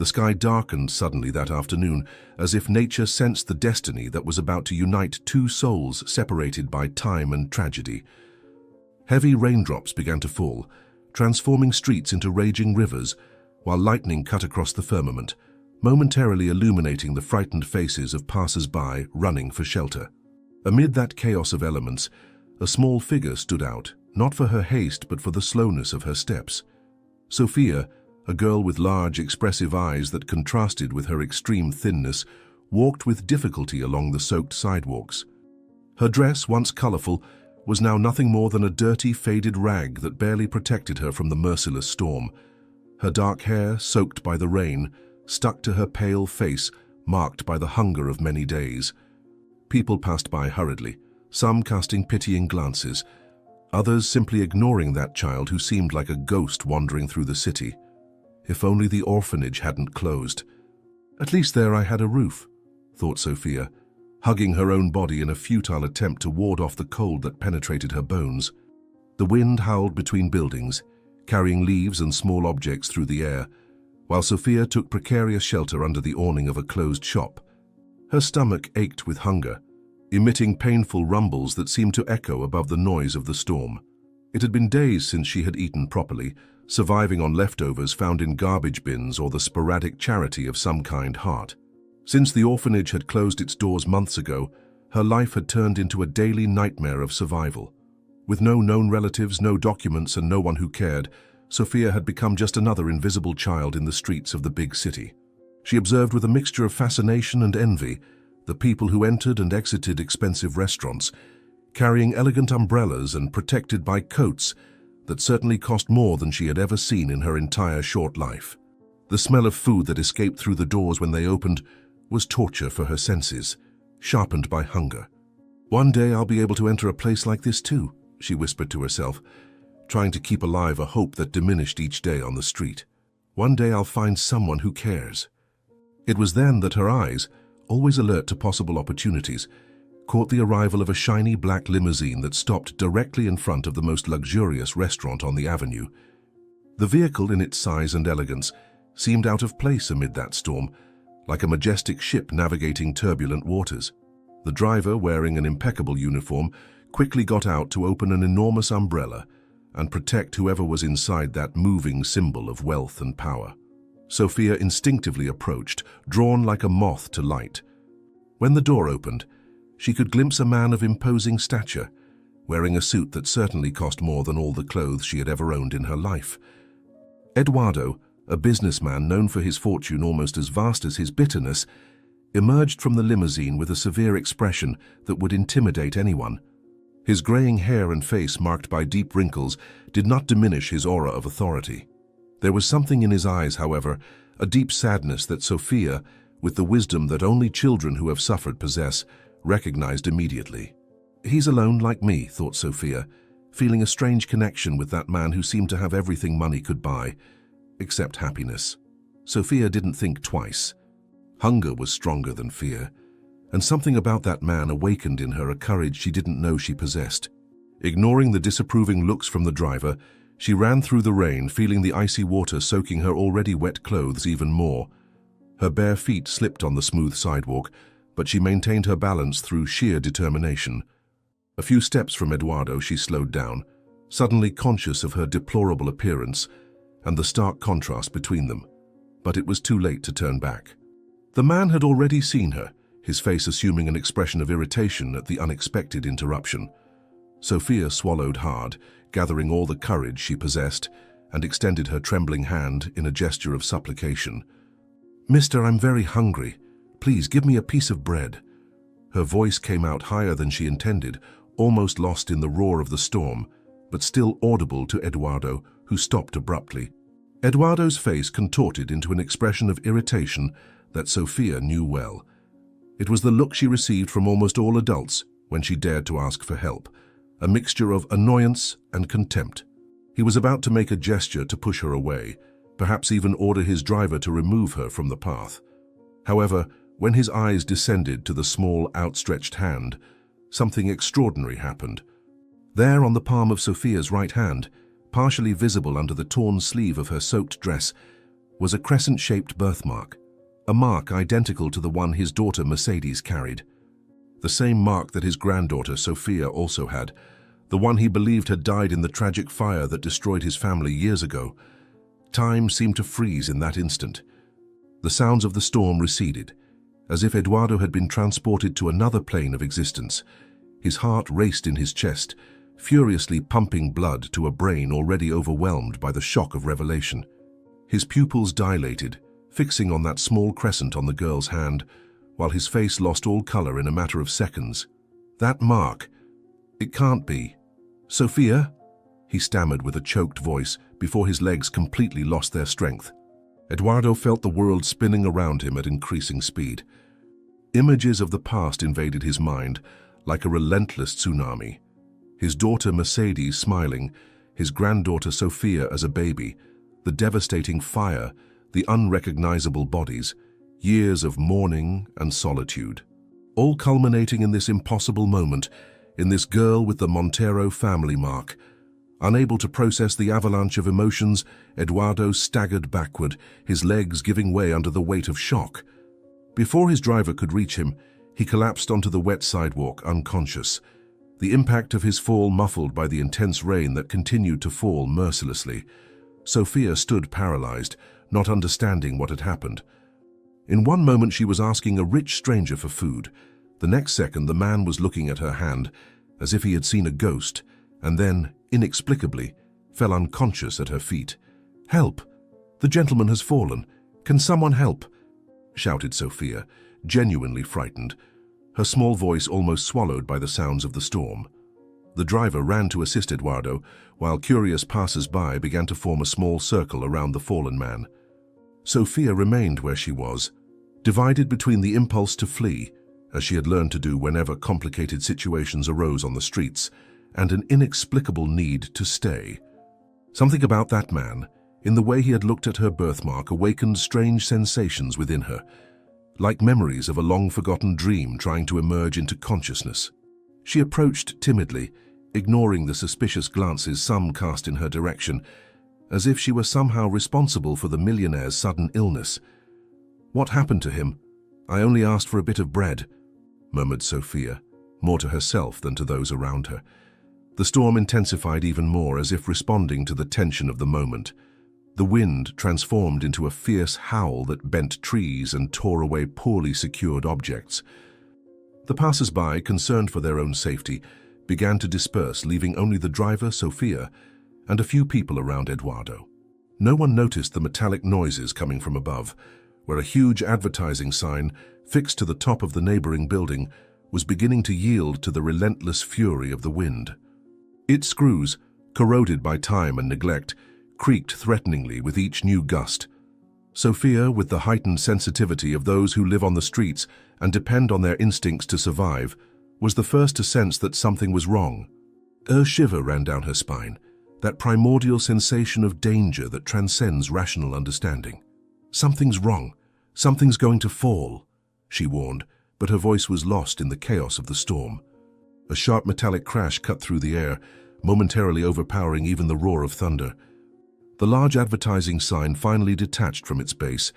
The sky darkened suddenly that afternoon, as if nature sensed the destiny that was about to unite two souls separated by time and tragedy. Heavy raindrops began to fall, transforming streets into raging rivers, while lightning cut across the firmament, momentarily illuminating the frightened faces of passers-by running for shelter. Amid that chaos of elements, a small figure stood out, not for her haste but for the slowness of her steps. Sophia, a girl with large, expressive eyes that contrasted with her extreme thinness, walked with difficulty along the soaked sidewalks. Her dress, once colorful, was now nothing more than a dirty, faded rag that barely protected her from the merciless storm. Her dark hair, soaked by the rain, stuck to her pale face, marked by the hunger of many days. People passed by hurriedly, some casting pitying glances, others simply ignoring that child who seemed like a ghost wandering through the city. If only the orphanage hadn't closed. At least there I had a roof, thought Sophia, hugging her own body in a futile attempt to ward off the cold that penetrated her bones. The wind howled between buildings, carrying leaves and small objects through the air, while Sophia took precarious shelter under the awning of a closed shop. Her stomach ached with hunger, emitting painful rumbles that seemed to echo above the noise of the storm. It had been days since she had eaten properly, surviving on leftovers found in garbage bins or the sporadic charity of some kind heart. Since the orphanage had closed its doors months ago, her life had turned into a daily nightmare of survival. With no known relatives, no documents, and no one who cared, Sophia had become just another invisible child in the streets of the big city. She observed with a mixture of fascination and envy the people who entered and exited expensive restaurants, carrying elegant umbrellas and protected by coats that certainly cost more than she had ever seen in her entire short life. The smell of food that escaped through the doors when they opened was torture for her senses, sharpened by hunger. "One day I'll be able to enter a place like this too," she whispered to herself, trying to keep alive a hope that diminished each day on the street. "One day I'll find someone who cares." It was then that her eyes, always alert to possible opportunities, caught the arrival of a shiny black limousine that stopped directly in front of the most luxurious restaurant on the avenue. The vehicle, in its size and elegance, seemed out of place amid that storm, like a majestic ship navigating turbulent waters. The driver, wearing an impeccable uniform, quickly got out to open an enormous umbrella and protect whoever was inside that moving symbol of wealth and power. Sophia instinctively approached, drawn like a moth to light. When the door opened, she could glimpse a man of imposing stature, wearing a suit that certainly cost more than all the clothes she had ever owned in her life. Eduardo, a businessman known for his fortune almost as vast as his bitterness, emerged from the limousine with a severe expression that would intimidate anyone. His graying hair and face marked by deep wrinkles did not diminish his aura of authority. There was something in his eyes, however, a deep sadness that Sophia, with the wisdom that only children who have suffered possess, recognized immediately. "He's alone like me," thought Sophia, feeling a strange connection with that man who seemed to have everything money could buy, except happiness. Sophia didn't think twice. Hunger was stronger than fear, and something about that man awakened in her a courage she didn't know she possessed. Ignoring the disapproving looks from the driver, she ran through the rain, feeling the icy water soaking her already wet clothes even more. Her bare feet slipped on the smooth sidewalk, but she maintained her balance through sheer determination. A few steps from Eduardo, she slowed down, suddenly conscious of her deplorable appearance and the stark contrast between them. But it was too late to turn back. The man had already seen her, his face assuming an expression of irritation at the unexpected interruption. Sophia swallowed hard, gathering all the courage she possessed, and extended her trembling hand in a gesture of supplication. "Mister, I'm very hungry. Please give me a piece of bread." Her voice came out higher than she intended, almost lost in the roar of the storm, but still audible to Eduardo, who stopped abruptly. Eduardo's face contorted into an expression of irritation that Sophia knew well. It was the look she received from almost all adults when she dared to ask for help, a mixture of annoyance and contempt. He was about to make a gesture to push her away, perhaps even order his driver to remove her from the path. However, when his eyes descended to the small, outstretched hand, something extraordinary happened. There on the palm of Sophia's right hand, partially visible under the torn sleeve of her soaked dress, was a crescent-shaped birthmark, a mark identical to the one his daughter Mercedes carried. The same mark that his granddaughter Sophia also had, the one he believed had died in the tragic fire that destroyed his family years ago. Time seemed to freeze in that instant. The sounds of the storm receded, as if Eduardo had been transported to another plane of existence. His heart raced in his chest, furiously pumping blood to a brain already overwhelmed by the shock of revelation. His pupils dilated, fixing on that small crescent on the girl's hand, while his face lost all color in a matter of seconds. That mark. It can't be. Sophia? He stammered with a choked voice before his legs completely lost their strength. Eduardo felt the world spinning around him at increasing speed. Images of the past invaded his mind like a relentless tsunami. His daughter Mercedes smiling, his granddaughter Sophia as a baby, the devastating fire, the unrecognizable bodies, years of mourning and solitude, all culminating in this impossible moment, in this girl with the Montero family mark. Unable to process the avalanche of emotions, Eduardo staggered backward, his legs giving way under the weight of shock. Before his driver could reach him, he collapsed onto the wet sidewalk, unconscious, the impact of his fall muffled by the intense rain that continued to fall mercilessly. Sophia stood paralyzed, not understanding what had happened. In one moment she was asking a rich stranger for food. The next second the man was looking at her hand, as if he had seen a ghost, and then, inexplicably, fell unconscious at her feet. "Help! The gentleman has fallen. Can someone help?" shouted Sophia, genuinely frightened, her small voice almost swallowed by the sounds of the storm. The driver ran to assist Eduardo, while curious passers-by began to form a small circle around the fallen man. Sophia remained where she was, divided between the impulse to flee, as she had learned to do whenever complicated situations arose on the streets, and an inexplicable need to stay. Something about that man, in the way he had looked at her birthmark, awakened strange sensations within her, like memories of a long-forgotten dream trying to emerge into consciousness. She approached timidly, ignoring the suspicious glances some cast in her direction, as if she were somehow responsible for the millionaire's sudden illness. "What happened to him? I only asked for a bit of bread," murmured Sophia, more to herself than to those around her. The storm intensified even more, as if responding to the tension of the moment. The wind transformed into a fierce howl that bent trees and tore away poorly secured objects. The passers-by, concerned for their own safety, began to disperse, leaving only the driver, Sophia, and a few people around Eduardo. No one noticed the metallic noises coming from above, where a huge advertising sign, fixed to the top of the neighboring building, was beginning to yield to the relentless fury of the wind. Its screws, corroded by time and neglect, creaked threateningly with each new gust. Sophia, with the heightened sensitivity of those who live on the streets and depend on their instincts to survive, was the first to sense that something was wrong. A shiver ran down her spine, that primordial sensation of danger that transcends rational understanding. "Something's wrong. Something's going to fall," she warned, but her voice was lost in the chaos of the storm. A sharp metallic crash cut through the air, momentarily overpowering even the roar of thunder. The large advertising sign finally detached from its base,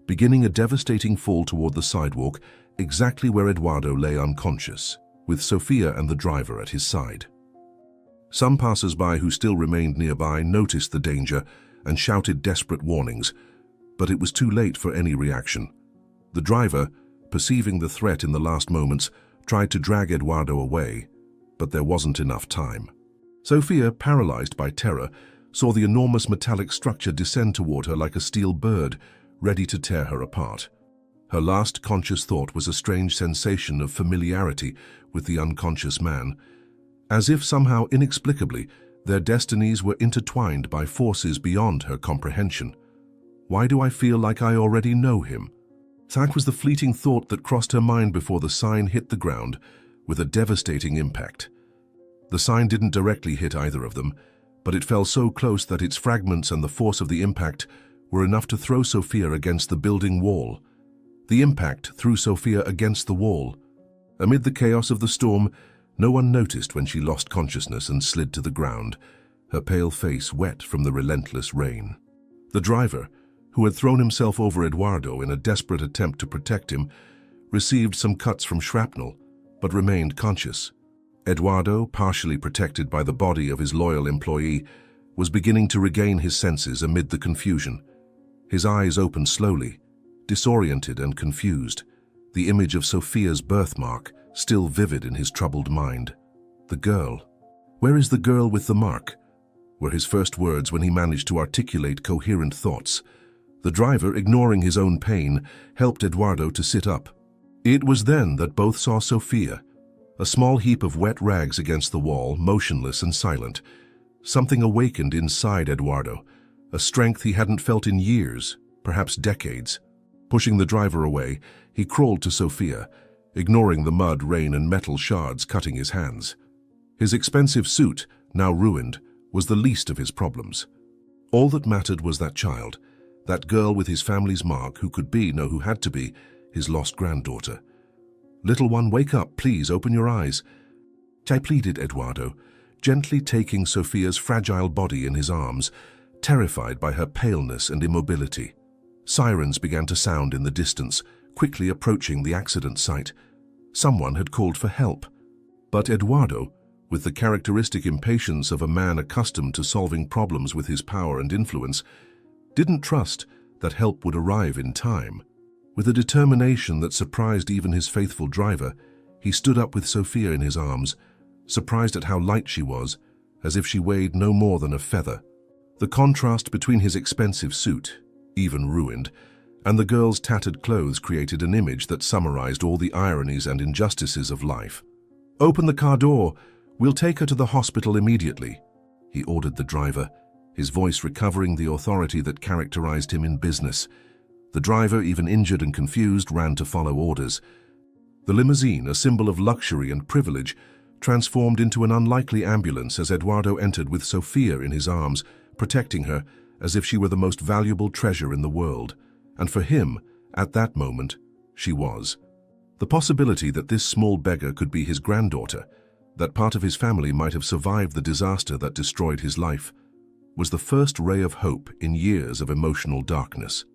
beginning a devastating fall toward the sidewalk, exactly where Eduardo lay unconscious, with Sophia and the driver at his side. Some passers-by who still remained nearby noticed the danger and shouted desperate warnings, but it was too late for any reaction. The driver, perceiving the threat in the last moments, tried to drag Eduardo away, but there wasn't enough time. Sophia, paralyzed by terror, saw the enormous metallic structure descend toward her like a steel bird, ready to tear her apart. Her last conscious thought was a strange sensation of familiarity with the unconscious man, as if somehow inexplicably their destinies were intertwined by forces beyond her comprehension. "Why do I feel like I already know him?" That was the fleeting thought that crossed her mind before the sign hit the ground with a devastating impact. The sign didn't directly hit either of them, but it fell so close that its fragments and the force of the impact were enough to throw Sophia against the building wall. The impact threw Sophia against the wall. Amid the chaos of the storm, no one noticed when she lost consciousness and slid to the ground, her pale face wet from the relentless rain. The driver, who had thrown himself over Eduardo in a desperate attempt to protect him, received some cuts from shrapnel, but remained conscious. Eduardo, partially protected by the body of his loyal employee, was beginning to regain his senses amid the confusion. His eyes opened slowly, disoriented and confused, the image of Sophia's birthmark still vivid in his troubled mind. The girl. "Where is the girl with the mark?" were his first words when he managed to articulate coherent thoughts. The driver, ignoring his own pain, helped Eduardo to sit up. It was then that both saw Sophia, a small heap of wet rags against the wall, motionless and silent. Something awakened inside Eduardo, a strength he hadn't felt in years, perhaps decades. Pushing the driver away, he crawled to Sophia, ignoring the mud, rain, and metal shards cutting his hands. His expensive suit, now ruined, was the least of his problems. All that mattered was that child, that girl with his family's mark who could be, no, who had to be, his lost granddaughter. "Little one, wake up, please, open your eyes," I pleaded Eduardo, gently taking Sophia's fragile body in his arms, terrified by her paleness and immobility. Sirens began to sound in the distance, quickly approaching the accident site. Someone had called for help. But Eduardo, with the characteristic impatience of a man accustomed to solving problems with his power and influence, didn't trust that help would arrive in time. With a determination that surprised even his faithful driver, he stood up with Sophia in his arms, surprised at how light she was, as if she weighed no more than a feather. The contrast between his expensive suit, even ruined, and the girl's tattered clothes created an image that summarized all the ironies and injustices of life. "Open the car door. We'll take her to the hospital immediately," he ordered the driver, his voice recovering the authority that characterized him in business. The driver, even injured and confused, ran to follow orders. The limousine, a symbol of luxury and privilege, transformed into an unlikely ambulance as Eduardo entered with Sophia in his arms, protecting her as if she were the most valuable treasure in the world. And for him, at that moment, she was. The possibility that this small beggar could be his granddaughter, that part of his family might have survived the disaster that destroyed his life, was the first ray of hope in years of emotional darkness.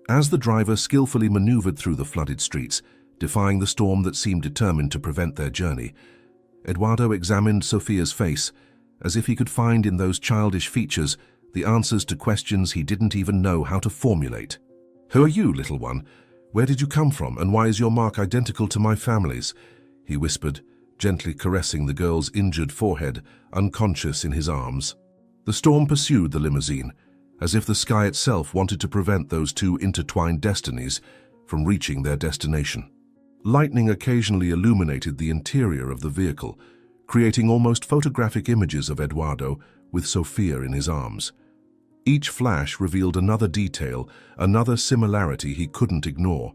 As the driver skillfully maneuvered through the flooded streets, defying the storm that seemed determined to prevent their journey, Eduardo examined Sophia's face, as if he could find in those childish features the answers to questions he didn't even know how to formulate. "Who are you, little one? Where did you come from, and why is your mark identical to my family's?" he whispered, gently caressing the girl's injured forehead, unconscious in his arms. The storm pursued the limousine, as if the sky itself wanted to prevent those two intertwined destinies from reaching their destination. Lightning occasionally illuminated the interior of the vehicle, creating almost photographic images of Eduardo with Sophia in his arms. Each flash revealed another detail, another similarity he couldn't ignore.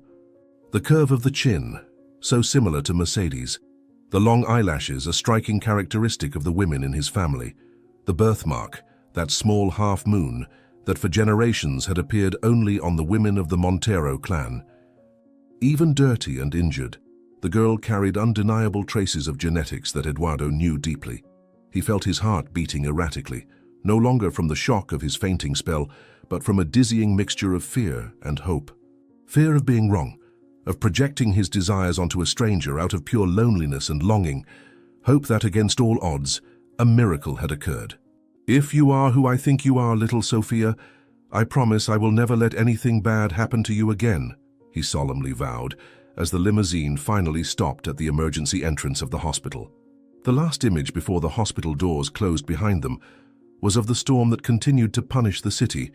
The curve of the chin, so similar to Mercedes. The long eyelashes, a striking characteristic of the women in his family. The birthmark, that small half-moon, that for generations had appeared only on the women of the Montero clan. Even dirty and injured, the girl carried undeniable traces of genetics that Eduardo knew deeply. He felt his heart beating erratically, no longer from the shock of his fainting spell, but from a dizzying mixture of fear and hope. Fear of being wrong, of projecting his desires onto a stranger out of pure loneliness and longing. Hope that against all odds, a miracle had occurred. "If you are who I think you are, little Sophia, I promise I will never let anything bad happen to you again," he solemnly vowed, as the limousine finally stopped at the emergency entrance of the hospital. The last image before the hospital doors closed behind them was of the storm that continued to punish the city,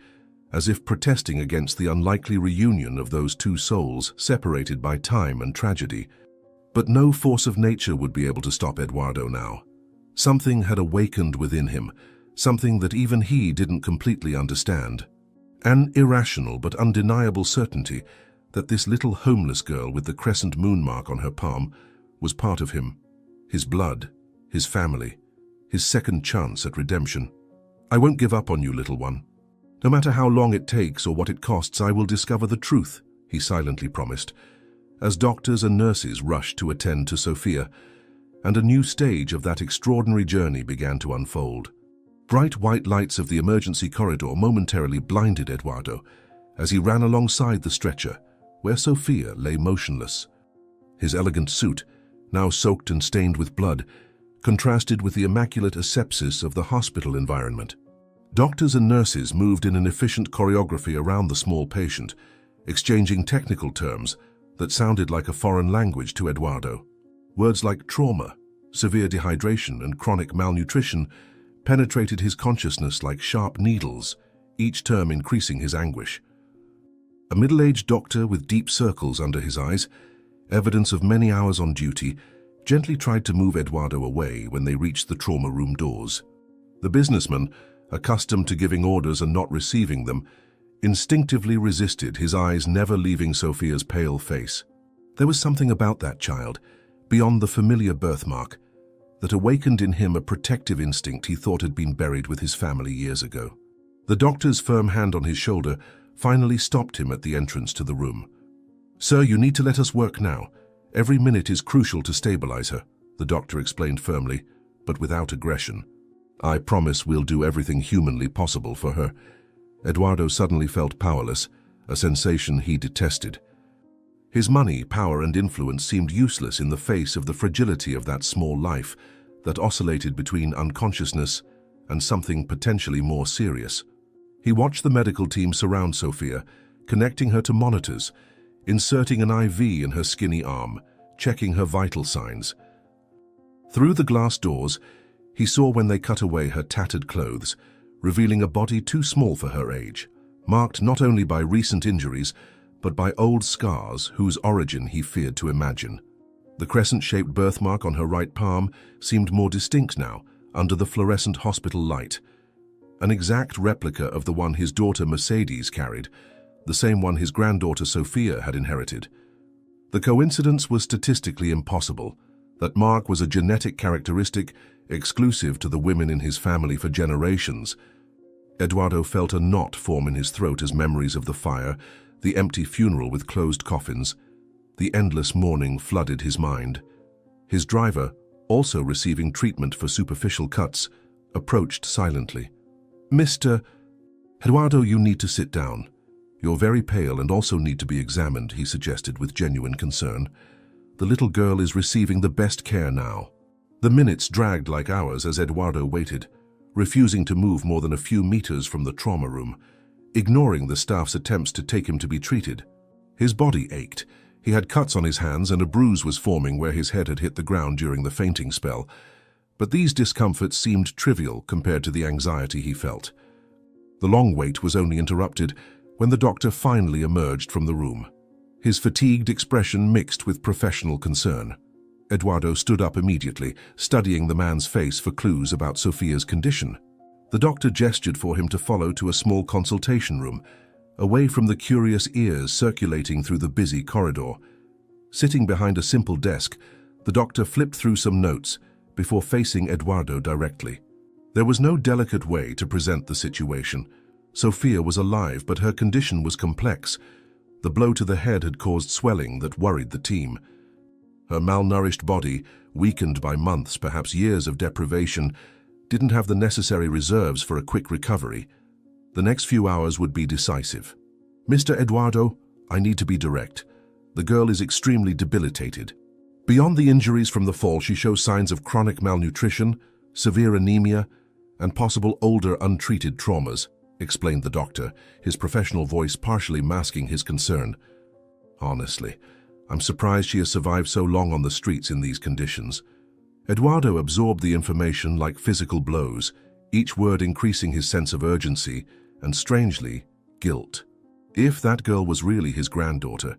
as if protesting against the unlikely reunion of those two souls separated by time and tragedy. But no force of nature would be able to stop Eduardo now. Something had awakened within him, something that even he didn't completely understand. An irrational but undeniable certainty that this little homeless girl with the crescent moon mark on her palm was part of him, his blood, his family, his second chance at redemption. "I won't give up on you, little one. No matter how long it takes or what it costs, I will discover the truth," he silently promised, as doctors and nurses rushed to attend to Sophia, and a new stage of that extraordinary journey began to unfold. Bright white lights of the emergency corridor momentarily blinded Eduardo, as he ran alongside the stretcher, where Sophia lay motionless. His elegant suit, now soaked and stained with blood, contrasted with the immaculate asepsis of the hospital environment. Doctors and nurses moved in an efficient choreography around the small patient, exchanging technical terms that sounded like a foreign language to Eduardo. Words like trauma, severe dehydration, and chronic malnutrition penetrated his consciousness like sharp needles, each term increasing his anguish. A middle-aged doctor with deep circles under his eyes, evidence of many hours on duty, gently tried to move Eduardo away when they reached the trauma room doors. The businessman, accustomed to giving orders and not receiving them, instinctively resisted, his eyes never leaving Sophia's pale face. There was something about that child, beyond the familiar birthmark, that awakened in him a protective instinct he thought had been buried with his family years ago. The doctor's firm hand on his shoulder finally stopped him at the entrance to the room. "Sir, you need to let us work now. Every minute is crucial to stabilize her," the doctor explained firmly, but without aggression. "I promise we'll do everything humanly possible for her." Eduardo suddenly felt powerless, a sensation he detested. His money, power, and influence seemed useless in the face of the fragility of that small life that oscillated between unconsciousness and something potentially more serious. He watched the medical team surround Sophia, connecting her to monitors, inserting an IV in her skinny arm, checking her vital signs. Through the glass doors, he saw when they cut away her tattered clothes, revealing a body too small for her age, marked not only by recent injuries, but by old scars whose origin he feared to imagine. The crescent-shaped birthmark on her right palm seemed more distinct now, under the fluorescent hospital light. An exact replica of the one his daughter Mercedes carried, the same one his granddaughter Sophia had inherited. The coincidence was statistically impossible. That mark was a genetic characteristic exclusive to the women in his family for generations. Eduardo felt a knot form in his throat as memories of the fire, the empty funeral with closed coffins, the endless mourning flooded his mind. His driver, also receiving treatment for superficial cuts, approached silently. "Mr. Eduardo, you need to sit down. You're very pale and also need to be examined," he suggested with genuine concern. "The little girl is receiving the best care now." The minutes dragged like hours as Eduardo waited, refusing to move more than a few meters from the trauma room, ignoring the staff's attempts to take him to be treated. His body ached. He had cuts on his hands and a bruise was forming where his head had hit the ground during the fainting spell. But these discomforts seemed trivial compared to the anxiety he felt. The long wait was only interrupted when the doctor finally emerged from the room, his fatigued expression mixed with professional concern. Eduardo stood up immediately, studying the man's face for clues about Sophia's condition. The doctor gestured for him to follow to a small consultation room, away from the curious ears circulating through the busy corridor. Sitting behind a simple desk, the doctor flipped through some notes before facing Eduardo directly. There was no delicate way to present the situation. Sophia was alive, but her condition was complex. The blow to the head had caused swelling that worried the team. Her malnourished body, weakened by months, perhaps years of deprivation, didn't have the necessary reserves for a quick recovery. The next few hours would be decisive. "Mr. Eduardo, I need to be direct. The girl is extremely debilitated. Beyond the injuries from the fall, she shows signs of chronic malnutrition, severe anemia, and possible older untreated traumas," explained the doctor, his professional voice partially masking his concern. "Honestly, I'm surprised she has survived so long on the streets in these conditions." Eduardo absorbed the information like physical blows, each word increasing his sense of urgency and, strangely, guilt. If that girl was really his granddaughter,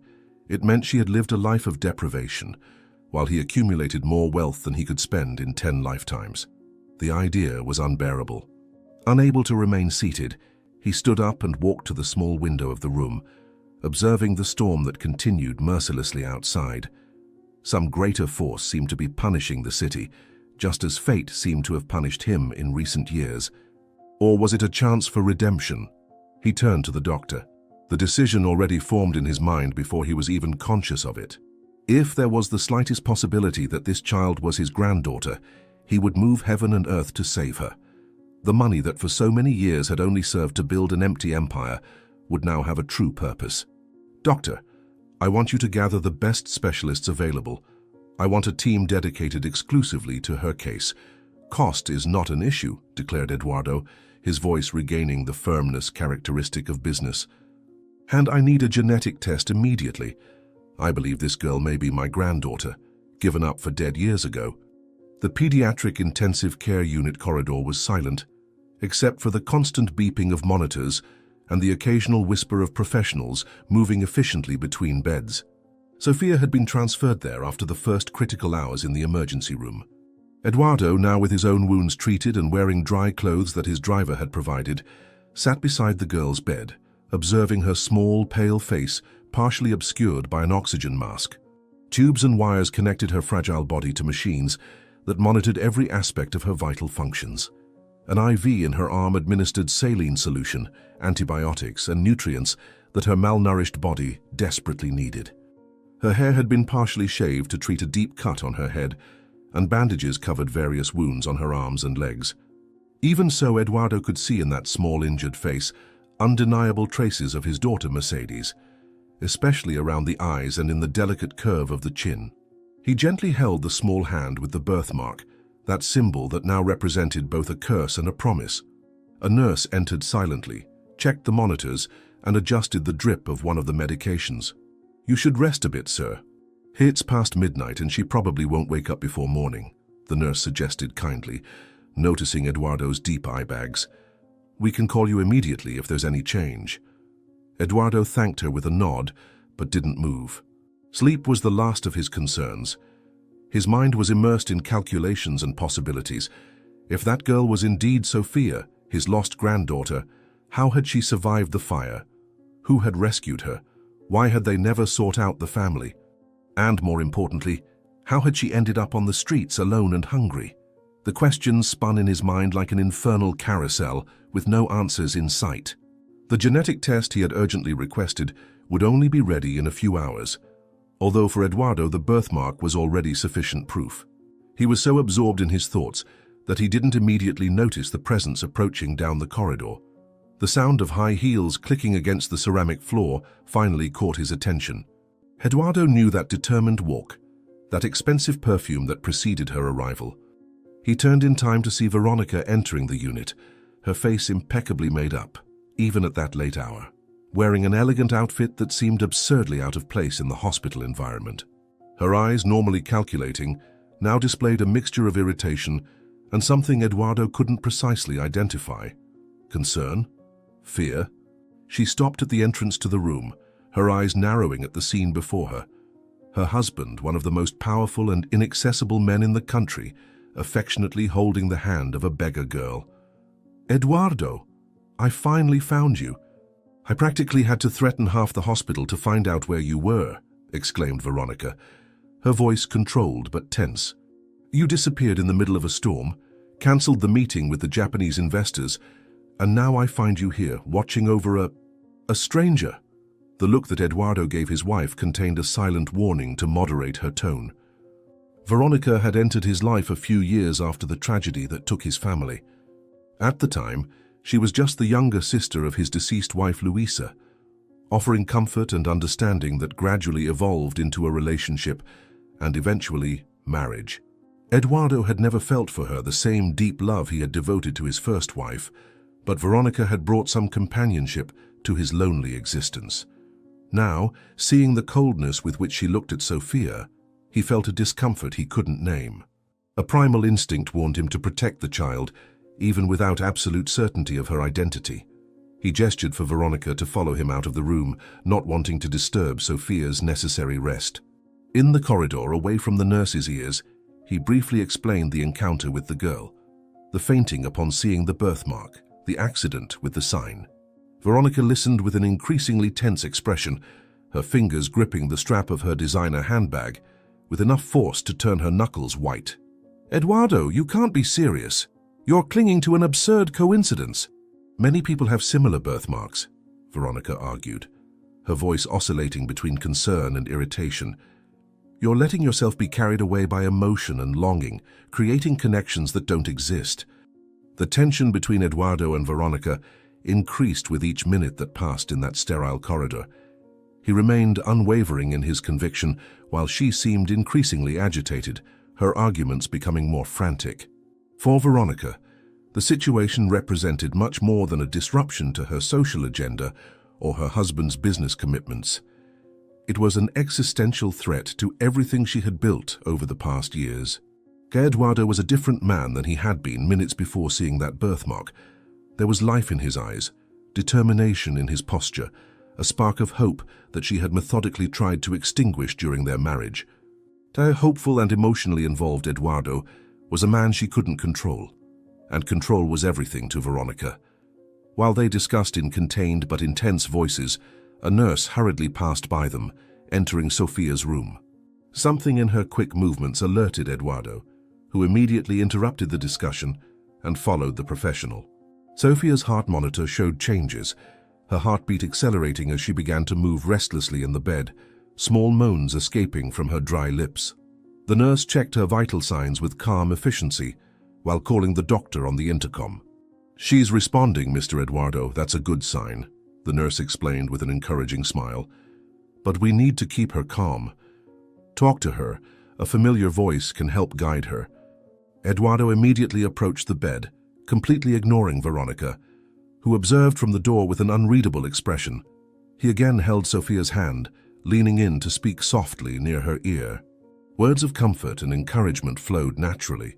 it meant she had lived a life of deprivation, while he accumulated more wealth than he could spend in 10 lifetimes. The idea was unbearable. Unable to remain seated, he stood up and walked to the small window of the room, observing the storm that continued mercilessly outside. Some greater force seemed to be punishing the city, just as fate seemed to have punished him in recent years. Or was it a chance for redemption? He turned to the doctor, the decision already formed in his mind before he was even conscious of it. If there was the slightest possibility that this child was his granddaughter, he would move heaven and earth to save her. The money that for so many years had only served to build an empty empire would now have a true purpose. "Doctor, I want you to gather the best specialists available. I want a team dedicated exclusively to her case. Cost is not an issue," declared Eduardo, his voice regaining the firmness characteristic of business. "And I need a genetic test immediately. I believe this girl may be my granddaughter, given up for dead years ago." The pediatric intensive care unit corridor was silent, except for the constant beeping of monitors and the occasional whisper of professionals moving efficiently between beds. Sophia had been transferred there after the first critical hours in the emergency room. Eduardo, now with his own wounds treated and wearing dry clothes that his driver had provided, sat beside the girl's bed, observing her small, pale face partially obscured by an oxygen mask. Tubes and wires connected her fragile body to machines that monitored every aspect of her vital functions. An IV in her arm administered saline solution, antibiotics, and nutrients that her malnourished body desperately needed. Her hair had been partially shaved to treat a deep cut on her head, and bandages covered various wounds on her arms and legs. Even so, Eduardo could see in that small injured face undeniable traces of his daughter Mercedes, especially around the eyes and in the delicate curve of the chin. He gently held the small hand with the birthmark, that symbol that now represented both a curse and a promise. A nurse entered silently, checked the monitors, and adjusted the drip of one of the medications. "You should rest a bit, sir. It's past midnight and she probably won't wake up before morning," the nurse suggested kindly, noticing Eduardo's deep eye bags. "We can call you immediately if there's any change." Eduardo thanked her with a nod, but didn't move. Sleep was the last of his concerns. His mind was immersed in calculations and possibilities. If that girl was indeed Sophia, his lost granddaughter, how had she survived the fire? Who had rescued her? Why had they never sought out the family? And more importantly, how had she ended up on the streets alone and hungry? The questions spun in his mind like an infernal carousel, with no answers in sight. The genetic test he had urgently requested would only be ready in a few hours, although for Eduardo the birthmark was already sufficient proof. He was so absorbed in his thoughts that he didn't immediately notice the presence approaching down the corridor. The sound of high heels clicking against the ceramic floor finally caught his attention. Eduardo knew that determined walk, that expensive perfume that preceded her arrival. He turned in time to see Veronica entering the unit, her face impeccably made up, even at that late hour, wearing an elegant outfit that seemed absurdly out of place in the hospital environment. Her eyes, normally calculating, now displayed a mixture of irritation and something Eduardo couldn't precisely identify. Concern? Fear? She stopped at the entrance to the room, her eyes narrowing at the scene before her. Her husband, one of the most powerful and inaccessible men in the country, affectionately holding the hand of a beggar girl. "Eduardo, I finally found you. I practically had to threaten half the hospital to find out where you were," exclaimed Veronica, her voice controlled but tense. "You disappeared in the middle of a storm, cancelled the meeting with the Japanese investors, and now I find you here, watching over a stranger." The look that Eduardo gave his wife contained a silent warning to moderate her tone. Veronica had entered his life a few years after the tragedy that took his family. At the time, she was just the younger sister of his deceased wife Luisa, offering comfort and understanding that gradually evolved into a relationship and eventually marriage. Eduardo had never felt for her the same deep love he had devoted to his first wife, but Veronica had brought some companionship to his lonely existence. Now, seeing the coldness with which she looked at Sophia, he felt a discomfort he couldn't name. A primal instinct warned him to protect the child, even without absolute certainty of her identity. He gestured for Veronica to follow him out of the room, not wanting to disturb Sophia's necessary rest. In the corridor, away from the nurse's ears, he briefly explained the encounter with the girl, the fainting upon seeing the birthmark, the accident with the sign. Veronica listened with an increasingly tense expression, her fingers gripping the strap of her designer handbag, with enough force to turn her knuckles white. "Eduardo, you can't be serious. You're clinging to an absurd coincidence." "Many people have similar birthmarks," Veronica argued, her voice oscillating between concern and irritation. "You're letting yourself be carried away by emotion and longing, creating connections that don't exist." The tension between Eduardo and Veronica increased with each minute that passed in that sterile corridor. He remained unwavering in his conviction, while she seemed increasingly agitated, her arguments becoming more frantic. For Veronica, the situation represented much more than a disruption to her social agenda or her husband's business commitments. It was an existential threat to everything she had built over the past years. Eduardo was a different man than he had been minutes before seeing that birthmark. There was life in his eyes, determination in his posture, a spark of hope that she had methodically tried to extinguish during their marriage. The hopeful and emotionally involved Eduardo was a man she couldn't control, and control was everything to Veronica. While they discussed in contained but intense voices, a nurse hurriedly passed by them, entering Sophia's room. Something in her quick movements alerted Eduardo, who immediately interrupted the discussion and followed the professional. Sophia's heart monitor showed changes, her heartbeat accelerating as she began to move restlessly in the bed, small moans escaping from her dry lips. The nurse checked her vital signs with calm efficiency, while calling the doctor on the intercom. "She's responding, Mr. Eduardo, that's a good sign," the nurse explained with an encouraging smile. "But we need to keep her calm. Talk to her, a familiar voice can help guide her." Eduardo immediately approached the bed, completely ignoring Veronica, who observed from the door with an unreadable expression. He again held Sophia's hand, leaning in to speak softly near her ear. Words of comfort and encouragement flowed naturally,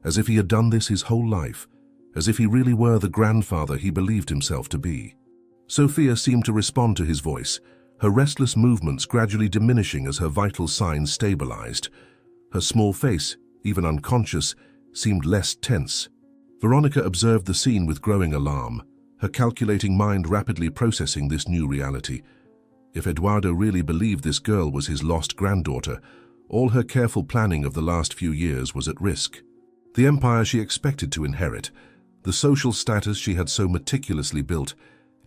as if he had done this his whole life, as if he really were the grandfather he believed himself to be. Sophia seemed to respond to his voice, her restless movements gradually diminishing as her vital signs stabilized. Her small face, even unconscious, seemed less tense. Veronica observed the scene with growing alarm, her calculating mind rapidly processing this new reality. If Eduardo really believed this girl was his lost granddaughter, all her careful planning of the last few years was at risk. The empire she expected to inherit, the social status she had so meticulously built,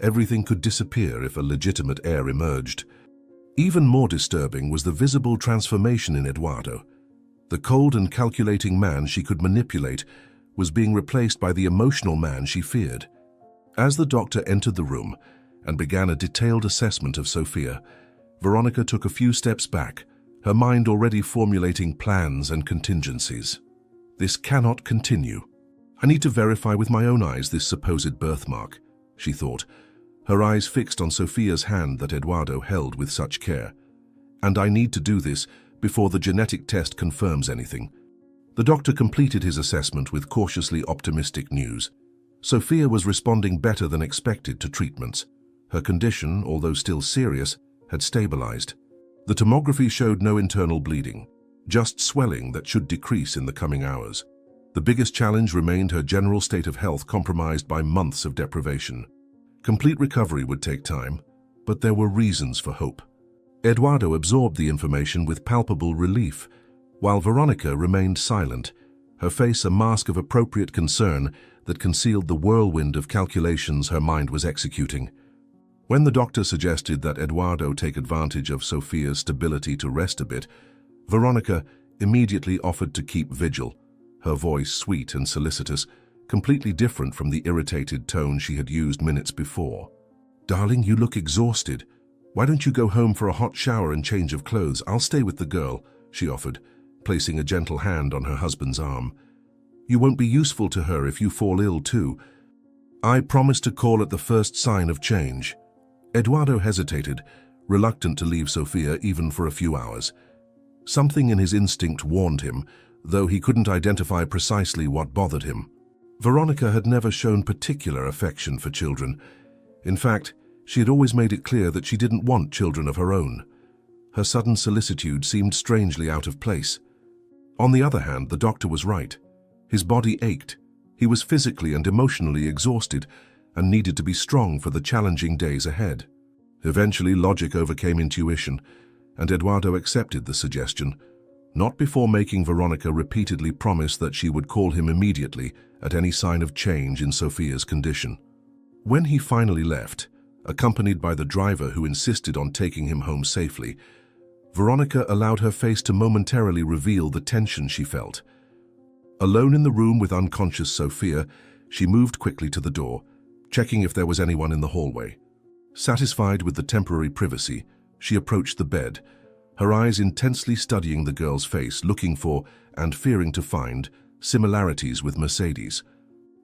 everything could disappear if a legitimate heir emerged. Even more disturbing was the visible transformation in Eduardo. The cold and calculating man she could manipulate was being replaced by the emotional man she feared. As the doctor entered the room and began a detailed assessment of Sophia, Veronica took a few steps back, her mind already formulating plans and contingencies. "This cannot continue. I need to verify with my own eyes this supposed birthmark," she thought, her eyes fixed on Sophia's hand that Eduardo held with such care. "And I need to do this before the genetic test confirms anything." The doctor completed his assessment with cautiously optimistic news. Sophia was responding better than expected to treatments. Her condition, although still serious, had stabilized. The tomography showed no internal bleeding, just swelling that should decrease in the coming hours. The biggest challenge remained her general state of health compromised by months of deprivation. Complete recovery would take time, but there were reasons for hope. Eduardo absorbed the information with palpable relief, while Veronica remained silent, her face a mask of appropriate concern that concealed the whirlwind of calculations her mind was executing. When the doctor suggested that Eduardo take advantage of Sophia's stability to rest a bit, Veronica immediately offered to keep vigil, her voice sweet and solicitous, completely different from the irritated tone she had used minutes before. "Darling, you look exhausted. Why don't you go home for a hot shower and change of clothes? I'll stay with the girl," she offered, placing a gentle hand on her husband's arm. "You won't be useful to her if you fall ill too." "I promise to call at the first sign of change." Eduardo hesitated, reluctant to leave Sophia even for a few hours. Something in his instinct warned him, though he couldn't identify precisely what bothered him. Veronica had never shown particular affection for children. In fact, she had always made it clear that she didn't want children of her own. Her sudden solicitude seemed strangely out of place. On the other hand, the doctor was right. His body ached. He was physically and emotionally exhausted and needed to be strong for the challenging days ahead. Eventually, logic overcame intuition, and Eduardo accepted the suggestion, not before making Veronica repeatedly promise that she would call him immediately at any sign of change in Sophia's condition. When he finally left, accompanied by the driver who insisted on taking him home safely, Veronica allowed her face to momentarily reveal the tension she felt. Alone in the room with unconscious Sophia, she moved quickly to the door, checking if there was anyone in the hallway. Satisfied with the temporary privacy, she approached the bed, her eyes intensely studying the girl's face, looking for, and fearing to find, similarities with Mercedes.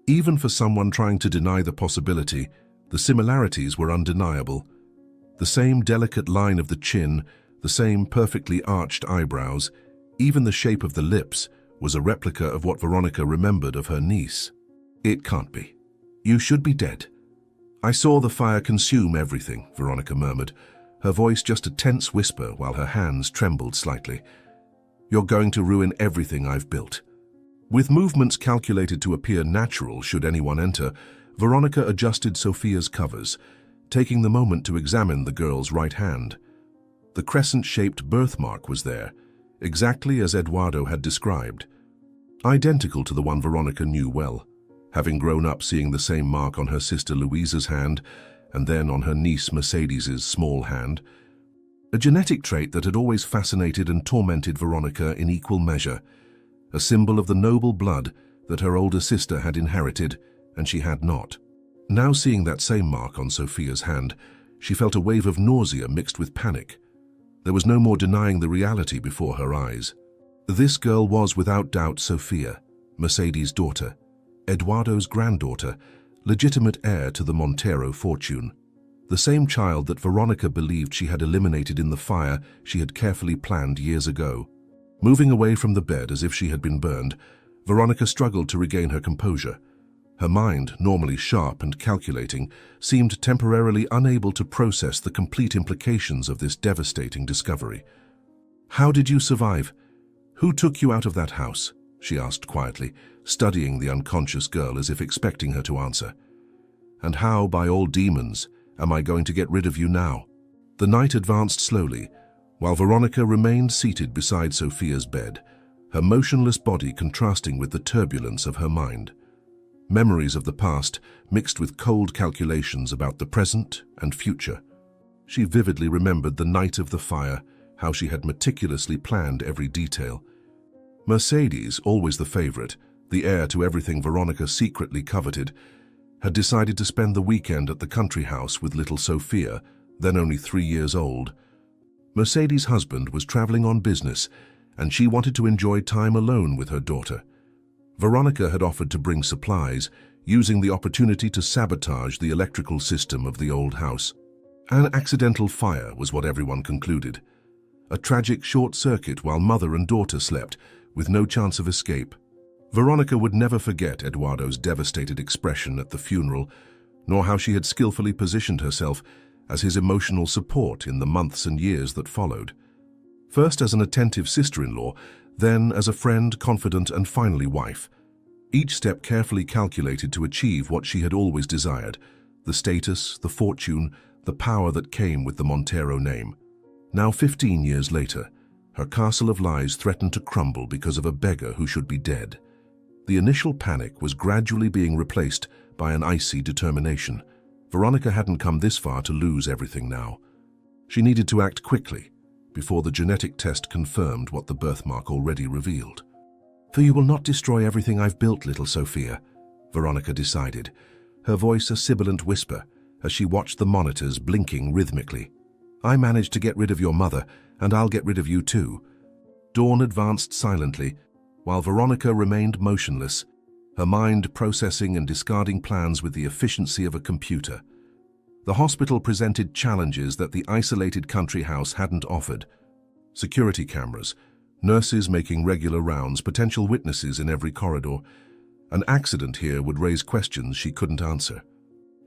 Even for someone trying to deny the possibility, the similarities were undeniable. The same delicate line of the chin, the same perfectly arched eyebrows, even the shape of the lips was a replica of what Veronica remembered of her niece. It can't be. You should be dead. I saw the fire consume everything, Veronica murmured, her voice just a tense whisper while her hands trembled slightly. You're going to ruin everything I've built. With movements calculated to appear natural should anyone enter, Veronica adjusted Sophia's covers, taking the moment to examine the girl's right hand. The crescent-shaped birthmark was there, exactly as Eduardo had described. Identical to the one Veronica knew well, having grown up seeing the same mark on her sister Louisa's hand and then on her niece Mercedes's small hand. A genetic trait that had always fascinated and tormented Veronica in equal measure, a symbol of the noble blood that her older sister had inherited and she had not. Now seeing that same mark on Sophia's hand, she felt a wave of nausea mixed with panic. There was no more denying the reality before her eyes. This girl was without doubt Sophia, Mercedes' daughter, Eduardo's granddaughter, legitimate heir to the Montero fortune. The same child that Veronica believed she had eliminated in the fire she had carefully planned years ago. Moving away from the bed as if she had been burned, Veronica struggled to regain her composure. Her mind, normally sharp and calculating, seemed temporarily unable to process the complete implications of this devastating discovery. "How did you survive? Who took you out of that house?" she asked quietly, studying the unconscious girl as if expecting her to answer. "And how, by all demons, am I going to get rid of you now?" The night advanced slowly, while Veronica remained seated beside Sophia's bed, her motionless body contrasting with the turbulence of her mind. Memories of the past mixed with cold calculations about the present and future. She vividly remembered the night of the fire, how she had meticulously planned every detail. Mercedes, always the favorite, the heir to everything Veronica secretly coveted, had decided to spend the weekend at the country house with little Sophia, then only 3 years old. Mercedes' husband was traveling on business, and she wanted to enjoy time alone with her daughter. Veronica had offered to bring supplies, using the opportunity to sabotage the electrical system of the old house. An accidental fire was what everyone concluded. A tragic short circuit while mother and daughter slept, with no chance of escape. Veronica would never forget Eduardo's devastated expression at the funeral, nor how she had skillfully positioned herself as his emotional support in the months and years that followed. First as an attentive sister-in-law, then as a friend, confidant, and finally wife. Each step carefully calculated to achieve what she had always desired, the status, the fortune, the power that came with the Montero name. Now 15 years later, her castle of lies threatened to crumble because of a beggar who should be dead. The initial panic was gradually being replaced by an icy determination. Veronica hadn't come this far to lose everything now. She needed to act quickly, before the genetic test confirmed what the birthmark already revealed. "For you will not destroy everything I've built, little Sophia," Veronica decided, her voice a sibilant whisper as she watched the monitors blinking rhythmically. "I managed to get rid of your mother, and I'll get rid of you too." Dawn advanced silently, while Veronica remained motionless, her mind processing and discarding plans with the efficiency of a computer. The hospital presented challenges that the isolated country house hadn't offered. Security cameras, nurses making regular rounds, potential witnesses in every corridor. An accident here would raise questions she couldn't answer.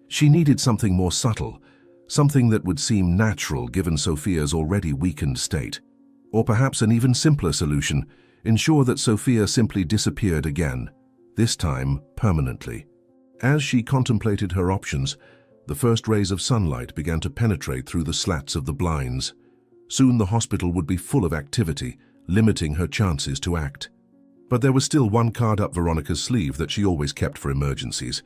She needed something more subtle, something that would seem natural given Sophia's already weakened state. Or perhaps an even simpler solution, ensure that Sophia simply disappeared again, this time permanently. As she contemplated her options, the first rays of sunlight began to penetrate through the slats of the blinds. Soon the hospital would be full of activity, limiting her chances to act. But there was still one card up Veronica's sleeve that she always kept for emergencies.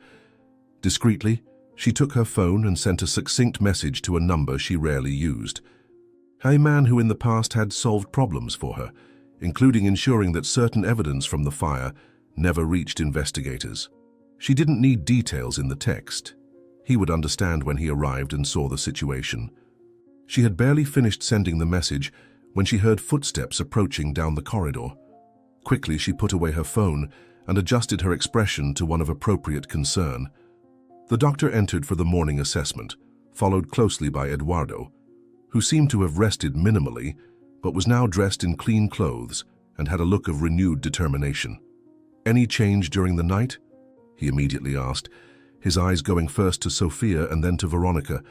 Discreetly, she took her phone and sent a succinct message to a number she rarely used. A man who in the past had solved problems for her, including ensuring that certain evidence from the fire never reached investigators. She didn't need details in the text. He would understand when he arrived and saw the situation. She had barely finished sending the message when she heard footsteps approaching down the corridor. Quickly, she put away her phone and adjusted her expression to one of appropriate concern. The doctor entered for the morning assessment, followed closely by Eduardo, who seemed to have rested minimally, but was now dressed in clean clothes and had a look of renewed determination. "Any change during the night?" he immediately asked, his eyes going first to Sophia and then to Veronica,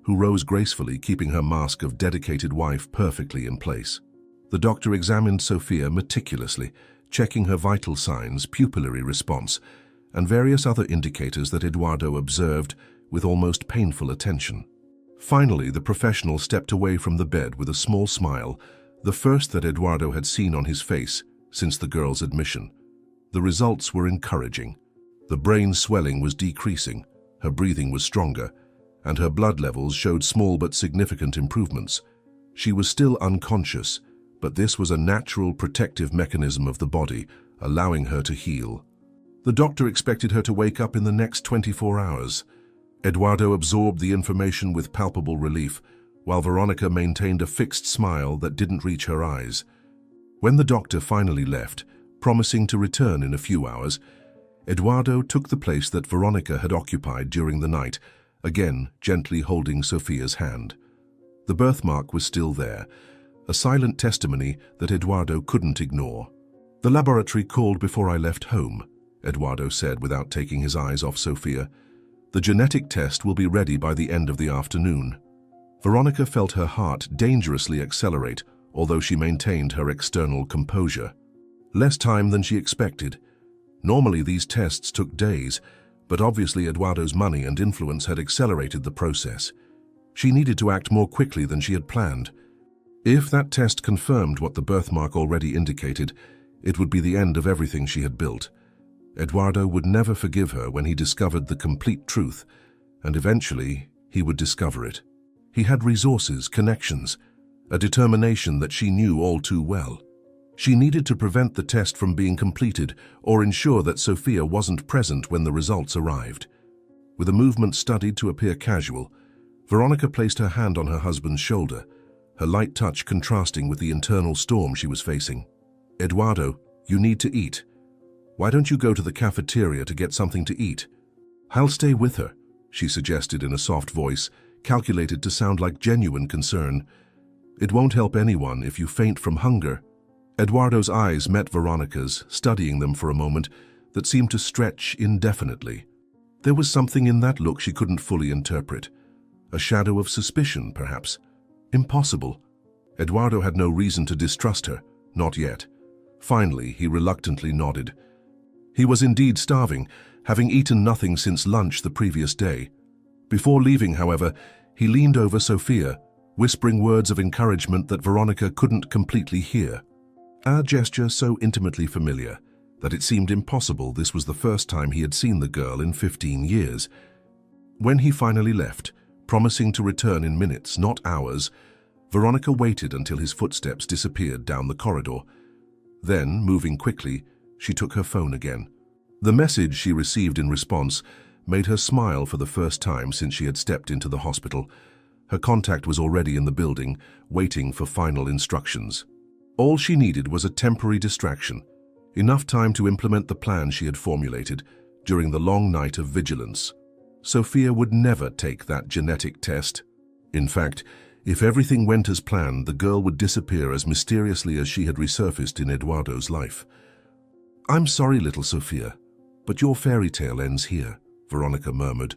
who rose gracefully, keeping her mask of dedicated wife perfectly in place. The doctor examined Sophia meticulously, checking her vital signs, pupillary response, and various other indicators that Eduardo observed with almost painful attention. Finally, the professional stepped away from the bed with a small smile, the first that Eduardo had seen on his face since the girl's admission. The results were encouraging. The brain swelling was decreasing, her breathing was stronger, and her blood levels showed small but significant improvements. She was still unconscious, but this was a natural protective mechanism of the body, allowing her to heal. The doctor expected her to wake up in the next 24 hours. Eduardo absorbed the information with palpable relief, while Veronica maintained a fixed smile that didn't reach her eyes. When the doctor finally left, promising to return in a few hours, Eduardo took the place that Veronica had occupied during the night, again gently holding Sophia's hand. The birthmark was still there, a silent testimony that Eduardo couldn't ignore. "The laboratory called before I left home," Eduardo said without taking his eyes off Sophia. "The genetic test will be ready by the end of the afternoon." Veronica felt her heart dangerously accelerate, although she maintained her external composure. Less time than she expected. Normally these tests took days, but obviously Eduardo's money and influence had accelerated the process. She needed to act more quickly than she had planned. If that test confirmed what the birthmark already indicated, it would be the end of everything she had built. Eduardo would never forgive her when he discovered the complete truth, and eventually he would discover it. He had resources, connections, a determination that she knew all too well. She needed to prevent the test from being completed or ensure that Sophia wasn't present when the results arrived. With a movement studied to appear casual, Veronica placed her hand on her husband's shoulder, her light touch contrasting with the internal storm she was facing. "Eduardo, you need to eat. Why don't you go to the cafeteria to get something to eat?" "I'll stay with her," she suggested in a soft voice, calculated to sound like genuine concern. "It won't help anyone if you faint from hunger." Eduardo's eyes met Veronica's, studying them for a moment, that seemed to stretch indefinitely. There was something in that look she couldn't fully interpret. A shadow of suspicion, perhaps. Impossible. Eduardo had no reason to distrust her, not yet. Finally, he reluctantly nodded. He was indeed starving, having eaten nothing since lunch the previous day. Before leaving, however, he leaned over Sophia, whispering words of encouragement that Veronica couldn't completely hear. A gesture so intimately familiar that it seemed impossible this was the first time he had seen the girl in 15 years. When he finally left, promising to return in minutes, not hours, Veronica waited until his footsteps disappeared down the corridor. Then, moving quickly, she took her phone again. The message she received in response made her smile for the first time since she had stepped into the hospital. Her contact was already in the building, waiting for final instructions. All she needed was a temporary distraction, enough time to implement the plan she had formulated during the long night of vigilance. Sophia would never take that genetic test. In fact, if everything went as planned, the girl would disappear as mysteriously as she had resurfaced in Eduardo's life. "I'm sorry, little Sophia, but your fairy tale ends here," Veronica murmured,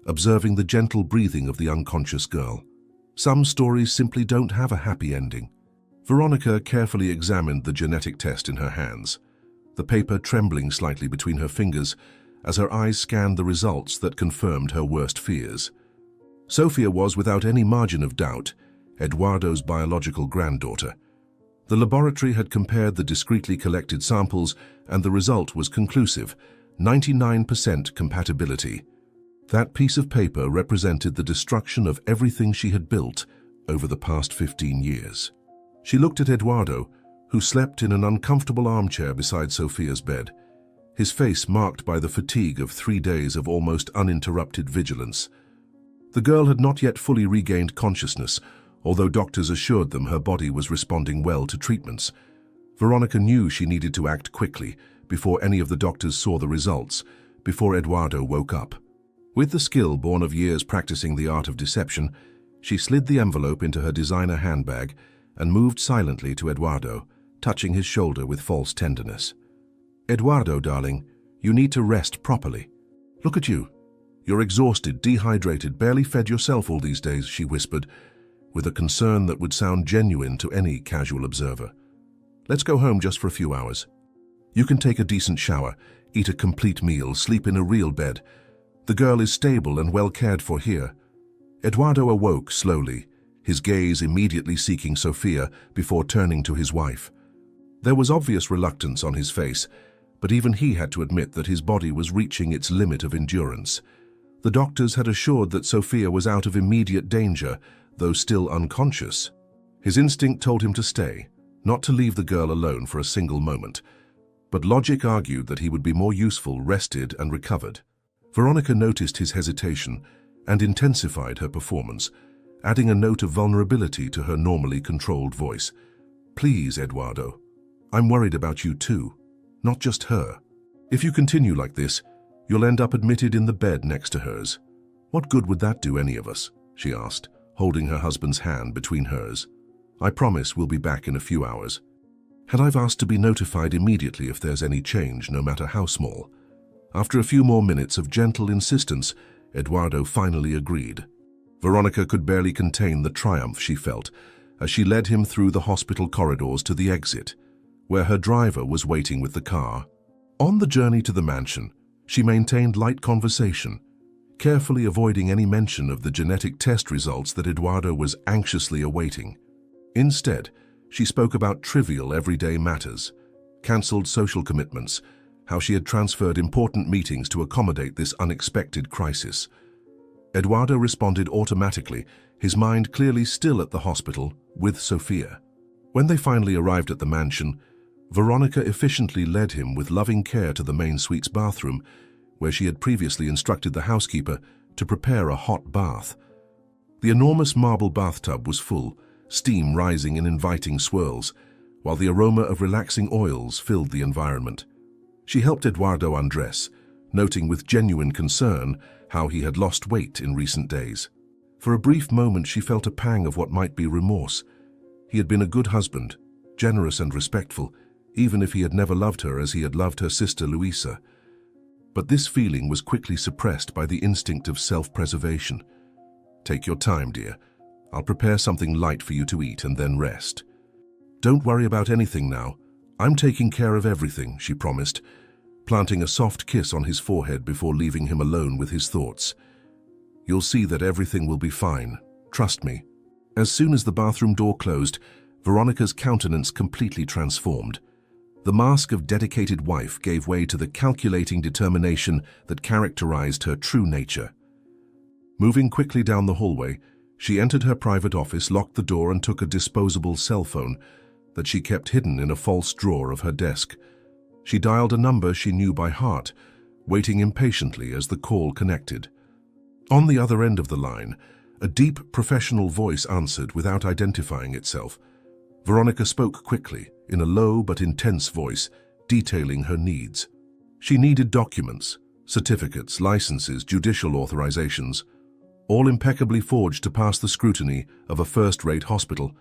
observing the gentle breathing of the unconscious girl. "Some stories simply don't have a happy ending." Veronica carefully examined the genetic test in her hands, the paper trembling slightly between her fingers as her eyes scanned the results that confirmed her worst fears. Sophia was, without any margin of doubt, Eduardo's biological granddaughter. The laboratory had compared the discreetly collected samples, and the result was conclusive: 99% compatibility. That piece of paper represented the destruction of everything she had built over the past 15 years. She looked at Eduardo, who slept in an uncomfortable armchair beside Sophia's bed. his face marked by the fatigue of 3 days of almost uninterrupted vigilance. The girl had not yet fully regained consciousness, although doctors assured them her body was responding well to treatments. Veronica knew she needed to act quickly before any of the doctors saw the results, before Eduardo woke up. With the skill born of years practicing the art of deception, she slid the envelope into her designer handbag and moved silently to Eduardo, touching his shoulder with false tenderness. "Eduardo, darling, you need to rest properly. Look at you. You're exhausted, dehydrated, barely fed yourself all these days," she whispered, with a concern that would sound genuine to any casual observer. "Let's go home just for a few hours. You can take a decent shower, eat a complete meal, sleep in a real bed. The girl is stable and well cared for here." Eduardo awoke slowly, his gaze immediately seeking Sophia before turning to his wife. There was obvious reluctance on his face, but even he had to admit that his body was reaching its limit of endurance. The doctors had assured that Sophia was out of immediate danger, though still unconscious. His instinct told him to stay, not to leave the girl alone for a single moment. But logic argued that he would be more useful rested and recovered. Veronica noticed his hesitation and intensified her performance, adding a note of vulnerability to her normally controlled voice. "Please, Eduardo, I'm worried about you too, not just her. If you continue like this, you'll end up admitted in the bed next to hers. What good would that do any of us?" she asked, holding her husband's hand between hers. "I promise we'll be back in a few hours." I've asked to be notified immediately if there's any change, no matter how small. After a few more minutes of gentle insistence, Eduardo finally agreed. Veronica could barely contain the triumph she felt as she led him through the hospital corridors to the exit, where her driver was waiting with the car. On the journey to the mansion, she maintained light conversation, carefully avoiding any mention of the genetic test results that Eduardo was anxiously awaiting. Instead, she spoke about trivial everyday matters, cancelled social commitments, how she had transferred important meetings to accommodate this unexpected crisis. Eduardo responded automatically, his mind clearly still at the hospital with Sophia. When they finally arrived at the mansion, Veronica efficiently led him with loving care to the main suite's bathroom, where she had previously instructed the housekeeper to prepare a hot bath. The enormous marble bathtub was full, steam rising in inviting swirls, while the aroma of relaxing oils filled the environment. She helped Eduardo undress, noting with genuine concern how he had lost weight in recent days. For a brief moment she felt a pang of what might be remorse. He had been a good husband, generous and respectful, even if he had never loved her as he had loved her sister Luisa. But this feeling was quickly suppressed by the instinct of self-preservation. "Take your time, dear. I'll prepare something light for you to eat and then rest." "Don't worry about anything now. I'm taking care of everything," she promised, planting a soft kiss on his forehead before leaving him alone with his thoughts. "You'll see that everything will be fine. Trust me." As soon as the bathroom door closed, Veronica's countenance completely transformed. The mask of dedicated wife gave way to the calculating determination that characterized her true nature. Moving quickly down the hallway, she entered her private office, locked the door, and took a disposable cell phone that she kept hidden in a false drawer of her desk. She dialed a number she knew by heart, waiting impatiently as the call connected. On the other end of the line, a deep, professional voice answered without identifying itself. Veronica spoke quickly, in a low but intense voice, detailing her needs. She needed documents, certificates, licenses, judicial authorizations, all impeccably forged to pass the scrutiny of a first-rate hospital.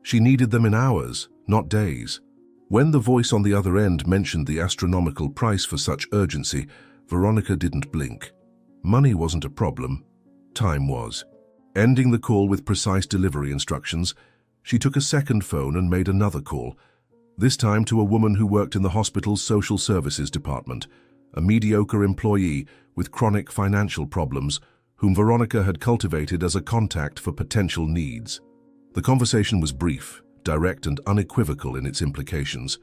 She needed them in hours, not days. When the voice on the other end mentioned the astronomical price for such urgency, Veronica didn't blink. Money wasn't a problem. Time was. Ending the call with precise delivery instructions, she took a second phone and made another call, this time to a woman who worked in the hospital's social services department, a mediocre employee with chronic financial problems whom Veronica had cultivated as a contact for potential needs. The conversation was brief, direct and unequivocal in its implications.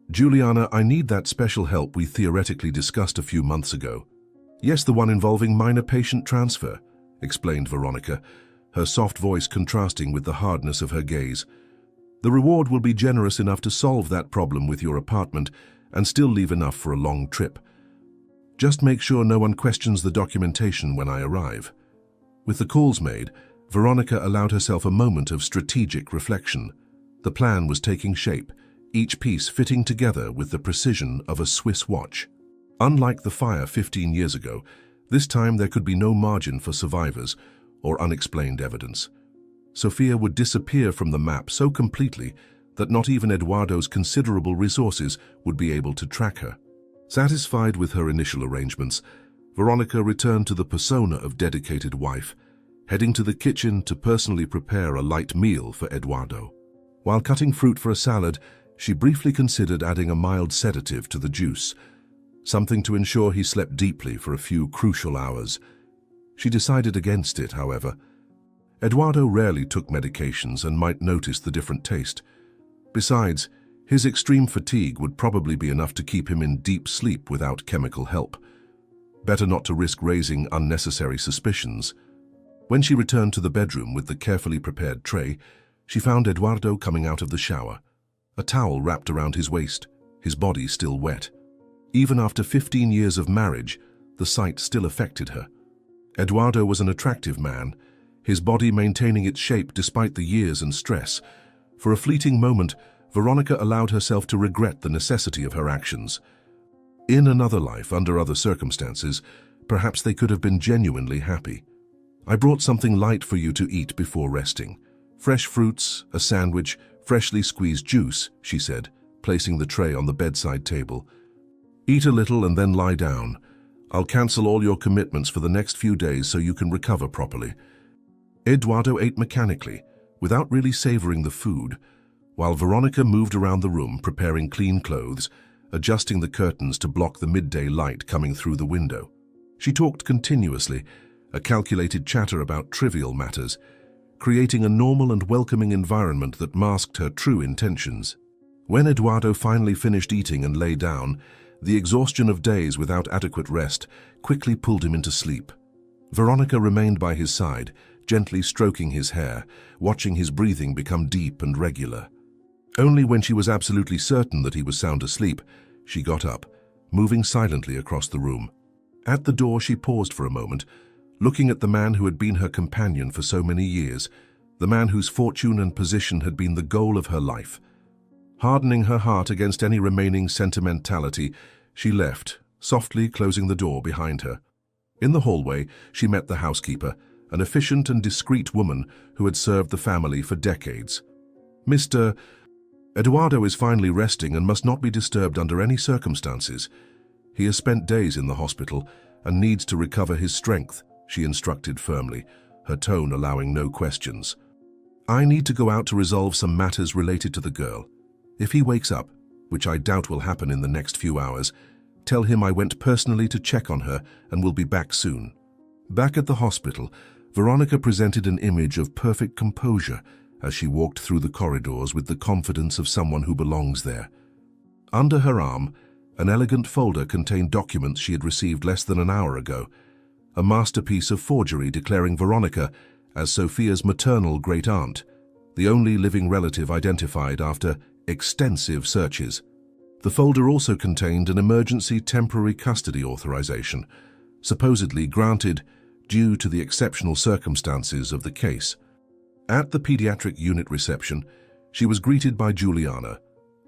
"Juliana, I need that special help we theoretically discussed a few months ago." "Yes, the one involving minor patient transfer," explained Veronica, her soft voice contrasting with the hardness of her gaze. "The reward will be generous enough to solve that problem with your apartment, and still leave enough for a long trip. Just make sure no one questions the documentation when I arrive." With the calls made, Veronica allowed herself a moment of strategic reflection. The plan was taking shape, each piece fitting together with the precision of a Swiss watch. Unlike the fire 15 years ago, this time there could be no margin for survivors or unexplained evidence. Sofia would disappear from the map so completely that not even Eduardo's considerable resources would be able to track her. Satisfied with her initial arrangements, Veronica returned to the persona of dedicated wife, heading to the kitchen to personally prepare a light meal for Eduardo. While cutting fruit for a salad, she briefly considered adding a mild sedative to the juice, something to ensure he slept deeply for a few crucial hours. She decided against it, however. Eduardo rarely took medications and might notice the different taste. Besides, his extreme fatigue would probably be enough to keep him in deep sleep without chemical help. Better not to risk raising unnecessary suspicions. When she returned to the bedroom with the carefully prepared tray, she found Eduardo coming out of the shower, a towel wrapped around his waist, his body still wet. Even after 15 years of marriage, the sight still affected her. Eduardo was an attractive man, his body maintaining its shape despite the years and stress. For a fleeting moment, Veronica allowed herself to regret the necessity of her actions. In another life, under other circumstances, perhaps they could have been genuinely happy. "I brought something light for you to eat before resting. Fresh fruits, a sandwich, freshly squeezed juice," she said, placing the tray on the bedside table. "Eat a little and then lie down. I'll cancel all your commitments for the next few days so you can recover properly." Eduardo ate mechanically, without really savoring the food, while Veronica moved around the room preparing clean clothes, adjusting the curtains to block the midday light coming through the window. She talked continuously, a calculated chatter about trivial matters, creating a normal and welcoming environment that masked her true intentions. When Eduardo finally finished eating and lay down, the exhaustion of days without adequate rest quickly pulled him into sleep. Veronica remained by his side, gently stroking his hair, watching his breathing become deep and regular. Only when she was absolutely certain that he was sound asleep, she got up, moving silently across the room. At the door, she paused for a moment, looking at the man who had been her companion for so many years, the man whose fortune and position had been the goal of her life. Hardening her heart against any remaining sentimentality, she left, softly closing the door behind her. In the hallway, she met the housekeeper, an efficient and discreet woman who had served the family for decades. "Mr. Eduardo is finally resting and must not be disturbed under any circumstances. He has spent days in the hospital and needs to recover his strength," she instructed firmly, her tone allowing no questions. "I need to go out to resolve some matters related to the girl. If he wakes up, which I doubt will happen in the next few hours, tell him I went personally to check on her and will be back soon." Back at the hospital, Veronica presented an image of perfect composure as she walked through the corridors with the confidence of someone who belongs there. Under her arm, an elegant folder contained documents she had received less than an hour ago, a masterpiece of forgery declaring Veronica as Sofia's maternal great-aunt, the only living relative identified after extensive searches. The folder also contained an emergency temporary custody authorization, supposedly granted due to the exceptional circumstances of the case. At the pediatric unit reception, she was greeted by Juliana,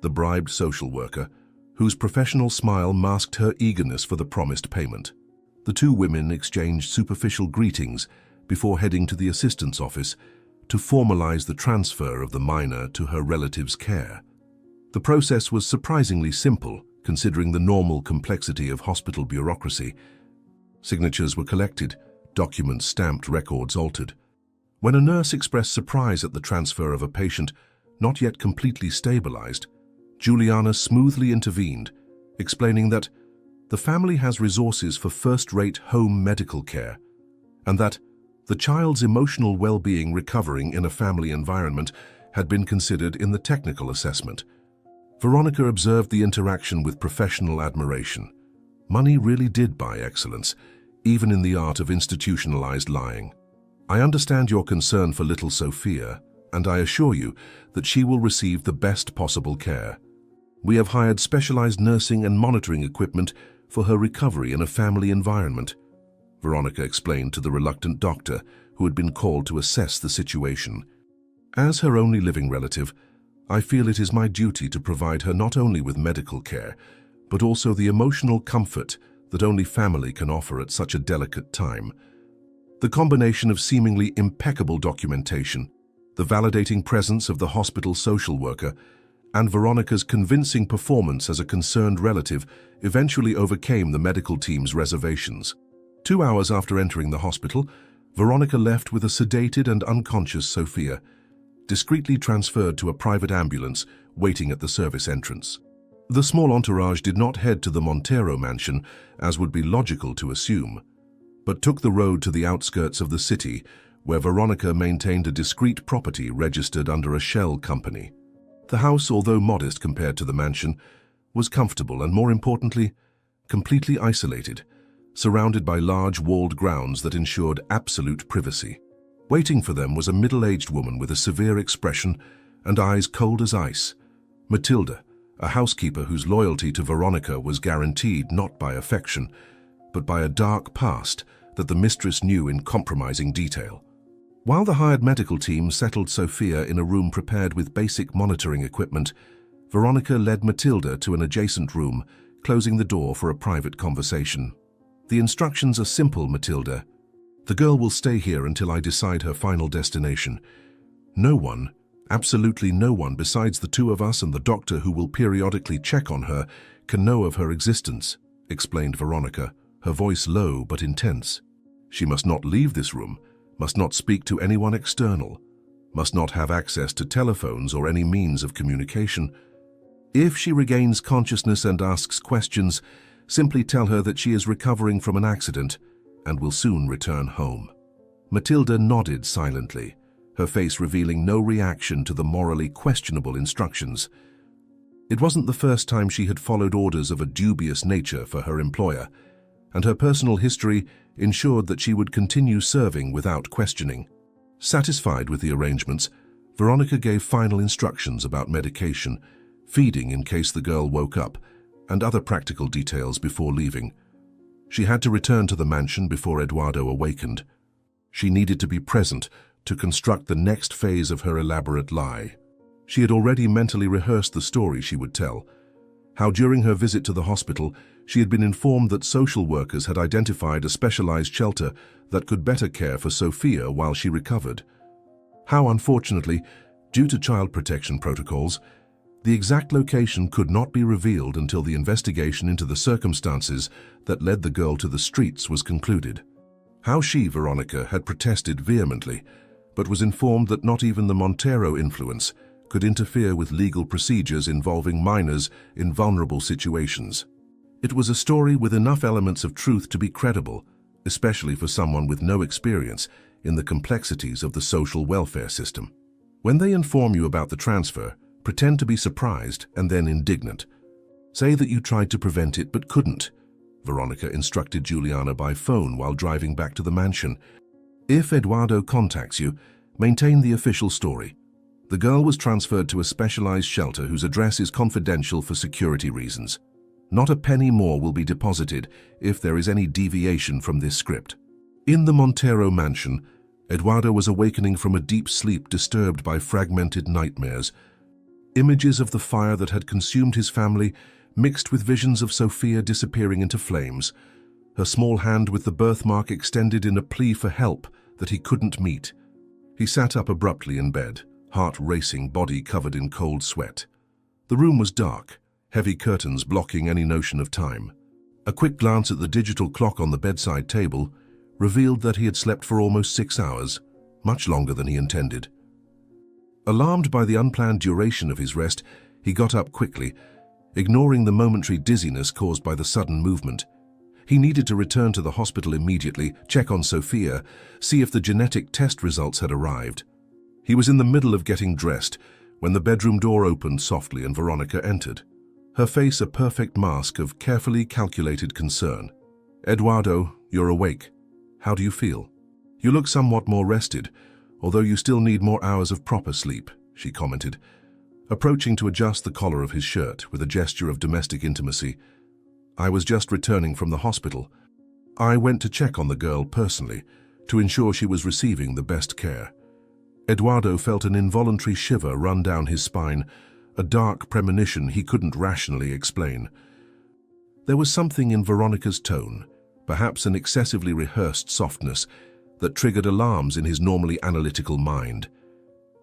the bribed social worker, whose professional smile masked her eagerness for the promised payment. The two women exchanged superficial greetings before heading to the assistant's office to formalize the transfer of the minor to her relative's care. The process was surprisingly simple, considering the normal complexity of hospital bureaucracy. Signatures were collected, documents stamped, records altered. When a nurse expressed surprise at the transfer of a patient not yet completely stabilized, Juliana smoothly intervened, explaining that the family has resources for first-rate home medical care and that the child's emotional well-being recovering in a family environment had been considered in the technical assessment. Veronica observed the interaction with professional admiration. Money really did buy excellence, even in the art of institutionalized lying. "I understand your concern for little Sofia, and I assure you that she will receive the best possible care." We have hired specialized nursing and monitoring equipment for her recovery in a family environment, Veronica explained to the reluctant doctor who had been called to assess the situation. As her only living relative, I feel it is my duty to provide her not only with medical care, but also the emotional comfort that only family can offer at such a delicate time. The combination of seemingly impeccable documentation, the validating presence of the hospital social worker, and Veronica's convincing performance as a concerned relative eventually overcame the medical team's reservations. 2 hours after entering the hospital, Veronica left with a sedated and unconscious Sophia, discreetly transferred to a private ambulance waiting at the service entrance. The small entourage did not head to the Montero mansion, as would be logical to assume, but took the road to the outskirts of the city, where Veronica maintained a discreet property registered under a shell company. The house, although modest compared to the mansion, was comfortable and, more importantly, completely isolated, surrounded by large walled grounds that ensured absolute privacy. Waiting for them was a middle-aged woman with a severe expression and eyes cold as ice, Matilda, a housekeeper whose loyalty to Veronica was guaranteed not by affection, but by a dark past that the mistress knew in compromising detail. While the hired medical team settled Sophia in a room prepared with basic monitoring equipment, Veronica led Matilda to an adjacent room, closing the door for a private conversation. The instructions are simple, Matilda. The girl will stay here until I decide her final destination. No one, absolutely no one besides the two of us and the doctor who will periodically check on her, can know of her existence, explained Veronica, her voice low but intense. She must not leave this room, must not speak to anyone external, must not have access to telephones or any means of communication. If she regains consciousness and asks questions, simply tell her that she is recovering from an accident and will soon return home. Matilda nodded silently, her face revealing no reaction to the morally questionable instructions. It wasn't the first time she had followed orders of a dubious nature for her employer, and her personal history ensured that she would continue serving without questioning. Satisfied with the arrangements, Veronica gave final instructions about medication, feeding in case the girl woke up, and other practical details before leaving. She had to return to the mansion before Eduardo awakened. She needed to be present to construct the next phase of her elaborate lie. She had already mentally rehearsed the story she would tell, how during her visit to the hospital she had been informed that social workers had identified a specialized shelter that could better care for Sophia while she recovered. How, unfortunately, due to child protection protocols, the exact location could not be revealed until the investigation into the circumstances that led the girl to the streets was concluded. How she, Veronica, had protested vehemently, but was informed that not even the Montero influence could interfere with legal procedures involving minors in vulnerable situations. It was a story with enough elements of truth to be credible, especially for someone with no experience in the complexities of the social welfare system. When they inform you about the transfer, pretend to be surprised and then indignant. Say that you tried to prevent it but couldn't, Veronica instructed Juliana by phone while driving back to the mansion. If Eduardo contacts you, maintain the official story. The girl was transferred to a specialized shelter whose address is confidential for security reasons. Not a penny more will be deposited if there is any deviation from this script. In the Montero mansion, Eduardo was awakening from a deep sleep disturbed by fragmented nightmares. Images of the fire that had consumed his family mixed with visions of Sophia disappearing into flames, her small hand with the birthmark extended in a plea for help that he couldn't meet. He sat up abruptly in bed, heart racing, body covered in cold sweat. The room was dark, heavy curtains blocking any notion of time. A quick glance at the digital clock on the bedside table revealed that he had slept for almost 6 hours, much longer than he intended. Alarmed by the unplanned duration of his rest, he got up quickly, ignoring the momentary dizziness caused by the sudden movement. He needed to return to the hospital immediately, check on Sophia, see if the genetic test results had arrived. He was in the middle of getting dressed when the bedroom door opened softly and Veronica entered, her face a perfect mask of carefully calculated concern. "Eduardo, you're awake. How do you feel? You look somewhat more rested, although you still need more hours of proper sleep," she commented. approaching to adjust the collar of his shirt with a gesture of domestic intimacy. "I was just returning from the hospital. I went to check on the girl personally, to ensure she was receiving the best care." Eduardo felt an involuntary shiver run down his spine, a dark premonition he couldn't rationally explain. There was something in Veronica's tone, perhaps an excessively rehearsed softness, that triggered alarms in his normally analytical mind.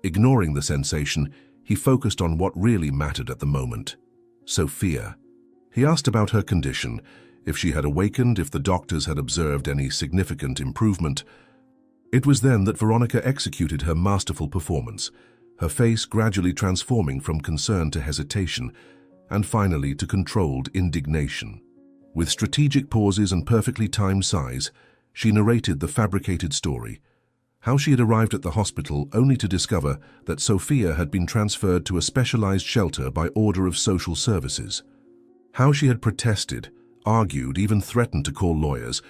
Ignoring the sensation, he focused on what really mattered at the moment: Sophia. He asked about her condition, if she had awakened, if the doctors had observed any significant improvement. It was then that Veronica executed her masterful performance, her face gradually transforming from concern to hesitation, and finally to controlled indignation. With strategic pauses and perfectly timed sighs, she narrated the fabricated story, how she had arrived at the hospital only to discover that Sophia had been transferred to a specialized shelter by order of social services, how she had protested, argued, even threatened to call lawyers,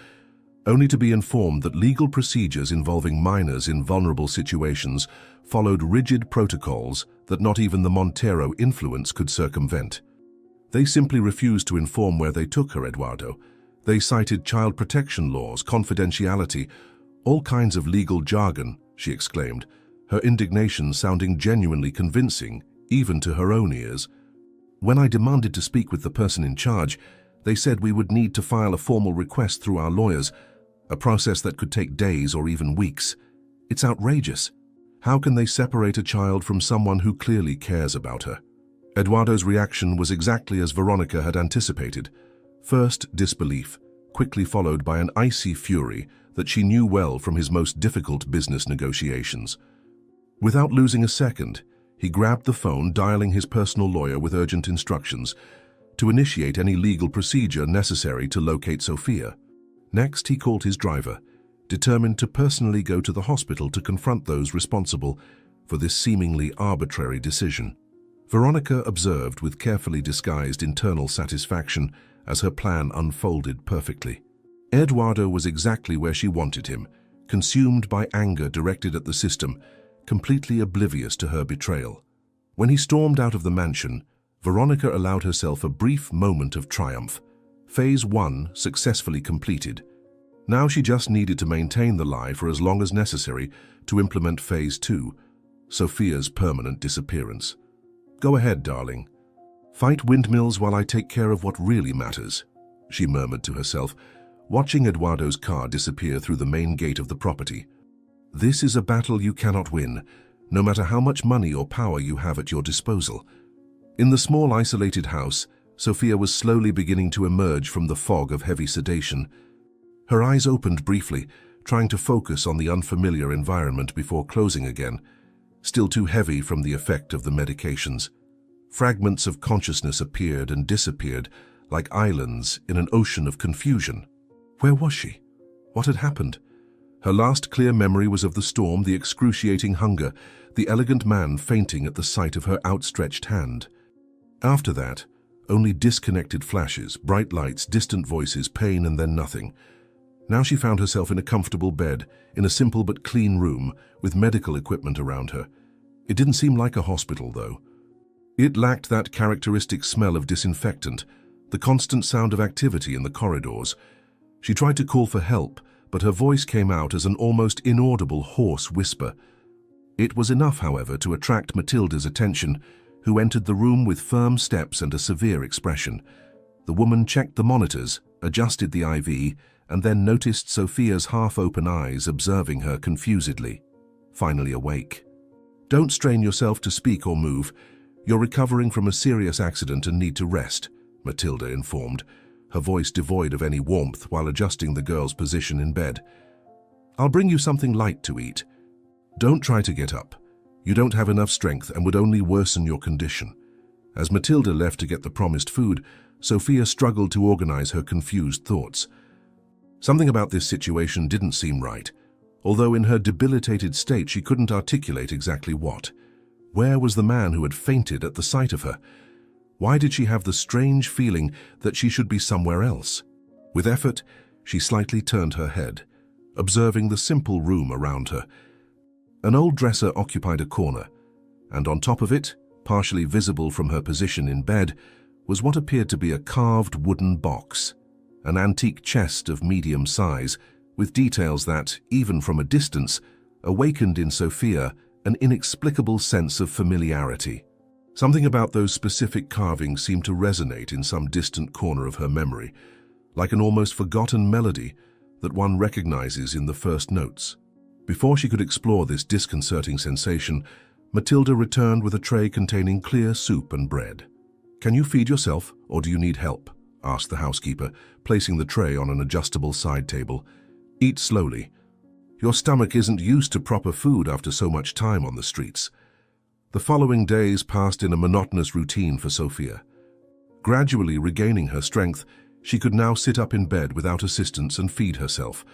only to be informed that legal procedures involving minors in vulnerable situations followed rigid protocols that not even the Montero influence could circumvent. They simply refused to inform where they took her, Eduardo. They cited child protection laws, confidentiality, all kinds of legal jargon, she exclaimed, her indignation sounding genuinely convincing, even to her own ears. "When I demanded to speak with the person in charge, they said we would need to file a formal request through our lawyers, a process that could take days or even weeks. It's outrageous. How can they separate a child from someone who clearly cares about her?" Eduardo's reaction was exactly as Veronica had anticipated. First, disbelief, quickly followed by an icy fury that she knew well from his most difficult business negotiations. Without losing a second, he grabbed the phone, dialing his personal lawyer with urgent instructions to initiate any legal procedure necessary to locate Sophia. Next, he called his driver, determined to personally go to the hospital to confront those responsible for this seemingly arbitrary decision. Veronica observed with carefully disguised internal satisfaction as her plan unfolded perfectly. Eduardo was exactly where she wanted him, consumed by anger directed at the system, completely oblivious to her betrayal. When he stormed out of the mansion, Veronica allowed herself a brief moment of triumph. Phase 1 successfully completed. Now she just needed to maintain the lie for as long as necessary to implement Phase 2, Sophia's permanent disappearance. "Go ahead, darling. Fight windmills while I take care of what really matters," she murmured to herself, watching Eduardo's car disappear through the main gate of the property. "This is a battle you cannot win, no matter how much money or power you have at your disposal." In the small isolated house, Sophia was slowly beginning to emerge from the fog of heavy sedation. Her eyes opened briefly, trying to focus on the unfamiliar environment before closing again, still too heavy from the effect of the medications. Fragments of consciousness appeared and disappeared like islands in an ocean of confusion. Where was she? What had happened? Her last clear memory was of the storm, the excruciating hunger, the elegant man fainting at the sight of her outstretched hand. After that, only disconnected flashes, bright lights, distant voices, pain, and then nothing. Now she found herself in a comfortable bed, in a simple but clean room, with medical equipment around her. It didn't seem like a hospital, though. It lacked that characteristic smell of disinfectant, the constant sound of activity in the corridors. She tried to call for help, but her voice came out as an almost inaudible hoarse whisper. It was enough, however, to attract Matilda's attention, who entered the room with firm steps and a severe expression. The woman checked the monitors, adjusted the IV, and then noticed Sophia's half-open eyes observing her confusedly. Finally awake. "Don't strain yourself to speak or move. You're recovering from a serious accident and need to rest," Matilda informed, her voice devoid of any warmth while adjusting the girl's position in bed. "I'll bring you something light to eat. Don't try to get up. You don't have enough strength and would only worsen your condition." As Matilda left to get the promised food, Sophia struggled to organize her confused thoughts. Something about this situation didn't seem right, although in her debilitated state she couldn't articulate exactly what. Where was the man who had fainted at the sight of her? Why did she have the strange feeling that she should be somewhere else? With effort, she slightly turned her head, observing the simple room around her. An old dresser occupied a corner, and on top of it, partially visible from her position in bed, was what appeared to be a carved wooden box, an antique chest of medium size, with details that, even from a distance, awakened in Sophia an inexplicable sense of familiarity. Something about those specific carvings seemed to resonate in some distant corner of her memory, like an almost forgotten melody that one recognizes in the first notes. Before she could explore this disconcerting sensation, Matilda returned with a tray containing clear soup and bread. "Can you feed yourself, or do you need help?" asked the housekeeper, placing the tray on an adjustable side table. "Eat slowly. Your stomach isn't used to proper food after so much time on the streets." The following days passed in a monotonous routine for Sophia. Gradually regaining her strength, she could now sit up in bed without assistance and feed herself,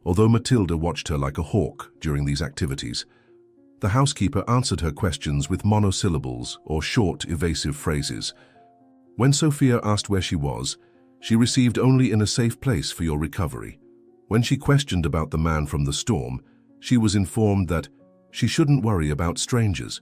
although Matilda watched her like a hawk during these activities. The housekeeper answered her questions with monosyllables or short, evasive phrases. When Sophia asked where she was, she received only "in a safe place for your recovery." When she questioned about the man from the storm, she was informed that she shouldn't worry about strangers.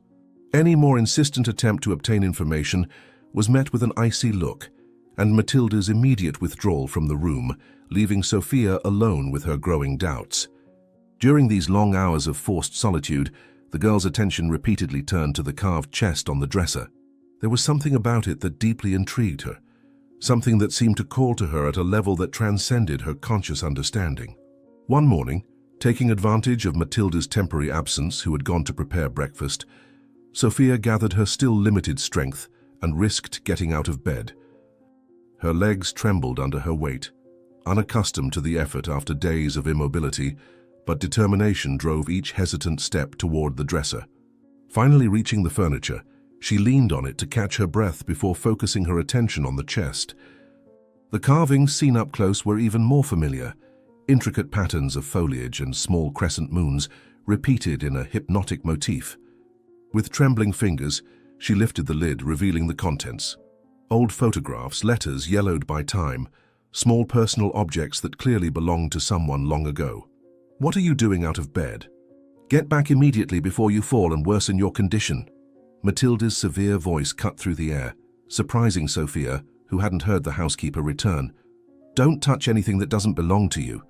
Any more insistent attempt to obtain information was met with an icy look, and Matilda's immediate withdrawal from the room, leaving Sophia alone with her growing doubts. During these long hours of forced solitude, the girl's attention repeatedly turned to the carved chest on the dresser. There was something about it that deeply intrigued her, something that seemed to call to her at a level that transcended her conscious understanding. One morning, taking advantage of Matilda's temporary absence, who had gone to prepare breakfast, Sophia gathered her still limited strength and risked getting out of bed. Her legs trembled under her weight, unaccustomed to the effort after days of immobility, but determination drove each hesitant step toward the dresser. Finally reaching the furniture, she leaned on it to catch her breath before focusing her attention on the chest. The carvings seen up close were even more familiar, intricate patterns of foliage and small crescent moons repeated in a hypnotic motif. With trembling fingers, she lifted the lid, revealing the contents. Old photographs, letters yellowed by time, small personal objects that clearly belonged to someone long ago. "What are you doing out of bed? Get back immediately before you fall and worsen your condition." Matilda's severe voice cut through the air, surprising Sophia, who hadn't heard the housekeeper return. "Don't touch anything that doesn't belong to you."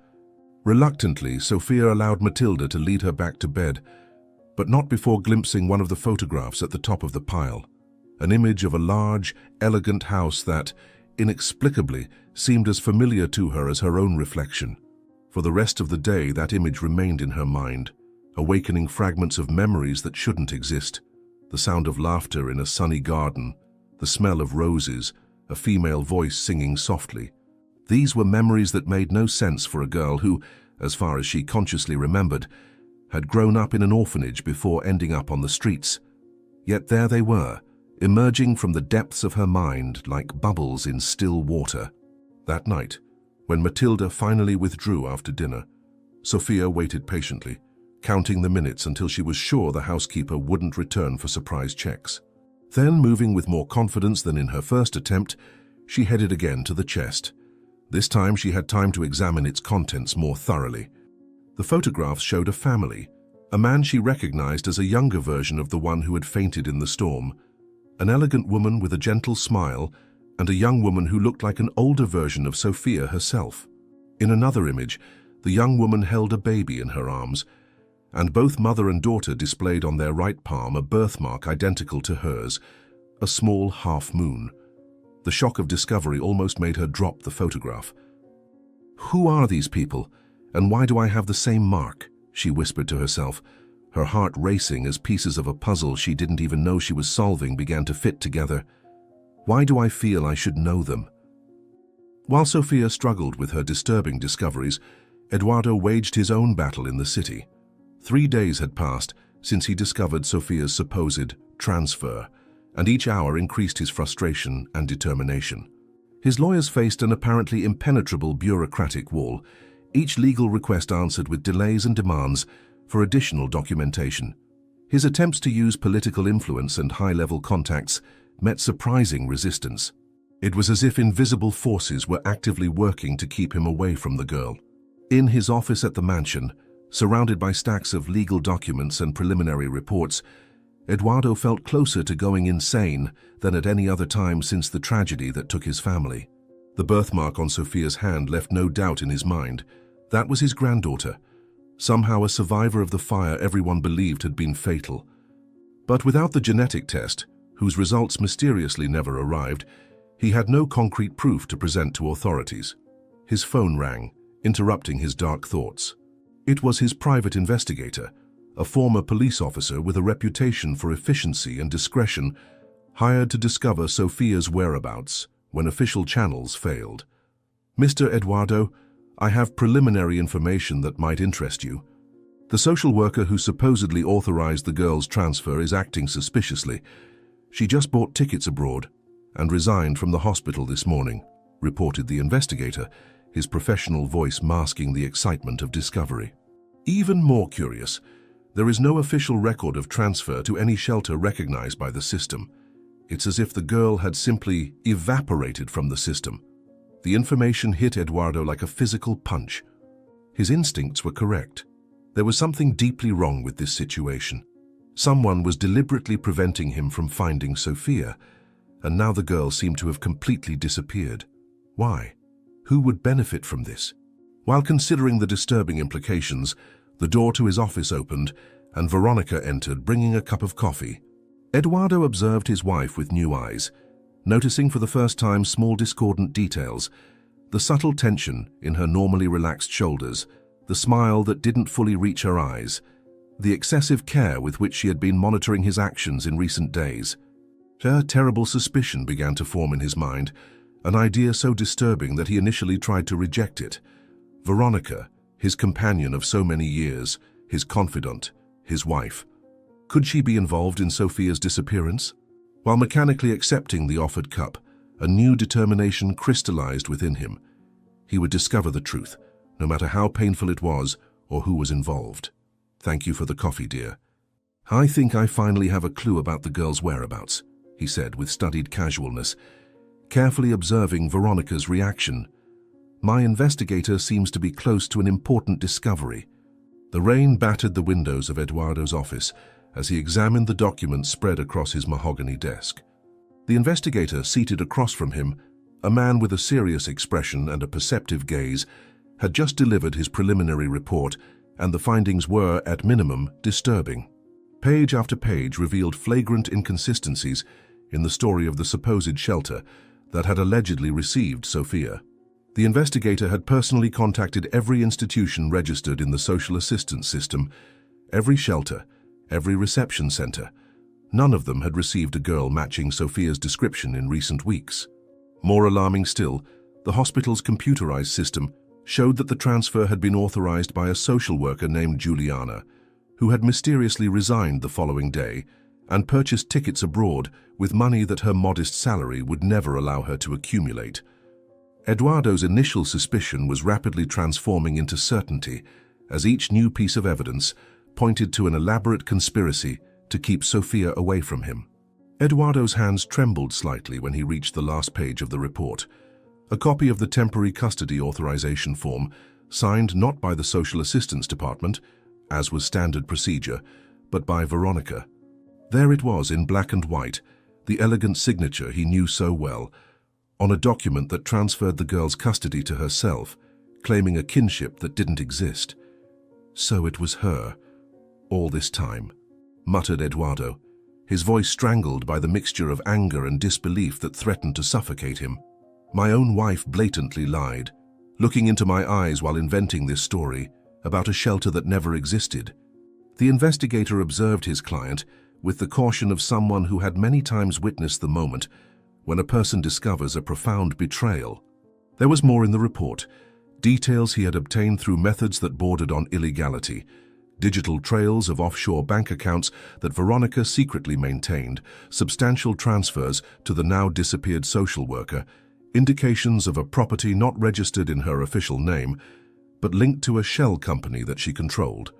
Reluctantly, Sophia allowed Matilda to lead her back to bed, but not before glimpsing one of the photographs at the top of the pile, an image of a large, elegant house that, inexplicably, seemed as familiar to her as her own reflection. For the rest of the day, that image remained in her mind, awakening fragments of memories that shouldn't exist. The sound of laughter in a sunny garden, the smell of roses, a female voice singing softly. These were memories that made no sense for a girl who, as far as she consciously remembered, had grown up in an orphanage before ending up on the streets. Yet there they were, emerging from the depths of her mind like bubbles in still water. That night, when Matilda finally withdrew after dinner, Sophia waited patiently, counting the minutes until she was sure the housekeeper wouldn't return for surprise checks. Then, moving with more confidence than in her first attempt, she headed again to the chest. This time she had time to examine its contents more thoroughly. The photographs showed a family, a man she recognized as a younger version of the one who had fainted in the storm, an elegant woman with a gentle smile, and a young woman who looked like an older version of Sophia herself. In another image, the young woman held a baby in her arms, and both mother and daughter displayed on their right palm a birthmark identical to hers, a small half-moon. The shock of discovery almost made her drop the photograph. "Who are these people, and why do I have the same mark?" she whispered to herself, her heart racing as pieces of a puzzle she didn't even know she was solving began to fit together. "Why do I feel I should know them?" While Sophia struggled with her disturbing discoveries, Eduardo waged his own battle in the city. 3 days had passed since he discovered Sophia's supposed transfer, and each hour increased his frustration and determination. His lawyers faced an apparently impenetrable bureaucratic wall, each legal request answered with delays and demands for additional documentation. His attempts to use political influence and high-level contacts met surprising resistance. It was as if invisible forces were actively working to keep him away from the girl. In his office at the mansion, surrounded by stacks of legal documents and preliminary reports, Eduardo felt closer to going insane than at any other time since the tragedy that took his family. The birthmark on Sofia's hand left no doubt in his mind. That was his granddaughter, somehow a survivor of the fire everyone believed had been fatal. But without the genetic test, whose results mysteriously never arrived, he had no concrete proof to present to authorities. His phone rang, interrupting his dark thoughts. It was his private investigator, a former police officer with a reputation for efficiency and discretion, hired to discover Sofia's whereabouts when official channels failed. "Mr. Eduardo, I have preliminary information that might interest you. The social worker who supposedly authorized the girl's transfer is acting suspiciously. She just bought tickets abroad and resigned from the hospital this morning," reported the investigator, his professional voice masking the excitement of discovery. Even more curious, there is no official record of transfer to any shelter recognized by the system. It's as if the girl had simply evaporated from the system. The information hit Eduardo like a physical punch. His instincts were correct. There was something deeply wrong with this situation. Someone was deliberately preventing him from finding Sofia, and now the girl seemed to have completely disappeared. Why? Who would benefit from this? While considering the disturbing implications, the door to his office opened, and Veronica entered, bringing a cup of coffee. Eduardo observed his wife with new eyes, noticing for the first time small discordant details, the subtle tension in her normally relaxed shoulders, the smile that didn't fully reach her eyes, the excessive care with which she had been monitoring his actions in recent days. A terrible suspicion began to form in his mind, an idea so disturbing that he initially tried to reject it. Veronica, his companion of so many years, his confidant, his wife. Could she be involved in Sofia's disappearance? While mechanically accepting the offered cup, a new determination crystallized within him. He would discover the truth, no matter how painful it was or who was involved. "Thank you for the coffee, dear. I think I finally have a clue about the girl's whereabouts," he said with studied casualness, carefully observing Veronica's reaction. "My investigator seems to be close to an important discovery." The rain battered the windows of Eduardo's office as he examined the documents spread across his mahogany desk. The investigator, seated across from him, a man with a serious expression and a perceptive gaze, had just delivered his preliminary report, and the findings were, at minimum, disturbing. Page after page revealed flagrant inconsistencies in the story of the supposed shelter that had allegedly received Sofia. The investigator had personally contacted every institution registered in the social assistance system, every shelter, every reception center. None of them had received a girl matching Sofia's description in recent weeks. More alarming still, the hospital's computerized system showed that the transfer had been authorized by a social worker named Juliana, who had mysteriously resigned the following day and purchased tickets abroad with money that her modest salary would never allow her to accumulate. Eduardo's initial suspicion was rapidly transforming into certainty as each new piece of evidence pointed to an elaborate conspiracy to keep Sofia away from him. Eduardo's hands trembled slightly when he reached the last page of the report, a copy of the temporary custody authorization form, signed not by the Social Assistance Department, as was standard procedure, but by Veronica. There it was in black and white, the elegant signature he knew so well, on a document that transferred the girl's custody to herself, claiming a kinship that didn't exist. So it was her, all this time, muttered Eduardo, his voice strangled by the mixture of anger and disbelief that threatened to suffocate him. My own wife blatantly lied, looking into my eyes while inventing this story about a shelter that never existed. The investigator observed his client with the caution of someone who had many times witnessed the moment when a person discovers a profound betrayal. There was more in the report, details he had obtained through methods that bordered on illegality, digital trails of offshore bank accounts that Veronica secretly maintained, substantial transfers to the now disappeared social worker, indications of a property not registered in her official name, but linked to a shell company that she controlled.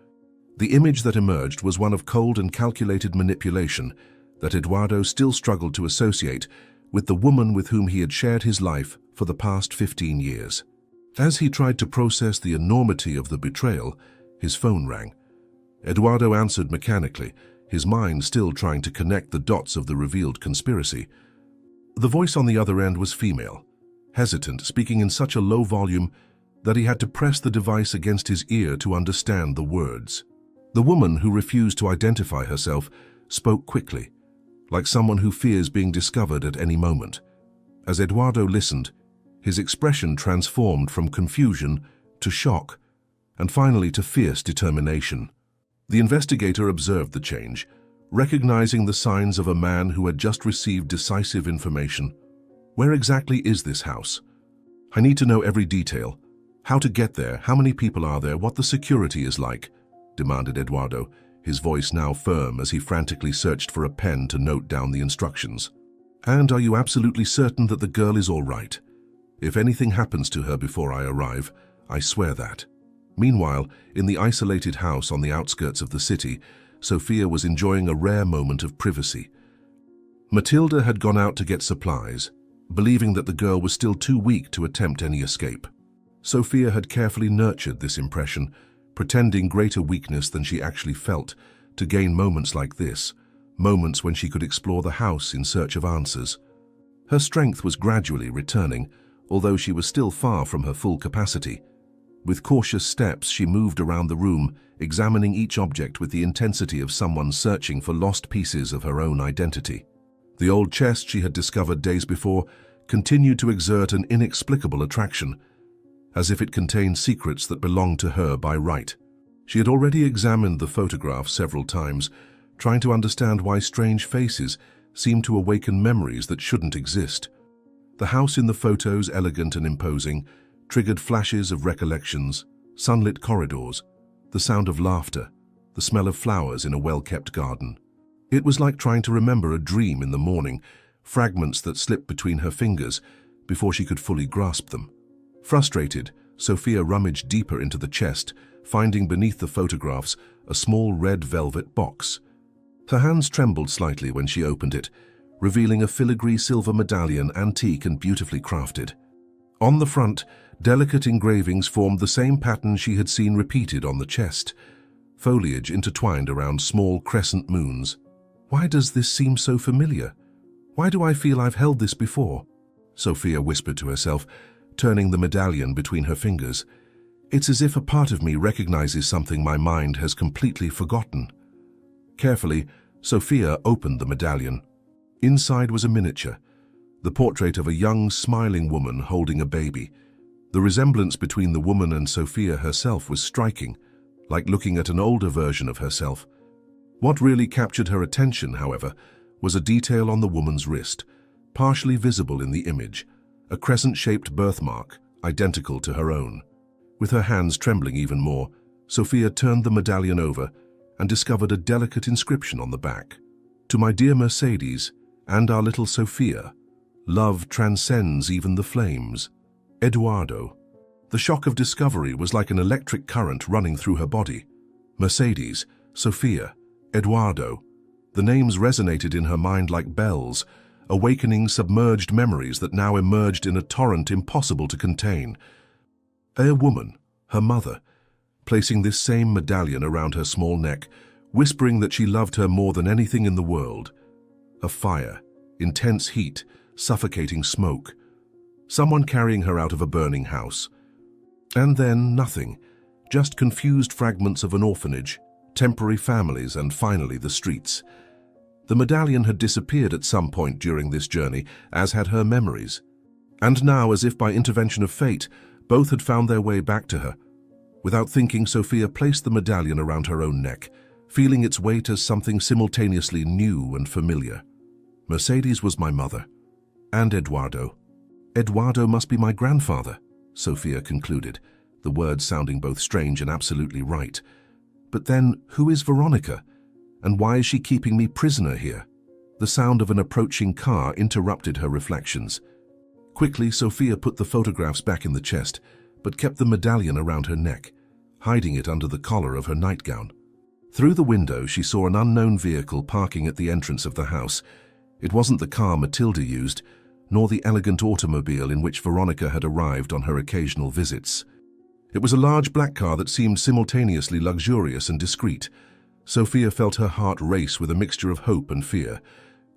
The image that emerged was one of cold and calculated manipulation that Eduardo still struggled to associate with the woman with whom he had shared his life for the past 15 years. As he tried to process the enormity of the betrayal, his phone rang. Eduardo answered mechanically, his mind still trying to connect the dots of the revealed conspiracy. The voice on the other end was female, hesitant, speaking in such a low volume that he had to press the device against his ear to understand the words. The woman, who refused to identify herself, spoke quickly, like someone who fears being discovered at any moment. As Eduardo listened, his expression transformed from confusion to shock, and finally to fierce determination. The investigator observed the change, recognizing the signs of a man who had just received decisive information. Where exactly is this house? I need to know every detail. How to get there, how many people are there, what the security is like, demanded Eduardo, his voice now firm as he frantically searched for a pen to note down the instructions. And are you absolutely certain that the girl is all right? If anything happens to her before I arrive, I swear that. Meanwhile, in the isolated house on the outskirts of the city, Sophia was enjoying a rare moment of privacy. Matilda had gone out to get supplies, believing that the girl was still too weak to attempt any escape. Sophia had carefully nurtured this impression, pretending greater weakness than she actually felt, to gain moments like this, moments when she could explore the house in search of answers. Her strength was gradually returning, although she was still far from her full capacity. With cautious steps, she moved around the room, examining each object with the intensity of someone searching for lost pieces of her own identity. The old chest she had discovered days before continued to exert an inexplicable attraction, as if it contained secrets that belonged to her by right. She had already examined the photographs several times, trying to understand why strange faces seemed to awaken memories that shouldn't exist. The house in the photos, elegant and imposing, triggered flashes of recollections, sunlit corridors, the sound of laughter, the smell of flowers in a well-kept garden. It was like trying to remember a dream in the morning, fragments that slipped between her fingers before she could fully grasp them. Frustrated, Sophia rummaged deeper into the chest, finding beneath the photographs a small red velvet box. Her hands trembled slightly when she opened it, revealing a filigree silver medallion, antique and beautifully crafted. On the front, delicate engravings formed the same pattern she had seen repeated on the chest, foliage intertwined around small crescent moons. Why does this seem so familiar? Why do I feel I've held this before? Sophia whispered to herself, turning the medallion between her fingers. It's as if a part of me recognizes something my mind has completely forgotten. Carefully, Sophia opened the medallion. Inside was a miniature, the portrait of a young, smiling woman holding a baby. The resemblance between the woman and Sophia herself was striking, like looking at an older version of herself. What really captured her attention, however, was a detail on the woman's wrist, partially visible in the image, a crescent-shaped birthmark, identical to her own. With her hands trembling even more, Sophia turned the medallion over and discovered a delicate inscription on the back. To my dear Mercedes and our little Sophia, love transcends even the flames. Eduardo. The shock of discovery was like an electric current running through her body. Mercedes, Sophia, Eduardo. The names resonated in her mind like bells, awakening submerged memories that now emerged in a torrent impossible to contain. A woman, her mother, placing this same medallion around her small neck, whispering that she loved her more than anything in the world. A fire, intense heat, suffocating smoke. Someone carrying her out of a burning house. And then nothing, just confused fragments of an orphanage, temporary families, and finally the streets. The medallion had disappeared at some point during this journey, as had her memories. And now, as if by intervention of fate, both had found their way back to her. Without thinking, Sophia placed the medallion around her own neck, feeling its weight as something simultaneously new and familiar. Mercedes was my mother. And Eduardo. Eduardo must be my grandfather, Sophia concluded, the words sounding both strange and absolutely right. But then, who is Veronica? And why is she keeping me prisoner here? The sound of an approaching car interrupted her reflections. Quickly, Sophia put the photographs back in the chest, but kept the medallion around her neck, hiding it under the collar of her nightgown. Through the window, she saw an unknown vehicle parking at the entrance of the house. It wasn't the car Matilda used, nor the elegant automobile in which Veronica had arrived on her occasional visits. It was a large black car that seemed simultaneously luxurious and discreet, Sophia felt her heart race with a mixture of hope and fear.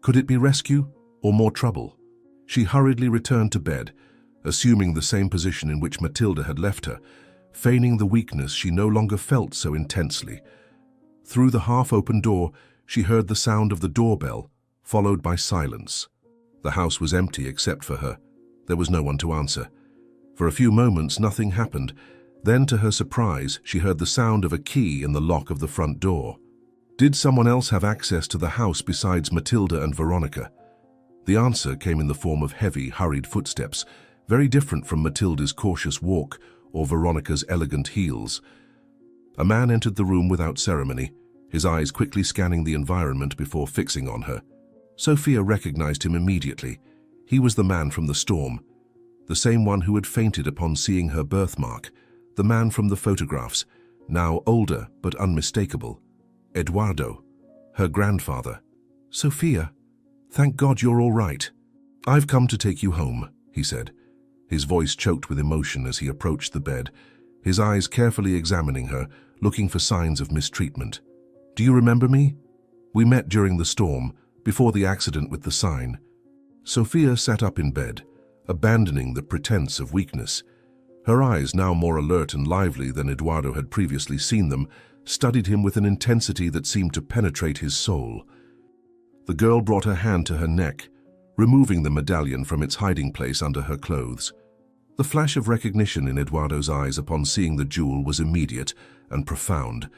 Could it be rescue or more trouble? She hurriedly returned to bed, assuming the same position in which Matilda had left her, feigning the weakness she no longer felt so intensely. Through the half-open door, she heard the sound of the doorbell, followed by silence. The house was empty except for her. There was no one to answer. For a few moments, nothing happened. Then, to her surprise, she heard the sound of a key in the lock of the front door. Did someone else have access to the house besides Matilda and Veronica? The answer came in the form of heavy, hurried footsteps, very different from Matilda's cautious walk or Veronica's elegant heels. A man entered the room without ceremony, his eyes quickly scanning the environment before fixing on her. Sophia recognized him immediately. He was the man from the storm, the same one who had fainted upon seeing her birthmark, the man from the photographs, now older but unmistakable. Eduardo, her grandfather. "Sophia, thank God you're all right. I've come to take you home," he said, his voice choked with emotion as he approached the bed, his eyes carefully examining her, looking for signs of mistreatment. "Do you remember me? We met during the storm, before the accident with the sign." Sophia sat up in bed, abandoning the pretense of weakness. Her eyes, now more alert and lively than Eduardo had previously seen them, studied him with an intensity that seemed to penetrate his soul. The girl brought her hand to her neck, removing the medallion from its hiding place under her clothes. The flash of recognition in Eduardo's eyes upon seeing the jewel was immediate and profound.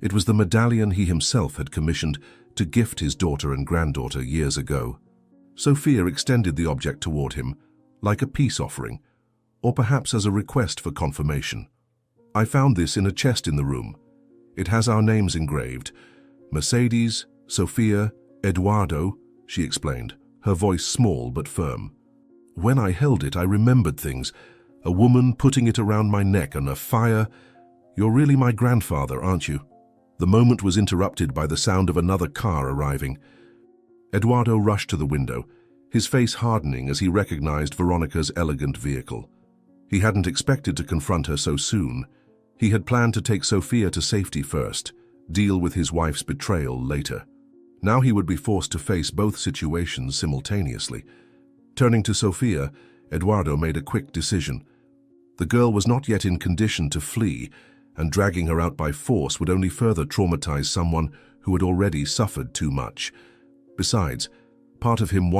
It was the medallion he himself had commissioned to gift his daughter and granddaughter years ago. Sophia extended the object toward him, like a peace offering, or perhaps as a request for confirmation. "I found this in a chest in the room. It has our names engraved. Mercedes, Sophia, Eduardo," she explained, her voice small but firm. "When I held it, I remembered things. A woman putting it around my neck and a fire. You're really my grandfather, aren't you?" The moment was interrupted by the sound of another car arriving. Eduardo rushed to the window, his face hardening as he recognized Veronica's elegant vehicle. He hadn't expected to confront her so soon. He had planned to take Sophia to safety first, deal with his wife's betrayal later. Now he would be forced to face both situations simultaneously. Turning to Sophia, Eduardo made a quick decision. The girl was not yet in condition to flee, and dragging her out by force would only further traumatize someone who had already suffered too much. Besides, part of him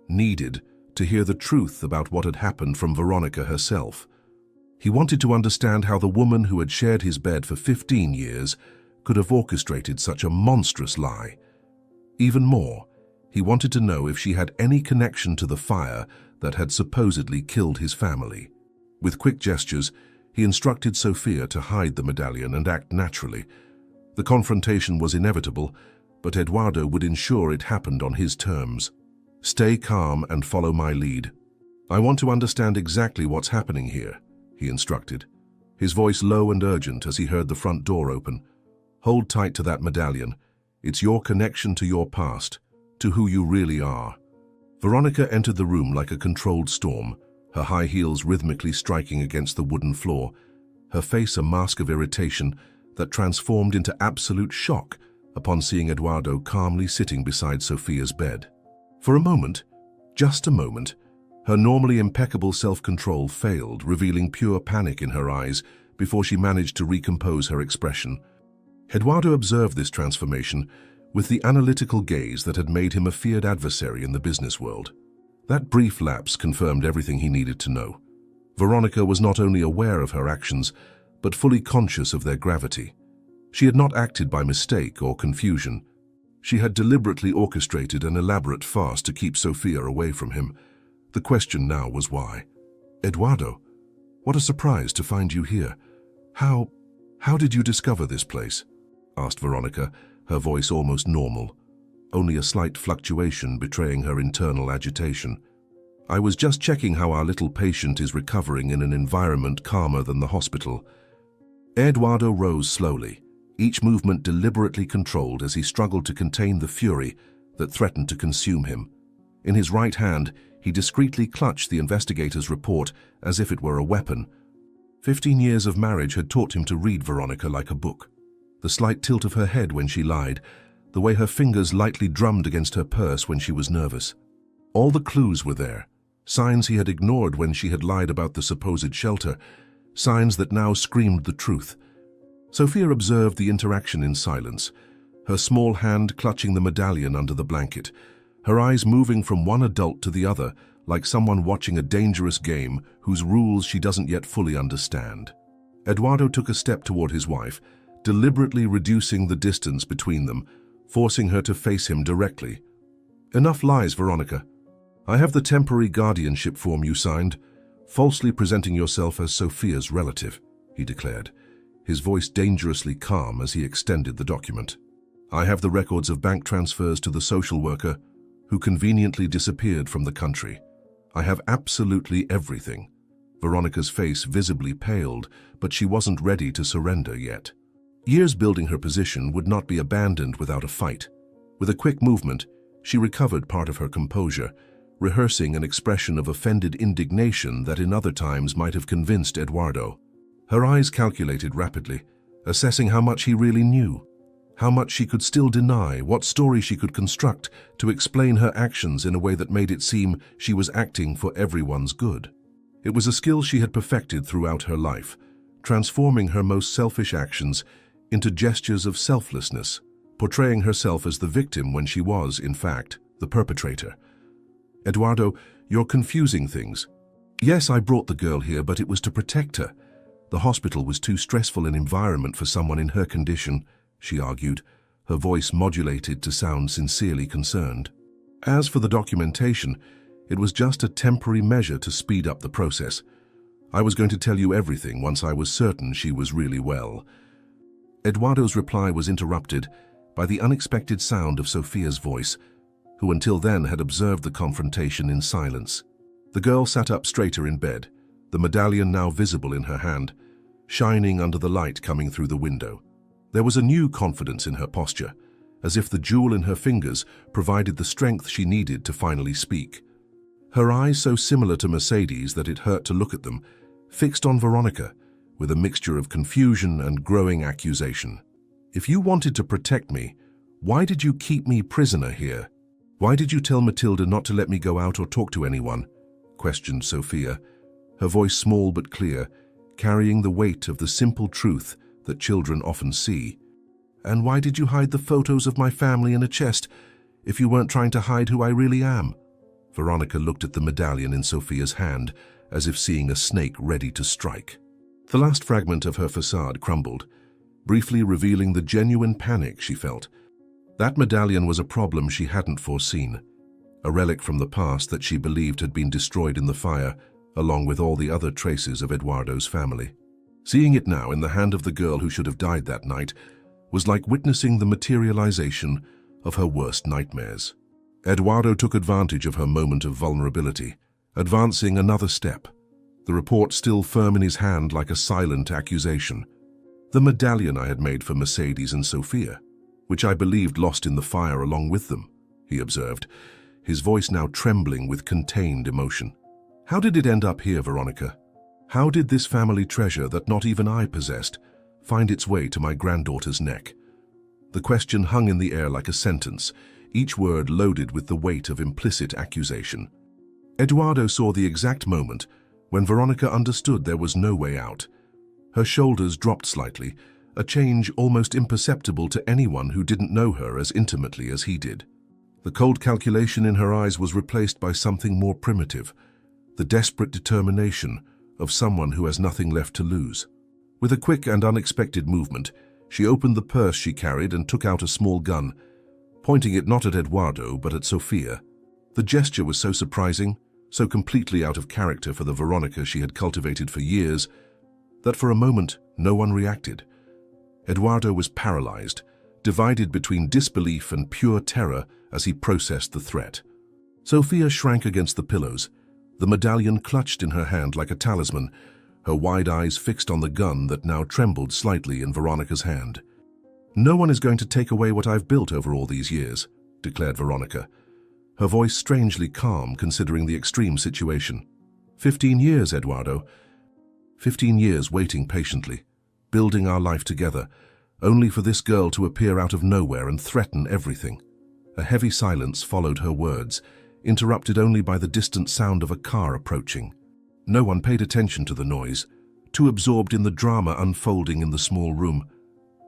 needed, to hear the truth about what had happened from Veronica herself. He wanted to understand how the woman who had shared his bed for 15 years could have orchestrated such a monstrous lie. Even more, he wanted to know if she had any connection to the fire that had supposedly killed his family. With quick gestures, he instructed Sophia to hide the medallion and act naturally. The confrontation was inevitable, but Eduardo would ensure it happened on his terms. "Stay calm and follow my lead. I want to understand exactly what's happening here," he instructed, his voice low and urgent as he heard the front door open. "Hold tight to that medallion. It's your connection to your past, to who you really are." Veronica entered the room like a controlled storm, her high heels rhythmically striking against the wooden floor, her face a mask of irritation that transformed into absolute shock upon seeing Eduardo calmly sitting beside Sophia's bed. For a moment, just a moment, her normally impeccable self-control failed, revealing pure panic in her eyes before she managed to recompose her expression. Eduardo observed this transformation with the analytical gaze that had made him a feared adversary in the business world. That brief lapse confirmed everything he needed to know. Veronica was not only aware of her actions, but fully conscious of their gravity. She had not acted by mistake or confusion. She had deliberately orchestrated an elaborate farce to keep Sophia away from him. The question now was why. "Eduardo, what a surprise to find you here. How did you discover this place?" asked Veronica, her voice almost normal, only a slight fluctuation betraying her internal agitation. "I was just checking how our little patient is recovering in an environment calmer than the hospital." Eduardo rose slowly, each movement deliberately controlled as he struggled to contain the fury that threatened to consume him. In his right hand, he discreetly clutched the investigator's report as if it were a weapon. 15 years of marriage had taught him to read Veronica like a book. The slight tilt of her head when she lied, the way her fingers lightly drummed against her purse when she was nervous. All the clues were there, signs he had ignored when she had lied about the supposed shelter, signs that now screamed the truth. Sophia observed the interaction in silence, her small hand clutching the medallion under the blanket, her eyes moving from one adult to the other like someone watching a dangerous game whose rules she doesn't yet fully understand. Eduardo took a step toward his wife, deliberately reducing the distance between them, forcing her to face him directly. "Enough lies, Veronica. I have the temporary guardianship form you signed, falsely presenting yourself as Sophia's relative," he declared, his voice dangerously calm as he extended the document. "I have the records of bank transfers to the social worker who conveniently disappeared from the country. I have absolutely everything." Veronica's face visibly paled, but she wasn't ready to surrender yet. Years building her position would not be abandoned without a fight. With a quick movement, she recovered part of her composure, rehearsing an expression of offended indignation that in other times might have convinced Eduardo. Her eyes calculated rapidly, assessing how much he really knew, how much she could still deny, what story she could construct to explain her actions in a way that made it seem she was acting for everyone's good. It was a skill she had perfected throughout her life, transforming her most selfish actions into gestures of selflessness, portraying herself as the victim when she was, in fact, the perpetrator. "Eduardo, you're confusing things. Yes, I brought the girl here, but it was to protect her. The hospital was too stressful an environment for someone in her condition," she argued, her voice modulated to sound sincerely concerned. "As for the documentation, it was just a temporary measure to speed up the process. I was going to tell you everything once I was certain she was really well." Eduardo's reply was interrupted by the unexpected sound of Sophia's voice, who until then had observed the confrontation in silence. The girl sat up straighter in bed, the medallion now visible in her hand, shining under the light coming through the window. There was a new confidence in her posture, as if the jewel in her fingers provided the strength she needed to finally speak. Her eyes, so similar to Mercedes that it hurt to look at them, fixed on Veronica, with a mixture of confusion and growing accusation. "If you wanted to protect me, why did you keep me prisoner here? Why did you tell Matilda not to let me go out or talk to anyone?" questioned Sophia, her voice small but clear, carrying the weight of the simple truth that children often see. "And why did you hide the photos of my family in a chest if you weren't trying to hide who I really am?" Veronica looked at the medallion in Sophia's hand, as if seeing a snake ready to strike. The last fragment of her facade crumbled, briefly revealing the genuine panic she felt. That medallion was a problem she hadn't foreseen, a relic from the past that she believed had been destroyed in the fire, along with all the other traces of Eduardo's family. Seeing it now in the hand of the girl who should have died that night was like witnessing the materialization of her worst nightmares. Eduardo took advantage of her moment of vulnerability, advancing another step, the report still firm in his hand like a silent accusation. "The medallion I had made for Mercedes and Sophia, which I believed lost in the fire along with them," he observed, his voice now trembling with contained emotion. "How did it end up here, Veronica? How did this family treasure that not even I possessed find its way to my granddaughter's neck?" The question hung in the air like a sentence, each word loaded with the weight of implicit accusation. Eduardo saw the exact moment when Veronica understood there was no way out. Her shoulders dropped slightly, a change almost imperceptible to anyone who didn't know her as intimately as he did. The cold calculation in her eyes was replaced by something more primitive, the desperate determination of someone who has nothing left to lose. With a quick and unexpected movement, she opened the purse she carried and took out a small gun, pointing it not at Eduardo but at Sophia. The gesture was so surprising, so completely out of character for the Veronica she had cultivated for years, that for a moment no one reacted. Eduardo was paralyzed, divided between disbelief and pure terror as he processed the threat. Sophia shrank against the pillows, the medallion clutched in her hand like a talisman, her wide eyes fixed on the gun that now trembled slightly in Veronica's hand. "No one is going to take away what I've built over all these years," declared Veronica, her voice strangely calm considering the extreme situation. 15 years, Eduardo. 15 years waiting patiently, building our life together, only for this girl to appear out of nowhere and threaten everything. A heavy silence followed her words, interrupted only by the distant sound of a car approaching. No one paid attention to the noise, too absorbed in the drama unfolding in the small room.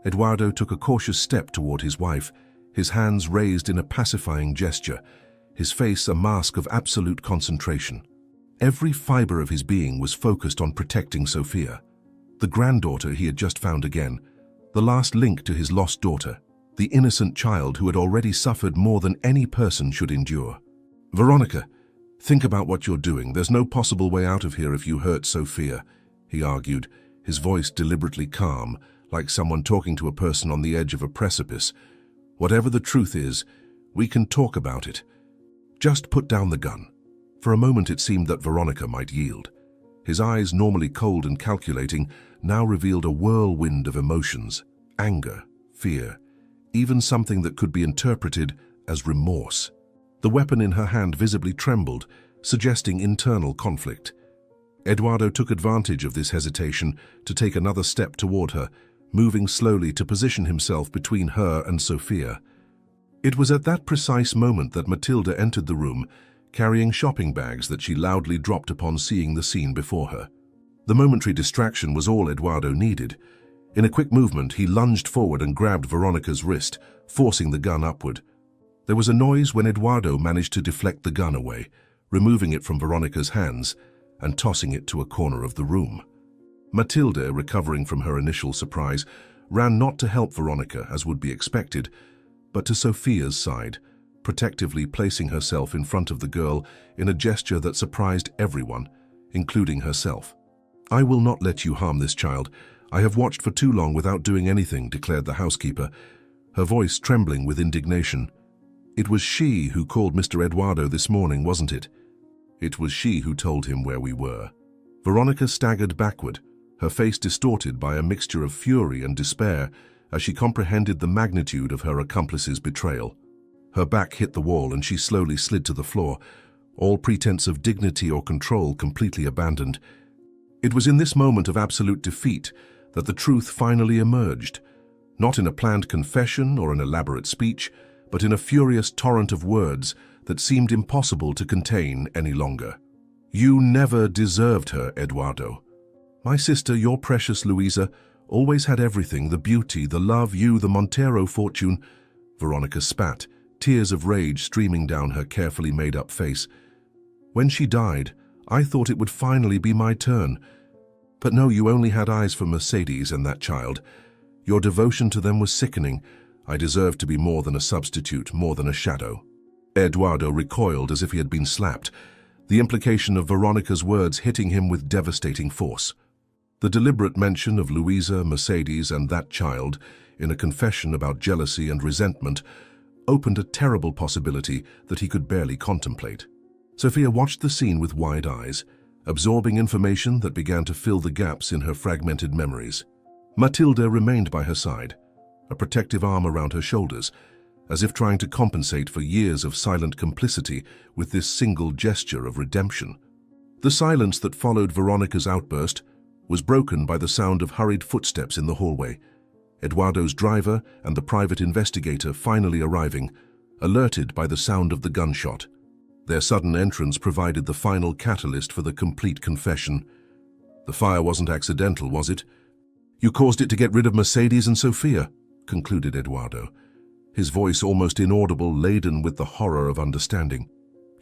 Eduardo took a cautious step toward his wife, his hands raised in a pacifying gesture, his face a mask of absolute concentration. Every fiber of his being was focused on protecting Sophia, the granddaughter he had just found again, the last link to his lost daughter, the innocent child who had already suffered more than any person should endure. "Veronica, think about what you're doing. There's no possible way out of here if you hurt Sophia," he argued, his voice deliberately calm, like someone talking to a person on the edge of a precipice. "Whatever the truth is, we can talk about it. Just put down the gun." For a moment it seemed that Veronica might yield. His eyes, normally cold and calculating, now revealed a whirlwind of emotions: anger, fear, even something that could be interpreted as remorse. The weapon in her hand visibly trembled, suggesting internal conflict. Eduardo took advantage of this hesitation to take another step toward her, moving slowly to position himself between her and Sophia. It was at that precise moment that Matilda entered the room, carrying shopping bags that she loudly dropped upon seeing the scene before her. The momentary distraction was all Eduardo needed. In a quick movement, he lunged forward and grabbed Veronica's wrist, forcing the gun upward. There was a noise when Eduardo managed to deflect the gun away, removing it from Veronica's hands and tossing it to a corner of the room. Matilda, recovering from her initial surprise, ran not to help Veronica, as would be expected, but to Sophia's side, protectively placing herself in front of the girl in a gesture that surprised everyone, including herself. "I will not let you harm this child. I have watched for too long without doing anything," declared the housekeeper, her voice trembling with indignation. "It was she who called Mr. Eduardo this morning, wasn't it? It was she who told him where we were." Veronica staggered backward, her face distorted by a mixture of fury and despair as she comprehended the magnitude of her accomplice's betrayal. Her back hit the wall and she slowly slid to the floor, all pretense of dignity or control completely abandoned. It was in this moment of absolute defeat that the truth finally emerged, not in a planned confession or an elaborate speech, but in a furious torrent of words that seemed impossible to contain any longer. "You never deserved her, Eduardo. My sister, your precious Luisa, always had everything, the beauty, the love, you, the Montero fortune." Veronica spat, tears of rage streaming down her carefully made-up face. "When she died, I thought it would finally be my turn. But no, you only had eyes for Mercedes and that child. Your devotion to them was sickening. I deserved to be more than a substitute, more than a shadow." Eduardo recoiled as if he had been slapped, the implication of Veronica's words hitting him with devastating force. The deliberate mention of Luisa, Mercedes, and that child in a confession about jealousy and resentment opened a terrible possibility that he could barely contemplate. Sophia watched the scene with wide eyes, absorbing information that began to fill the gaps in her fragmented memories. Matilda remained by her side, a protective arm around her shoulders, as if trying to compensate for years of silent complicity with this single gesture of redemption. The silence that followed Veronica's outburst was broken by the sound of hurried footsteps in the hallway, Eduardo's driver and the private investigator finally arriving, alerted by the sound of the gunshot. Their sudden entrance provided the final catalyst for the complete confession. "The fire wasn't accidental, was it? You caused it to get rid of Mercedes and Sophia," concluded Eduardo, his voice almost inaudible, laden with the horror of understanding.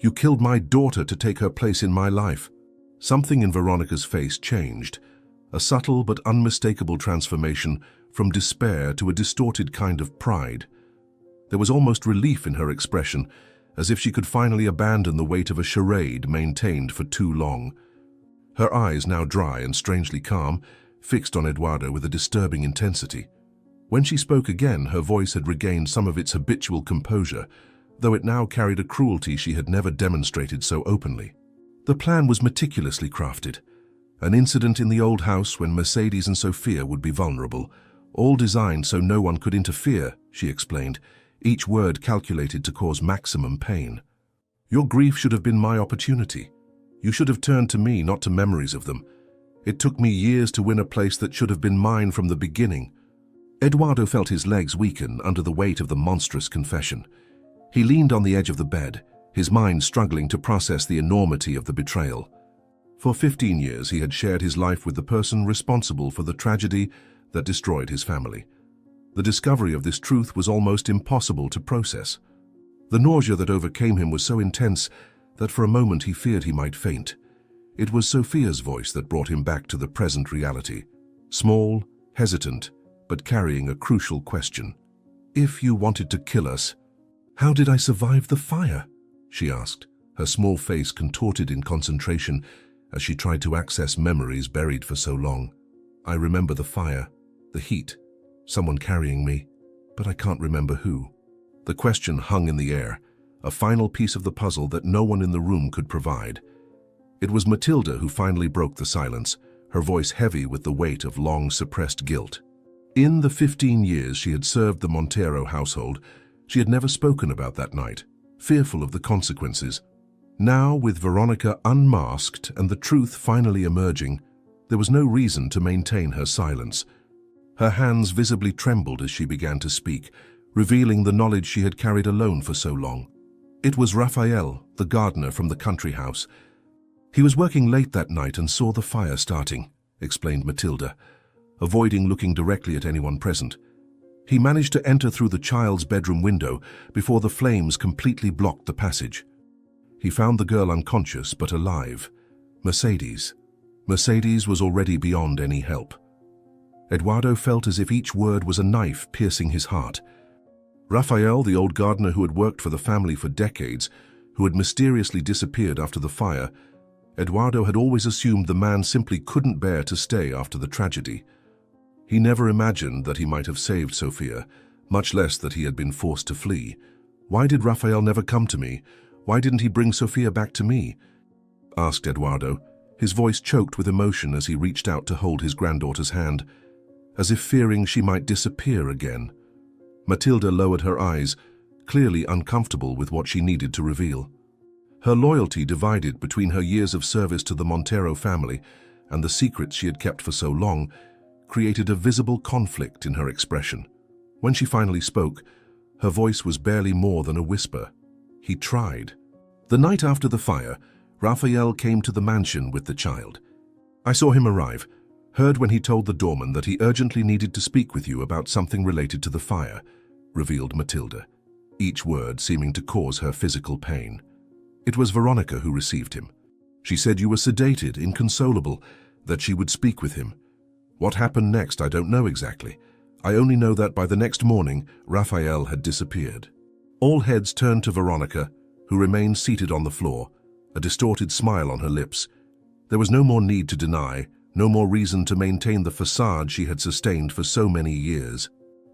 "You killed my daughter to take her place in my life." Something in Veronica's face changed, a subtle but unmistakable transformation from despair to a distorted kind of pride. There was almost relief in her expression, as if she could finally abandon the weight of a charade maintained for too long. Her eyes, now dry and strangely calm, fixed on Eduardo with a disturbing intensity. When she spoke again, her voice had regained some of its habitual composure, though it now carried a cruelty she had never demonstrated so openly. The plan was meticulously crafted. An incident in the old house when Mercedes and Sophia would be vulnerable, all designed so no one could interfere, she explained, each word calculated to cause maximum pain. "Your grief should have been my opportunity. You should have turned to me, not to memories of them. It took me years to win a place that should have been mine from the beginning. Eduardo felt his legs weaken under the weight of the monstrous confession. He leaned on the edge of the bed, his mind struggling to process the enormity of the betrayal. For 15 years he had shared his life with the person responsible for the tragedy that destroyed his family. The discovery of this truth was almost impossible to process. The nausea that overcame him was so intense that for a moment he feared he might faint. It was Sophia's voice that brought him back to the present reality. Small, hesitant, but carrying a crucial question. "If you wanted to kill us, how did I survive the fire?" she asked, her small face contorted in concentration as she tried to access memories buried for so long. "I remember the fire, the heat, someone carrying me, but I can't remember who." The question hung in the air, a final piece of the puzzle that no one in the room could provide. It was Matilda who finally broke the silence, her voice heavy with the weight of long-suppressed guilt. In the 15 years she had served the Montero household, she had never spoken about that night, fearful of the consequences. Now, with Veronica unmasked and the truth finally emerging, there was no reason to maintain her silence. Her hands visibly trembled as she began to speak, revealing the knowledge she had carried alone for so long. It was Raphael, the gardener from the country house. "He was working late that night and saw the fire starting," explained Matilda, avoiding looking directly at anyone present. "He managed to enter through the child's bedroom window before the flames completely blocked the passage. He found the girl unconscious but alive. Mercedes. Mercedes was already beyond any help." Eduardo felt as if each word was a knife piercing his heart. Raphael, the old gardener who had worked for the family for decades, who had mysteriously disappeared after the fire, Eduardo had always assumed the man simply couldn't bear to stay after the tragedy. He never imagined that he might have saved Sophia, much less that he had been forced to flee. "Why did Raphael never come to me? Why didn't he bring Sophia back to me?" asked Eduardo, his voice choked with emotion as he reached out to hold his granddaughter's hand, as if fearing she might disappear again. Matilda lowered her eyes, clearly uncomfortable with what she needed to reveal. Her loyalty divided between her years of service to the Montero family and the secrets she had kept for so long created a visible conflict in her expression. When she finally spoke, her voice was barely more than a whisper. "He tried." The night after the fire, Raphael came to the mansion with the child. "I saw him arrive, heard when he told the doorman that he urgently needed to speak with you about something related to the fire," revealed Matilda, each word seeming to cause her physical pain. "It was Veronica who received him. She said you were sedated, inconsolable, that she would speak with him. What happened next, I don't know exactly. I only know that by the next morning, Raphael had disappeared." All heads turned to Veronica, who remained seated on the floor, a distorted smile on her lips. There was no more need to deny, no more reason to maintain the facade she had sustained for so many years.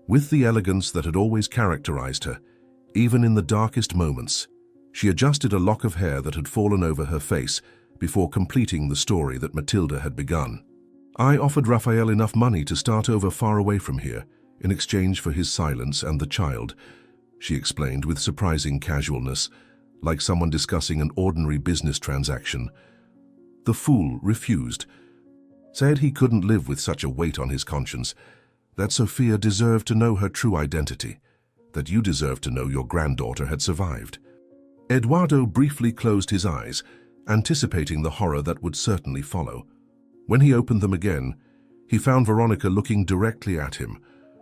With the elegance that had always characterized her, even in the darkest moments, she adjusted a lock of hair that had fallen over her face before completing the story that Matilda had begun. "I offered Raphael enough money to start over far away from here, in exchange for his silence and the child," she explained with surprising casualness, like someone discussing an ordinary business transaction. "The fool refused. Said he couldn't live with such a weight on his conscience, that Sophia deserved to know her true identity, that you deserved to know your granddaughter had survived." Eduardo briefly closed his eyes, anticipating the horror that would certainly follow. When he opened them again, he found Veronica looking directly at him,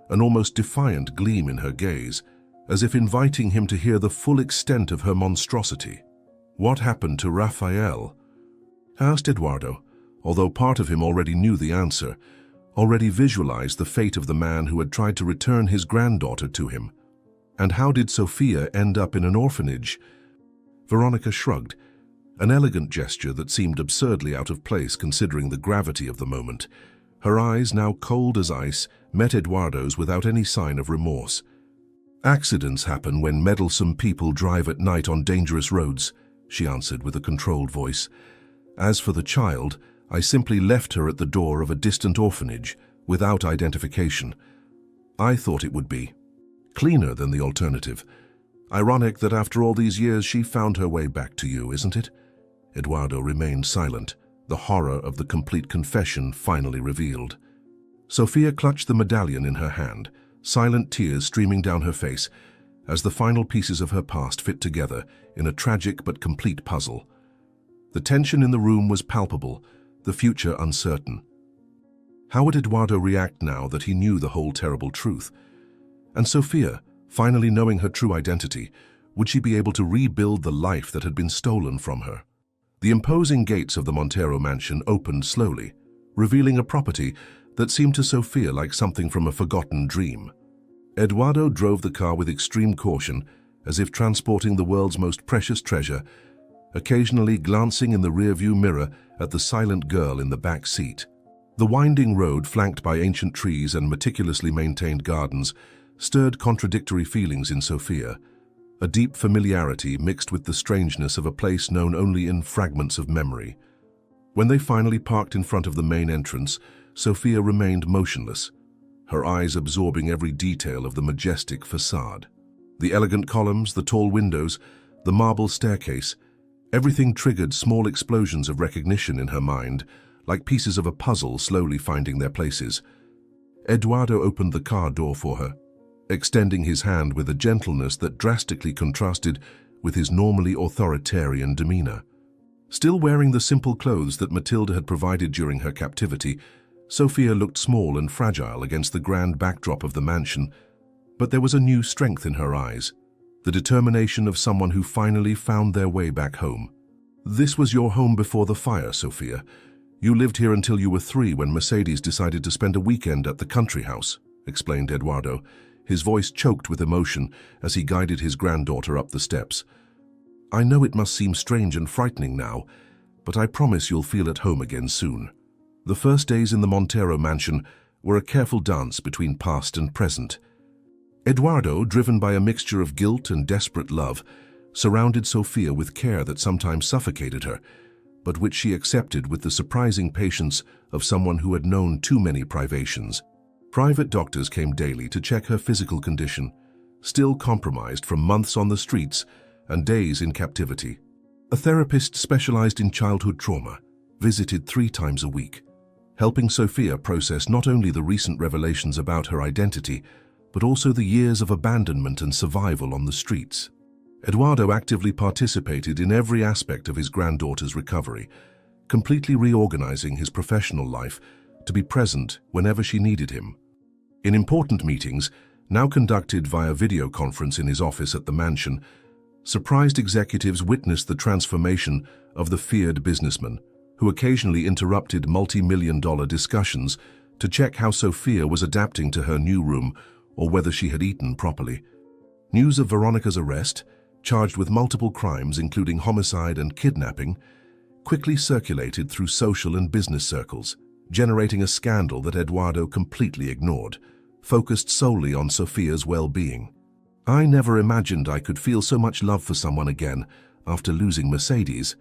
an almost defiant gleam in her gaze, as if inviting him to hear the full extent of her monstrosity. "What happened to Raphael?" asked Eduardo, although part of him already knew the answer, already visualized the fate of the man who had tried to return his granddaughter to him. "And how did Sophia end up in an orphanage?" Veronica shrugged, an elegant gesture that seemed absurdly out of place considering the gravity of the moment. Her eyes, now cold as ice, met Eduardo's without any sign of remorse. "Accidents happen when meddlesome people drive at night on dangerous roads," she answered with a controlled voice. "As for the child, I simply left her at the door of a distant orphanage, without identification. I thought it would be cleaner than the alternative. Ironic that after all these years she found her way back to you, isn't it?" Eduardo remained silent, the horror of the complete confession finally revealed. Sophia clutched the medallion in her hand, silent tears streaming down her face, as the final pieces of her past fit together in a tragic but complete puzzle. The tension in the room was palpable, the future uncertain. How would Eduardo react now that he knew the whole terrible truth? And Sophia, finally knowing her true identity, would she be able to rebuild the life that had been stolen from her? The imposing gates of the Montero mansion opened slowly, revealing a property that seemed to Sophia like something from a forgotten dream. Eduardo drove the car with extreme caution, as if transporting the world's most precious treasure, occasionally glancing in the rearview mirror at the silent girl in the back seat. The winding road, flanked by ancient trees and meticulously maintained gardens, stirred contradictory feelings in Sophia, a deep familiarity mixed with the strangeness of a place known only in fragments of memory. When they finally parked in front of the main entrance, Sophia remained motionless, her eyes absorbing every detail of the majestic facade. The elegant columns, the tall windows, the marble staircase, everything triggered small explosions of recognition in her mind, like pieces of a puzzle slowly finding their places. Eduardo opened the car door for her, extending his hand with a gentleness that drastically contrasted with his normally authoritarian demeanor. Still wearing the simple clothes that Matilda had provided during her captivity, Sophia looked small and fragile against the grand backdrop of the mansion, but there was a new strength in her eyes, the determination of someone who finally found their way back home. "This was your home before the fire, Sophia. You lived here until you were 3 when Mercedes decided to spend a weekend at the country house," explained Eduardo, his voice choked with emotion as he guided his granddaughter up the steps. "I know it must seem strange and frightening now, but I promise you'll feel at home again soon." The first days in the Montero mansion were a careful dance between past and present. Eduardo, driven by a mixture of guilt and desperate love, surrounded Sophia with care that sometimes suffocated her, but which she accepted with the surprising patience of someone who had known too many privations. Private doctors came daily to check her physical condition, still compromised from months on the streets and days in captivity. A therapist specialized in childhood trauma visited 3 times a week, helping Sophia process not only the recent revelations about her identity, but also the years of abandonment and survival on the streets. Eduardo actively participated in every aspect of his granddaughter's recovery, completely reorganizing his professional life to be present whenever she needed him. In important meetings, now conducted via video conference in his office at the mansion, surprised executives witnessed the transformation of the feared businessman, who occasionally interrupted multi-million-dollar discussions to check how Sophia was adapting to her new room or whether she had eaten properly. News of Veronica's arrest, charged with multiple crimes including homicide and kidnapping, quickly circulated through social and business circles, generating a scandal that Eduardo completely ignored, focused solely on Sophia's well-being. "I never imagined I could feel so much love for someone again after losing Mercedes,"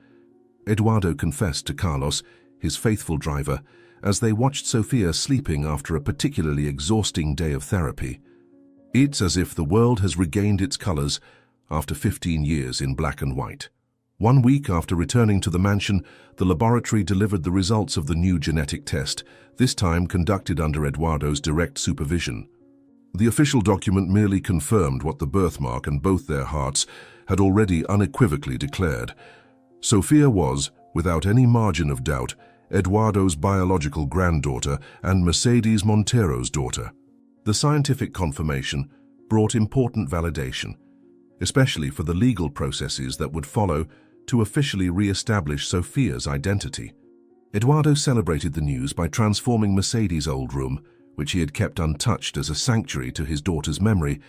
Eduardo confessed to Carlos, his faithful driver, as they watched Sophia sleeping after a particularly exhausting day of therapy. "It's as if the world has regained its colors after 15 years in black and white." 1 week after returning to the mansion, the laboratory delivered the results of the new genetic test, this time conducted under Eduardo's direct supervision. The official document merely confirmed what the birthmark and both their hearts had already unequivocally declared. Sophia was, without any margin of doubt, Eduardo's biological granddaughter and Mercedes Montero's daughter. The scientific confirmation brought important validation, especially for the legal processes that would follow to officially re-establish Sophia's identity. Eduardo celebrated the news by transforming Mercedes' old room, which he had kept untouched as a sanctuary to his daughter's memory,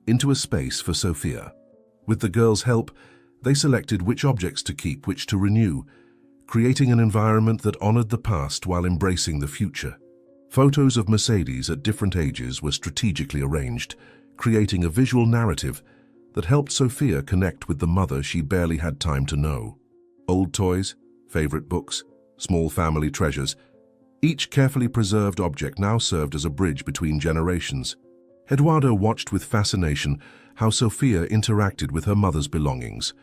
into a space for Sophia. With the girl's help, they selected which objects to keep, which to renew, creating an environment that honored the past while embracing the future. Photos of Mercedes at different ages were strategically arranged, creating a visual narrative that helped Sophia connect with the mother she barely had time to know. Old toys, favorite books, small family treasures, each carefully preserved object now served as a bridge between generations. Eduardo watched with fascination how Sophia interacted with her mother's belongings,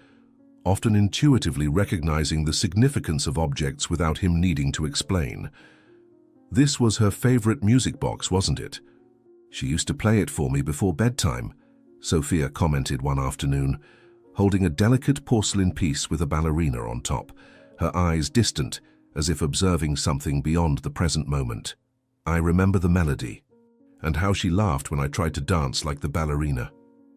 often intuitively recognizing the significance of objects without him needing to explain. This was her favorite music box, wasn't it? She used to play it for me before bedtime, Sophia commented one afternoon, holding a delicate porcelain piece with a ballerina on top, her eyes distant, as if observing something beyond the present moment. I remember the melody, and how she laughed when I tried to dance like the ballerina.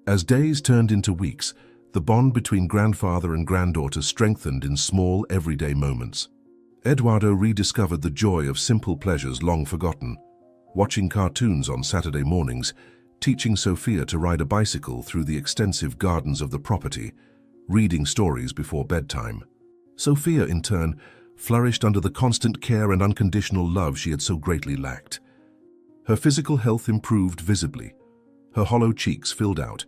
As days turned into weeks, the bond between grandfather and granddaughter strengthened in small, everyday moments. Eduardo rediscovered the joy of simple pleasures long forgotten, watching cartoons on Saturday mornings, teaching Sophia to ride a bicycle through the extensive gardens of the property, reading stories before bedtime. Sophia, in turn, flourished under the constant care and unconditional love she had so greatly lacked. Her physical health improved visibly. Her hollow cheeks filled out.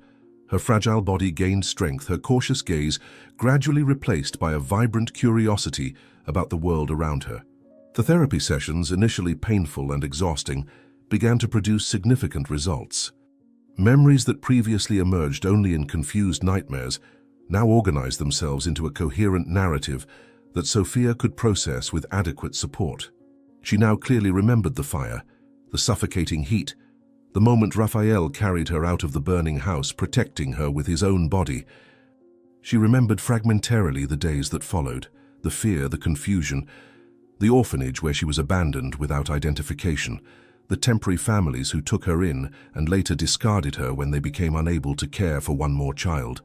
Her fragile body gained strength, her cautious gaze gradually replaced by a vibrant curiosity about the world around her. The therapy sessions, initially painful and exhausting, began to produce significant results. Memories that previously emerged only in confused nightmares now organized themselves into a coherent narrative that Sophia could process with adequate support. She now clearly remembered the fire, the suffocating heat, the moment Raphael carried her out of the burning house, protecting her with his own body. She remembered fragmentarily the days that followed, the fear, the confusion, the orphanage where she was abandoned without identification, the temporary families who took her in and later discarded her when they became unable to care for one more child.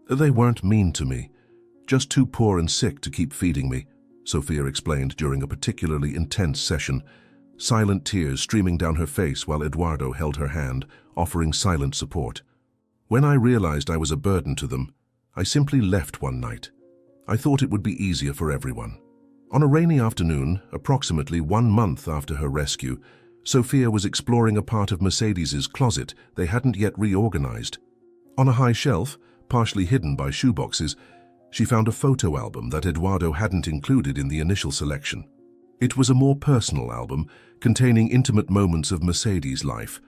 They weren't mean to me, just too poor and sick to keep feeding me, Sophia explained during a particularly intense session, silent tears streaming down her face while Eduardo held her hand, offering silent support. When I realized I was a burden to them, I simply left one night. I thought it would be easier for everyone. On a rainy afternoon, approximately 1 month after her rescue, Sophia was exploring a part of Mercedes's closet they hadn't yet reorganized. On a high shelf, partially hidden by shoeboxes, she found a photo album that Eduardo hadn't included in the initial selection. It was a more personal album, containing intimate moments of Mercedes' life.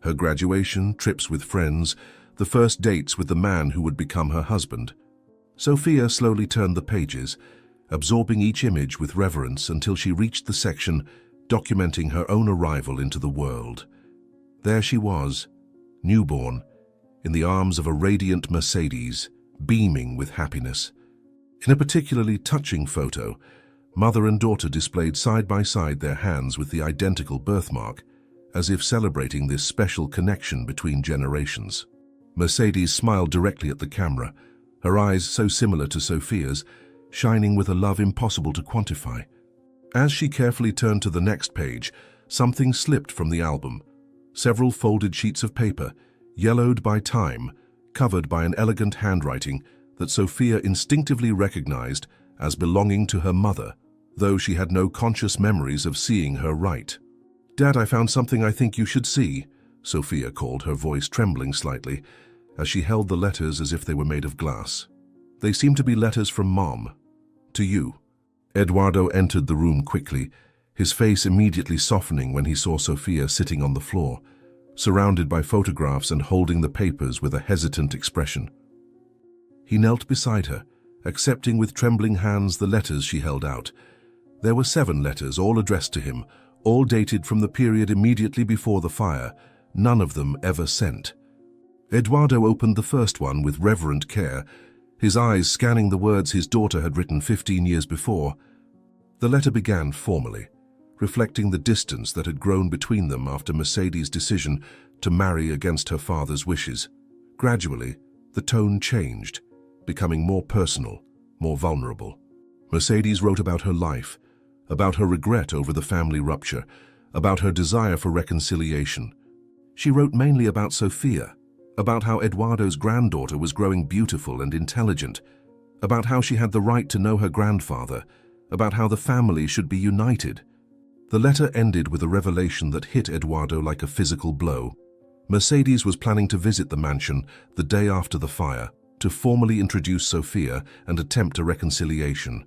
Her graduation, trips with friends, the first dates with the man who would become her husband. Sophia slowly turned the pages, absorbing each image with reverence until she reached the section documenting her own arrival into the world. There she was, newborn, in the arms of a radiant Mercedes, beaming with happiness. In a particularly touching photo, mother and daughter displayed side by side their hands with the identical birthmark, as if celebrating this special connection between generations. Mercedes smiled directly at the camera, her eyes so similar to Sophia's, shining with a love impossible to quantify. As she carefully turned to the next page, something slipped from the album. Several folded sheets of paper, yellowed by time, covered by an elegant handwriting that Sophia instinctively recognized as belonging to her mother, though she had no conscious memories of seeing her write. "Dad, I found something I think you should see," Sophia called, her voice trembling slightly, as she held the letters as if they were made of glass. "They seem to be letters from Mom. To you." Eduardo entered the room quickly, his face immediately softening when he saw Sophia sitting on the floor, surrounded by photographs and holding the papers with a hesitant expression. He knelt beside her, accepting with trembling hands the letters she held out. There were 7 letters, all addressed to him, all dated from the period immediately before the fire, none of them ever sent. Eduardo opened the first one with reverent care, his eyes scanning the words his daughter had written 15 years before. The letter began formally, reflecting the distance that had grown between them after Mercedes' decision to marry against her father's wishes. Gradually, the tone changed, becoming more personal, more vulnerable. Mercedes wrote about her life, about her regret over the family rupture, about her desire for reconciliation. She wrote mainly about Sophia, about how Eduardo's granddaughter was growing beautiful and intelligent, about how she had the right to know her grandfather, about how the family should be united. The letter ended with a revelation that hit Eduardo like a physical blow. Mercedes was planning to visit the mansion the day after the fire, to formally introduce Sophia and attempt a reconciliation.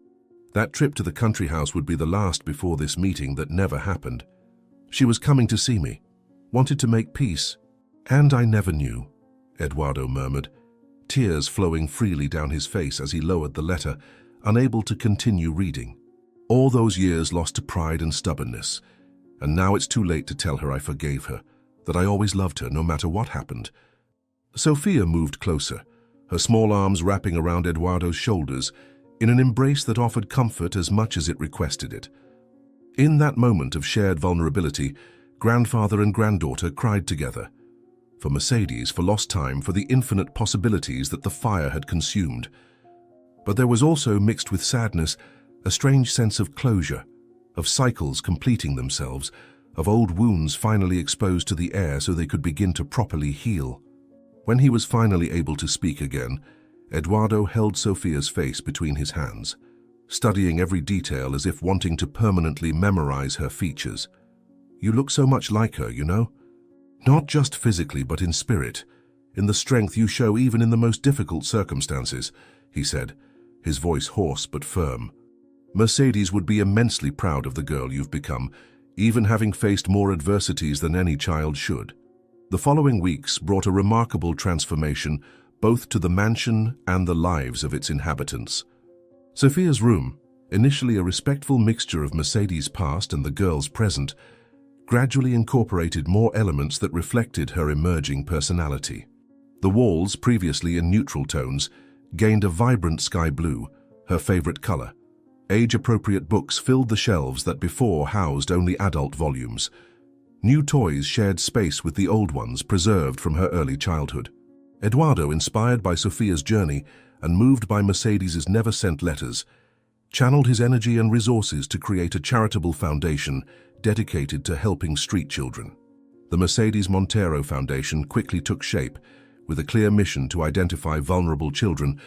That trip to the country house would be the last before this meeting that never happened. She was coming to see me, wanted to make peace, and I never knew, Eduardo murmured, tears flowing freely down his face as he lowered the letter, unable to continue reading. All those years lost to pride and stubbornness, And now it's too late to tell her I forgave her, that I always loved her no matter what happened. Sophia moved closer, her small arms wrapping around Eduardo's shoulders in an embrace that offered comfort as much as it requested it. In that moment of shared vulnerability, grandfather and granddaughter cried together. For Mercedes, for lost time, for the infinite possibilities that the fire had consumed. But there was also, mixed with sadness, a strange sense of closure, of cycles completing themselves, of old wounds finally exposed to the air so they could begin to properly heal. When he was finally able to speak again, Eduardo held Sophia's face between his hands, studying every detail as if wanting to permanently memorize her features. "You look so much like her, you know? Not just physically, but in spirit, in the strength you show even in the most difficult circumstances," he said, his voice hoarse but firm. "Mercedes would be immensely proud of the girl you've become, even having faced more adversities than any child should." The following weeks brought a remarkable transformation both to the mansion and the lives of its inhabitants. Sophia's room, initially a respectful mixture of Mercedes' past and the girl's present, gradually incorporated more elements that reflected her emerging personality. The walls, previously in neutral tones, gained a vibrant sky blue, her favorite color. Age-appropriate books filled the shelves that before housed only adult volumes. New toys shared space with the old ones preserved from her early childhood. Eduardo, inspired by Sophia's journey and moved by Mercedes's never-sent letters, channeled his energy and resources to create a charitable foundation dedicated to helping street children. The Mercedes Montero Foundation quickly took shape, with a clear mission to identify vulnerable children,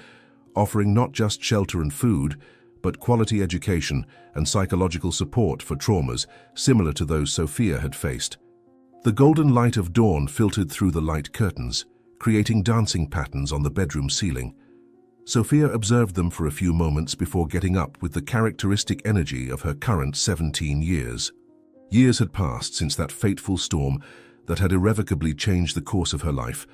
offering not just shelter and food, but quality education and psychological support for traumas similar to those Sophia had faced. The golden light of dawn filtered through the light curtains, creating dancing patterns on the bedroom ceiling. Sophia observed them for a few moments before getting up with the characteristic energy of her current 17 years. Years had passed since that fateful storm that had irrevocably changed the course of her life.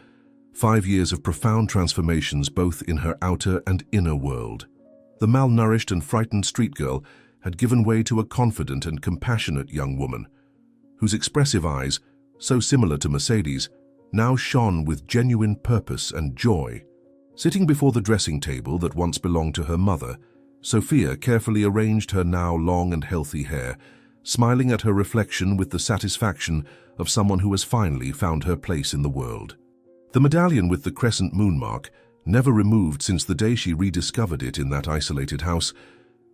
5 years of profound transformations both in her outer and inner world. The malnourished and frightened street girl had given way to a confident and compassionate young woman, whose expressive eyes, so similar to Mercedes, now shone with genuine purpose and joy. Sitting before the dressing table that once belonged to her mother, Sophia carefully arranged her now long and healthy hair, smiling at her reflection with the satisfaction of someone who has finally found her place in the world. The medallion with the crescent moon mark, never removed since the day she rediscovered it in that isolated house,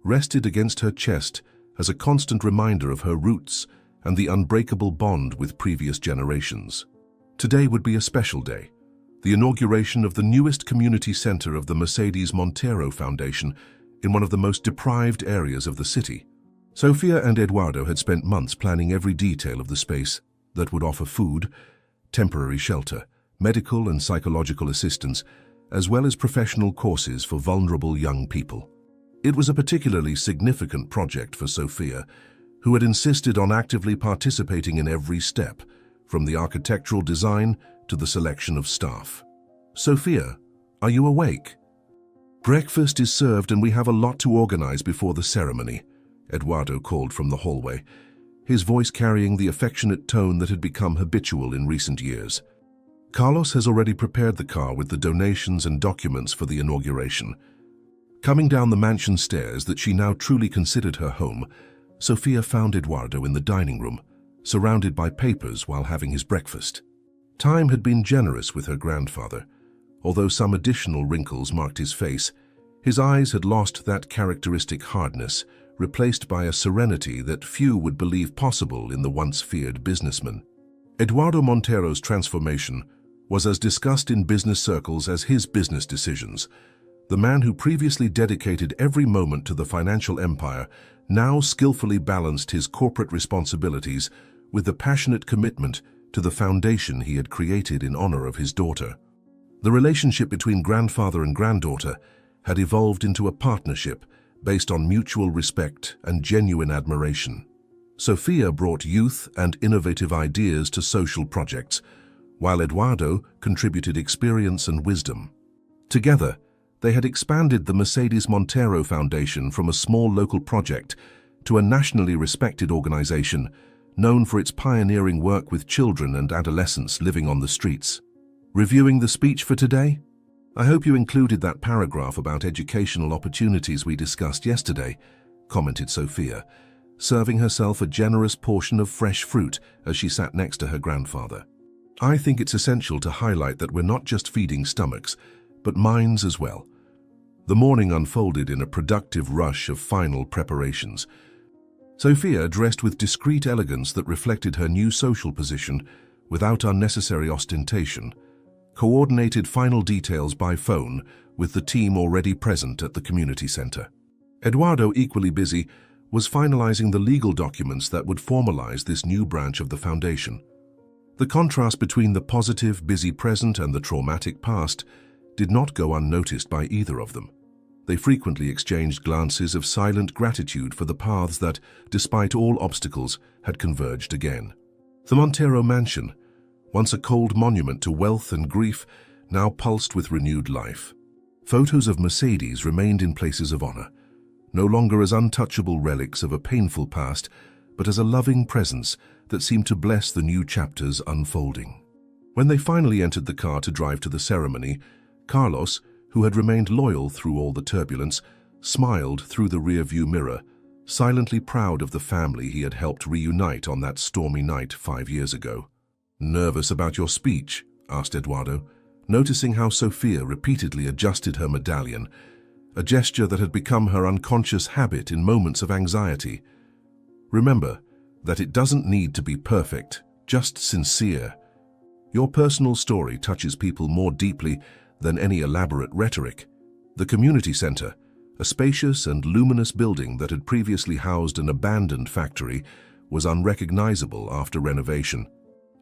rested against her chest as a constant reminder of her roots and the unbreakable bond with previous generations. Today would be a special day, the inauguration of the newest community center of the Mercedes Montero Foundation in one of the most deprived areas of the city. Sophia and Eduardo had spent months planning every detail of the space that would offer food, temporary shelter, medical and psychological assistance, as well as professional courses for vulnerable young people. It was a particularly significant project for Sophia, who had insisted on actively participating in every step, from the architectural design to the selection of staff. "Sophia, are you awake? Breakfast is served and we have a lot to organize before the ceremony," Eduardo called from the hallway, his voice carrying the affectionate tone that had become habitual in recent years. Carlos has already prepared the car with the donations and documents for the inauguration. Coming down the mansion stairs that she now truly considered her home, Sophia found Eduardo in the dining room, surrounded by papers while having his breakfast. Time had been generous with her grandfather. Although some additional wrinkles marked his face, his eyes had lost that characteristic hardness, replaced by a serenity that few would believe possible in the once feared businessman. Eduardo Montero's transformation was as discussed in business circles as his business decisions. The man who previously dedicated every moment to the financial empire now skillfully balanced his corporate responsibilities with the passionate commitment to the foundation he had created in honor of his daughter. The relationship between grandfather and granddaughter had evolved into a partnership based on mutual respect and genuine admiration. Sophia brought youth and innovative ideas to social projects, while Eduardo contributed experience and wisdom. Together, they had expanded the Mercedes Montero Foundation from a small local project to a nationally respected organization, known for its pioneering work with children and adolescents living on the streets. Reviewing the speech for today? I hope you included that paragraph about educational opportunities we discussed yesterday, commented Sophia, serving herself a generous portion of fresh fruit as she sat next to her grandfather. I think it's essential to highlight that we're not just feeding stomachs, but minds as well. The morning unfolded in a productive rush of final preparations. Sophia, dressed with discreet elegance that reflected her new social position without unnecessary ostentation, coordinated final details by phone with the team already present at the community center. Eduardo, equally busy, was finalizing the legal documents that would formalize this new branch of the foundation. The contrast between the positive, busy present and the traumatic past did not go unnoticed by either of them. They frequently exchanged glances of silent gratitude for the paths that, despite all obstacles, had converged again. The Montero mansion, once a cold monument to wealth and grief, now pulsed with renewed life. Photos of Mercedes remained in places of honor, no longer as untouchable relics of a painful past, but as a loving presence that seemed to bless the new chapters unfolding. When they finally entered the car to drive to the ceremony, Carlos, who had remained loyal through all the turbulence, smiled through the rearview mirror, silently proud of the family he had helped reunite on that stormy night 5 years ago. "Nervous about your speech?" asked Eduardo, noticing how Sophia repeatedly adjusted her medallion, a gesture that had become her unconscious habit in moments of anxiety. "Remember that it doesn't need to be perfect, just sincere. Your personal story touches people more deeply than any elaborate rhetoric." The community center, a spacious and luminous building that had previously housed an abandoned factory, was unrecognizable after renovation.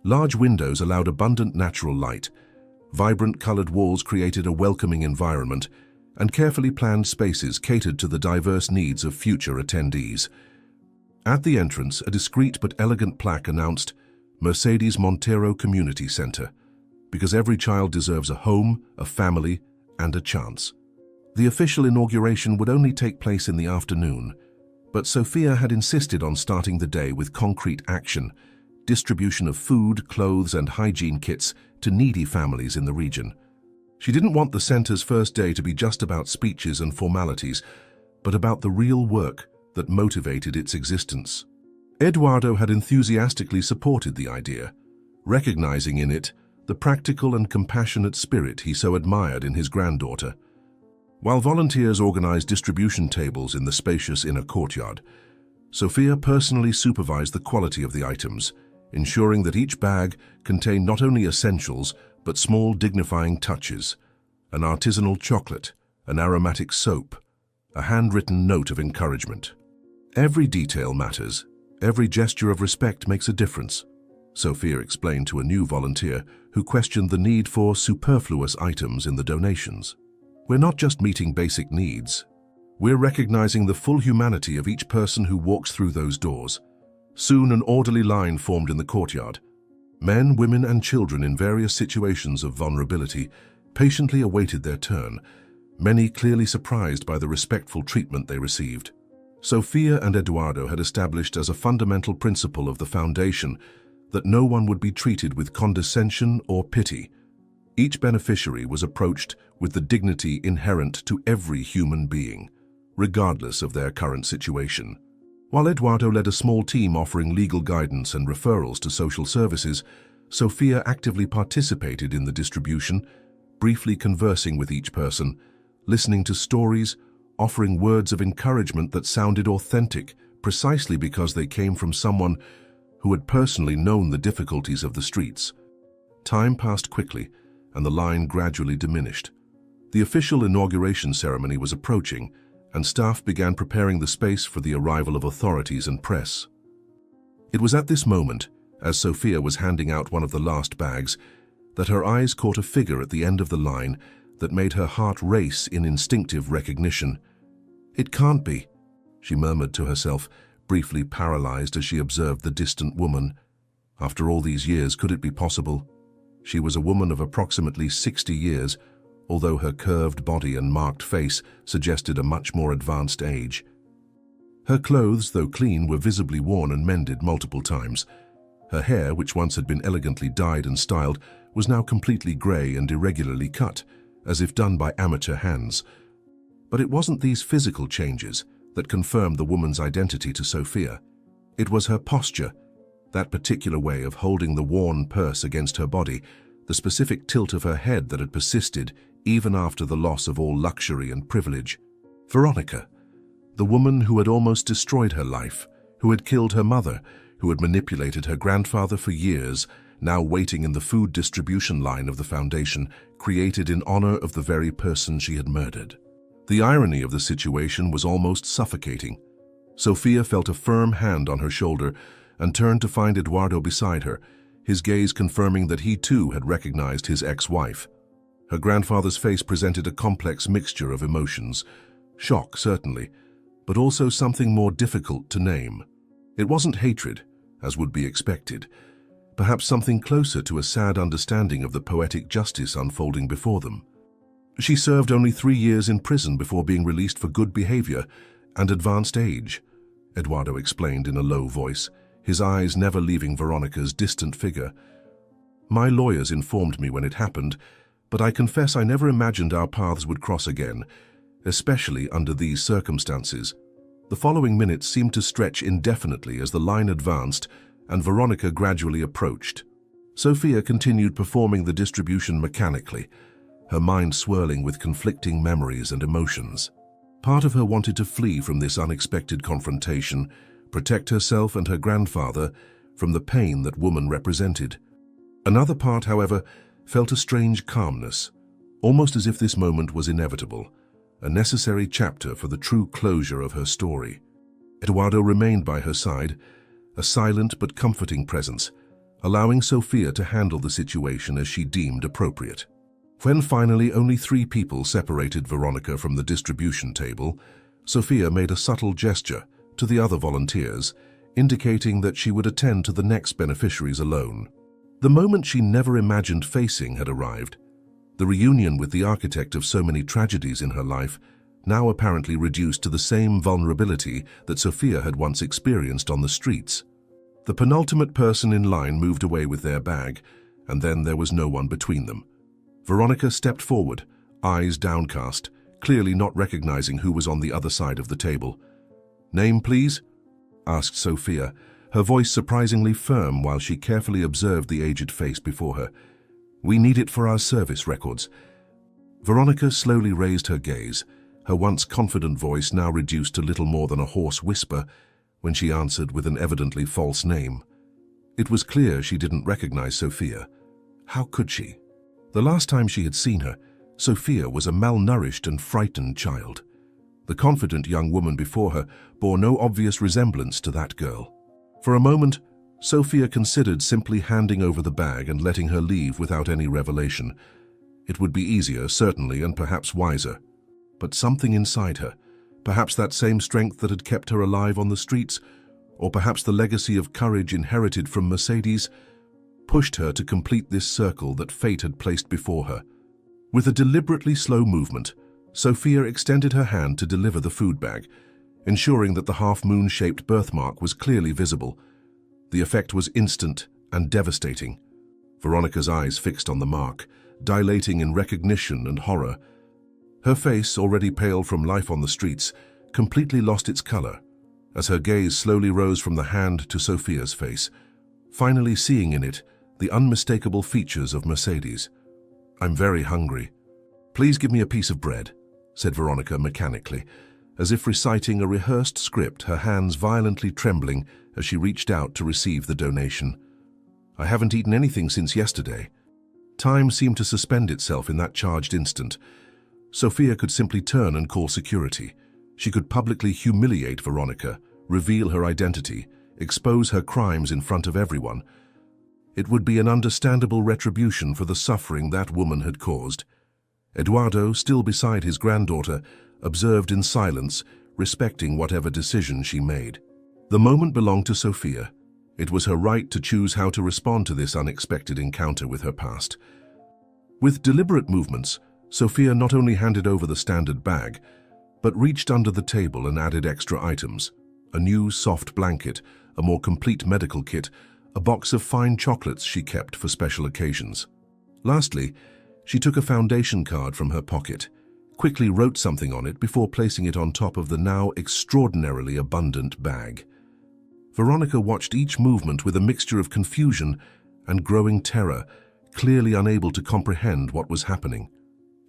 Large windows allowed abundant natural light, vibrant colored walls created a welcoming environment, and carefully planned spaces catered to the diverse needs of future attendees. At the entrance, a discreet but elegant plaque announced Mercedes Montero Community Center, because every child deserves a home, a family, and a chance. The official inauguration would only take place in the afternoon, but Sophia had insisted on starting the day with concrete action, distribution of food, clothes, and hygiene kits to needy families in the region. She didn't want the center's first day to be just about speeches and formalities, but about the real work that motivated its existence. Eduardo had enthusiastically supported the idea, recognizing in it the practical and compassionate spirit he so admired in his granddaughter. While volunteers organized distribution tables in the spacious inner courtyard, Sophia personally supervised the quality of the items, ensuring that each bag contained not only essentials but small dignifying touches: an artisanal chocolate, an aromatic soap, a handwritten note of encouragement. "Every detail matters. Every gesture of respect makes a difference," Sophia explained to a new volunteer who questioned the need for superfluous items in the donations. "We're not just meeting basic needs. We're recognizing the full humanity of each person who walks through those doors." Soon an orderly line formed in the courtyard. Men, women, and children in various situations of vulnerability patiently awaited their turn, many clearly surprised by the respectful treatment they received. Sophia and Eduardo had established as a fundamental principle of the foundation that no one would be treated with condescension or pity. Each beneficiary was approached with the dignity inherent to every human being, regardless of their current situation. While Eduardo led a small team offering legal guidance and referrals to social services, Sophia actively participated in the distribution, briefly conversing with each person, listening to stories, offering words of encouragement that sounded authentic precisely because they came from someone who had personally known the difficulties of the streets. Time passed quickly, and the line gradually diminished. The official inauguration ceremony was approaching, and staff began preparing the space for the arrival of authorities and press. It was at this moment, as Sophia was handing out one of the last bags, that her eyes caught a figure at the end of the line that made her heart race in instinctive recognition. "It can't be," she murmured to herself, briefly paralyzed as she observed the distant woman. After all these years, could it be possible? She was a woman of approximately 60 years, although her curved body and marked face suggested a much more advanced age. Her clothes, though clean, were visibly worn and mended multiple times. Her hair, which once had been elegantly dyed and styled, was now completely grey and irregularly cut, as if done by amateur hands. But it wasn't these physical changes that confirmed the woman's identity to Sophia. It was her posture, that particular way of holding the worn purse against her body, the specific tilt of her head that had persisted even after the loss of all luxury and privilege. Veronica, the woman who had almost destroyed her life, who had killed her mother, who had manipulated her grandfather for years, now waiting in the food distribution line of the foundation, created in honor of the very person she had murdered. The irony of the situation was almost suffocating. Sophia felt a firm hand on her shoulder and turned to find Eduardo beside her, his gaze confirming that he too had recognized his ex-wife. Her grandfather's face presented a complex mixture of emotions. Shock, certainly, but also something more difficult to name. It wasn't hatred, as would be expected. Perhaps something closer to a sad understanding of the poetic justice unfolding before them. She served only 3 years in prison before being released for good behavior and advanced age, Eduardo explained in a low voice, his eyes never leaving Veronica's distant figure. My lawyers informed me when it happened, but I confess I never imagined our paths would cross again, especially under these circumstances. The following minutes seemed to stretch indefinitely as the line advanced and Veronica gradually approached. Sophia continued performing the distribution mechanically, her mind swirling with conflicting memories and emotions. Part of her wanted to flee from this unexpected confrontation, protect herself and her grandfather from the pain that woman represented. Another part, however, felt a strange calmness, almost as if this moment was inevitable, a necessary chapter for the true closure of her story. Eduardo remained by her side, a silent but comforting presence, allowing Sophia to handle the situation as she deemed appropriate. When finally only 3 people separated Veronica from the distribution table, Sophia made a subtle gesture to the other volunteers, indicating that she would attend to the next beneficiaries alone. The moment she never imagined facing had arrived. The reunion with the architect of so many tragedies in her life, now apparently reduced to the same vulnerability that Sophia had once experienced on the streets. The penultimate person in line moved away with their bag, and then there was no one between them. Veronica stepped forward, eyes downcast, clearly not recognizing who was on the other side of the table. "Name, please?" asked Sophia, her voice surprisingly firm while she carefully observed the aged face before her. "We need it for our service records." Veronica slowly raised her gaze, her once confident voice now reduced to little more than a hoarse whisper when she answered with an evidently false name. It was clear she didn't recognize Sophia. How could she? The last time she had seen her, Sophia was a malnourished and frightened child. The confident young woman before her bore no obvious resemblance to that girl. For a moment, Sophia considered simply handing over the bag and letting her leave without any revelation. It would be easier, certainly, and perhaps wiser. But something inside her, perhaps that same strength that had kept her alive on the streets, or perhaps the legacy of courage inherited from Mercedes, pushed her to complete this circle that fate had placed before her. With a deliberately slow movement, Sophia extended her hand to deliver the food bag, ensuring that the half-moon-shaped birthmark was clearly visible. The effect was instant and devastating. Veronica's eyes fixed on the mark, dilating in recognition and horror. Her face, already pale from life on the streets, completely lost its color, as her gaze slowly rose from the hand to Sophia's face, finally seeing in it the unmistakable features of Mercedes. "I'm very hungry. Please give me a piece of bread," said Veronica mechanically, as if reciting a rehearsed script, her hands violently trembling as she reached out to receive the donation. "I haven't eaten anything since yesterday." Time seemed to suspend itself in that charged instant. Sophia could simply turn and call security. She could publicly humiliate Veronica, reveal her identity, expose her crimes in front of everyone. It would be an understandable retribution for the suffering that woman had caused. Eduardo, still beside his granddaughter, observed in silence, respecting whatever decision she made. The moment belonged to Sophia. It was her right to choose how to respond to this unexpected encounter with her past. With deliberate movements, Sophia not only handed over the standard bag, but reached under the table and added extra items. A new soft blanket, a more complete medical kit, a box of fine chocolates she kept for special occasions. Lastly, she took a foundation card from her pocket, quickly wrote something on it before placing it on top of the now extraordinarily abundant bag. Veronica watched each movement with a mixture of confusion and growing terror, clearly unable to comprehend what was happening.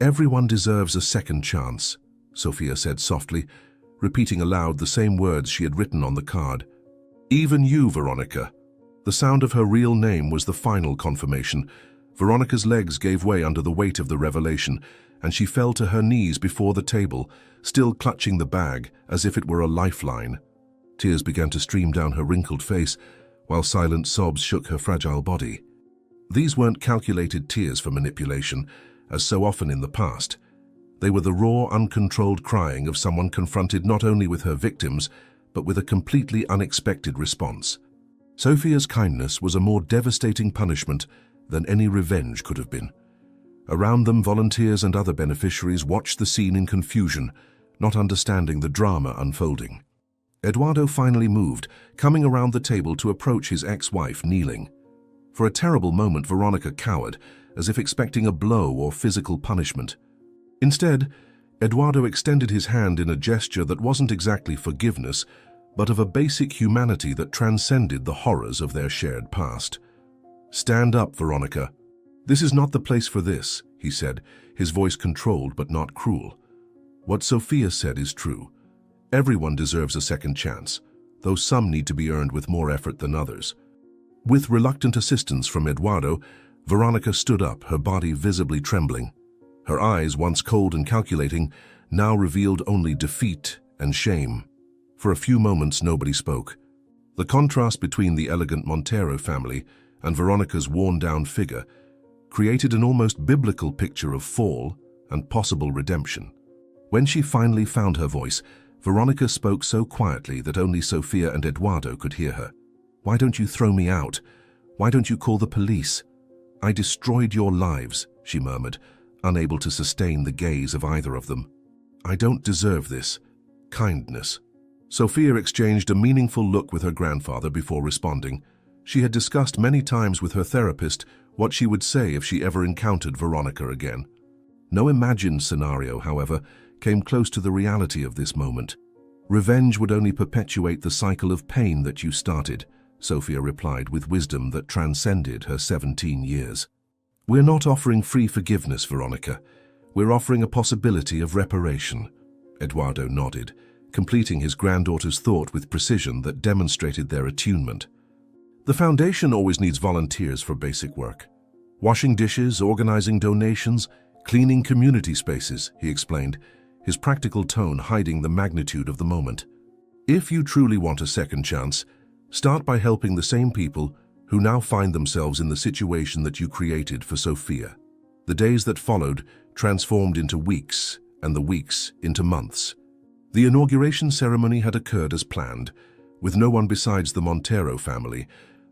"Everyone deserves a second chance," Sophia said softly, repeating aloud the same words she had written on the card. "Even you, Veronica." The sound of her real name was the final confirmation. Veronica's legs gave way under the weight of the revelation, and she fell to her knees before the table, still clutching the bag as if it were a lifeline. Tears began to stream down her wrinkled face, while silent sobs shook her fragile body. These weren't calculated tears for manipulation, as so often in the past. They were the raw, uncontrolled crying of someone confronted not only with her victims, but with a completely unexpected response. Sophia's kindness was a more devastating punishment than any revenge could have been. Around them, volunteers and other beneficiaries watched the scene in confusion, not understanding the drama unfolding. Eduardo finally moved, coming around the table to approach his ex-wife kneeling. For a terrible moment, Veronica cowered, as if expecting a blow or physical punishment. Instead, Eduardo extended his hand in a gesture that wasn't exactly forgiveness, but of a basic humanity that transcended the horrors of their shared past. "Stand up, Veronica. This is not the place for this," he said, his voice controlled but not cruel. "What Sophia said is true. Everyone deserves a second chance, though some need to be earned with more effort than others." With reluctant assistance from Eduardo, Veronica stood up, her body visibly trembling. Her eyes, once cold and calculating, now revealed only defeat and shame. For a few moments, nobody spoke. The contrast between the elegant Montero family and Veronica's worn-down figure created an almost biblical picture of fall and possible redemption. When she finally found her voice, Veronica spoke so quietly that only Sophia and Eduardo could hear her. "Why don't you throw me out? Why don't you call the police? I destroyed your lives," she murmured, unable to sustain the gaze of either of them. "I don't deserve this. Kindness." Sophia exchanged a meaningful look with her grandfather before responding. She had discussed many times with her therapist what she would say if she ever encountered Veronica again. No imagined scenario, however, came close to the reality of this moment. "Revenge would only perpetuate the cycle of pain that you started," Sophia replied with wisdom that transcended her 17 years. "We're not offering free forgiveness, Veronica. We're offering a possibility of reparation." Eduardo nodded, completing his granddaughter's thought with precision that demonstrated their attunement. "The foundation always needs volunteers for basic work. Washing dishes, organizing donations, cleaning community spaces," he explained, his practical tone hiding the magnitude of the moment. "If you truly want a second chance, start by helping the same people who now find themselves in the situation that you created for Sophia." The days that followed transformed into weeks, and the weeks into months. The inauguration ceremony had occurred as planned, with no one besides the Montero family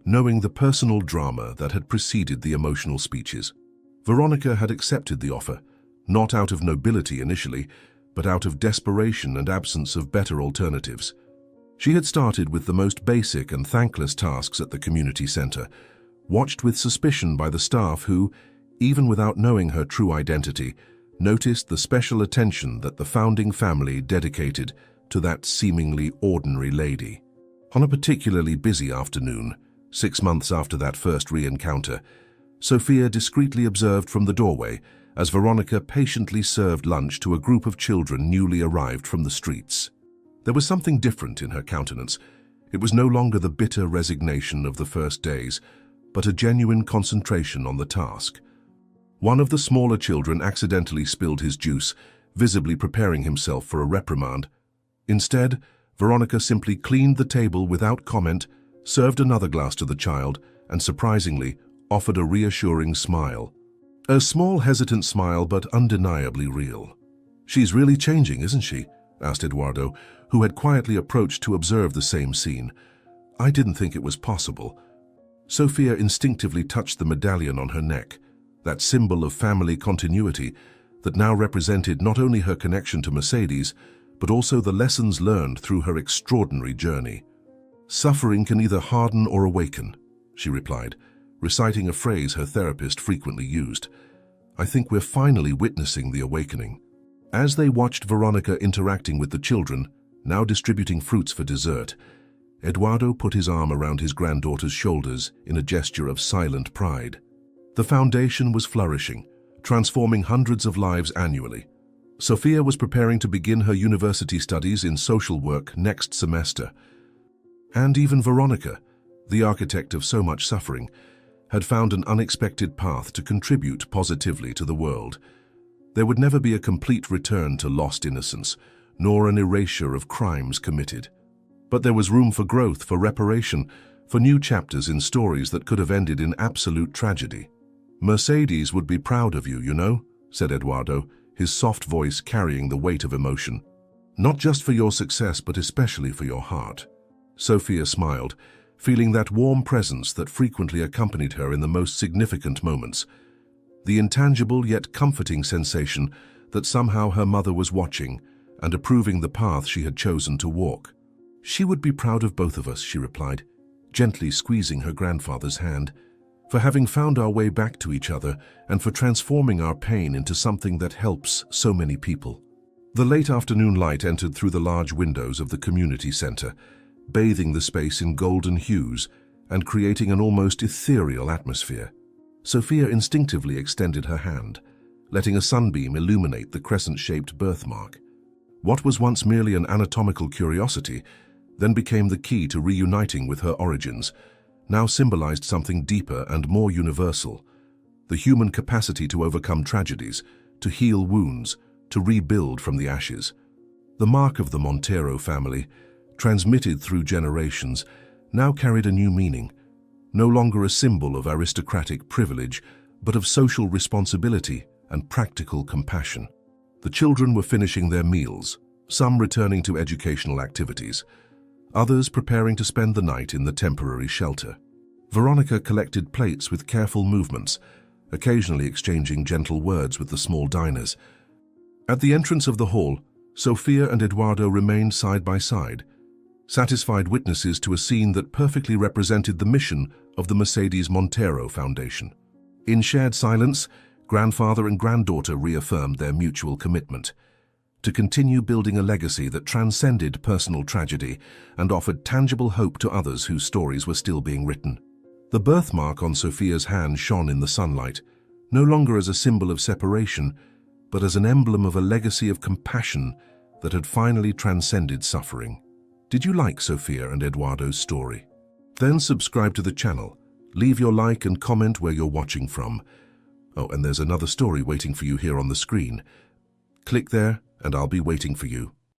knowing the personal drama that had preceded the emotional speeches. Veronica had accepted the offer, not out of nobility initially, but out of desperation and absence of better alternatives. She had started with the most basic and thankless tasks at the community center, watched with suspicion by the staff who, even without knowing her true identity, noticed the special attention that the founding family dedicated to that seemingly ordinary lady. On a particularly busy afternoon, 6 months after that first re-encounter, Sophia discreetly observed from the doorway as Veronica patiently served lunch to a group of children newly arrived from the streets. There was something different in her countenance. It was no longer the bitter resignation of the first days, but a genuine concentration on the task. One of the smaller children accidentally spilled his juice, visibly preparing himself for a reprimand. Instead, Veronica simply cleaned the table without comment, served another glass to the child, and surprisingly, offered a reassuring smile. A small, hesitant smile, but undeniably real. "She's really changing, isn't she?" asked Eduardo, who had quietly approached to observe the same scene. "I didn't think it was possible." Sophia instinctively touched the medallion on her neck, that symbol of family continuity that now represented not only her connection to Mercedes, but also the lessons learned through her extraordinary journey. "Suffering can either harden or awaken," she replied, reciting a phrase her therapist frequently used. "I think we're finally witnessing the awakening." As they watched Veronica interacting with the children, now distributing fruits for dessert, Eduardo put his arm around his granddaughter's shoulders in a gesture of silent pride. The foundation was flourishing, transforming hundreds of lives annually. Sofia was preparing to begin her university studies in social work next semester. And even Veronica, the architect of so much suffering, had found an unexpected path to contribute positively to the world. There would never be a complete return to lost innocence, nor an erasure of crimes committed. But there was room for growth, for reparation, for new chapters in stories that could have ended in absolute tragedy. "Mercedes would be proud of you, you know," said Eduardo, his soft voice carrying the weight of emotion. "Not just for your success, but especially for your heart." Sofia smiled, feeling that warm presence that frequently accompanied her in the most significant moments. The intangible yet comforting sensation that somehow her mother was watching and approving the path she had chosen to walk. "She would be proud of both of us," she replied, gently squeezing her grandfather's hand, "for having found our way back to each other and for transforming our pain into something that helps so many people." The late afternoon light entered through the large windows of the community center, bathing the space in golden hues and creating an almost ethereal atmosphere. Sofia instinctively extended her hand, letting a sunbeam illuminate the crescent-shaped birthmark. What was once merely an anatomical curiosity then became the key to reuniting with her origins, now symbolized something deeper and more universal: the human capacity to overcome tragedies, to heal wounds, to rebuild from the ashes. The mark of the Montero family, transmitted through generations, now carried a new meaning, no longer a symbol of aristocratic privilege, but of social responsibility and practical compassion. The children were finishing their meals, some returning to educational activities, others preparing to spend the night in the temporary shelter. Veronica collected plates with careful movements, occasionally exchanging gentle words with the small diners. At the entrance of the hall, Sofia and Eduardo remained side by side, satisfied witnesses to a scene that perfectly represented the mission of the Mercedes Montero Foundation. In shared silence, grandfather and granddaughter reaffirmed their mutual commitment to continue building a legacy that transcended personal tragedy and offered tangible hope to others whose stories were still being written. The birthmark on Sofia's hand shone in the sunlight, no longer as a symbol of separation, but as an emblem of a legacy of compassion that had finally transcended suffering. Did you like Sofia and Eduardo's story? Then subscribe to the channel, leave your like and comment where you're watching from. Oh, and there's another story waiting for you here on the screen. Click there and I'll be waiting for you.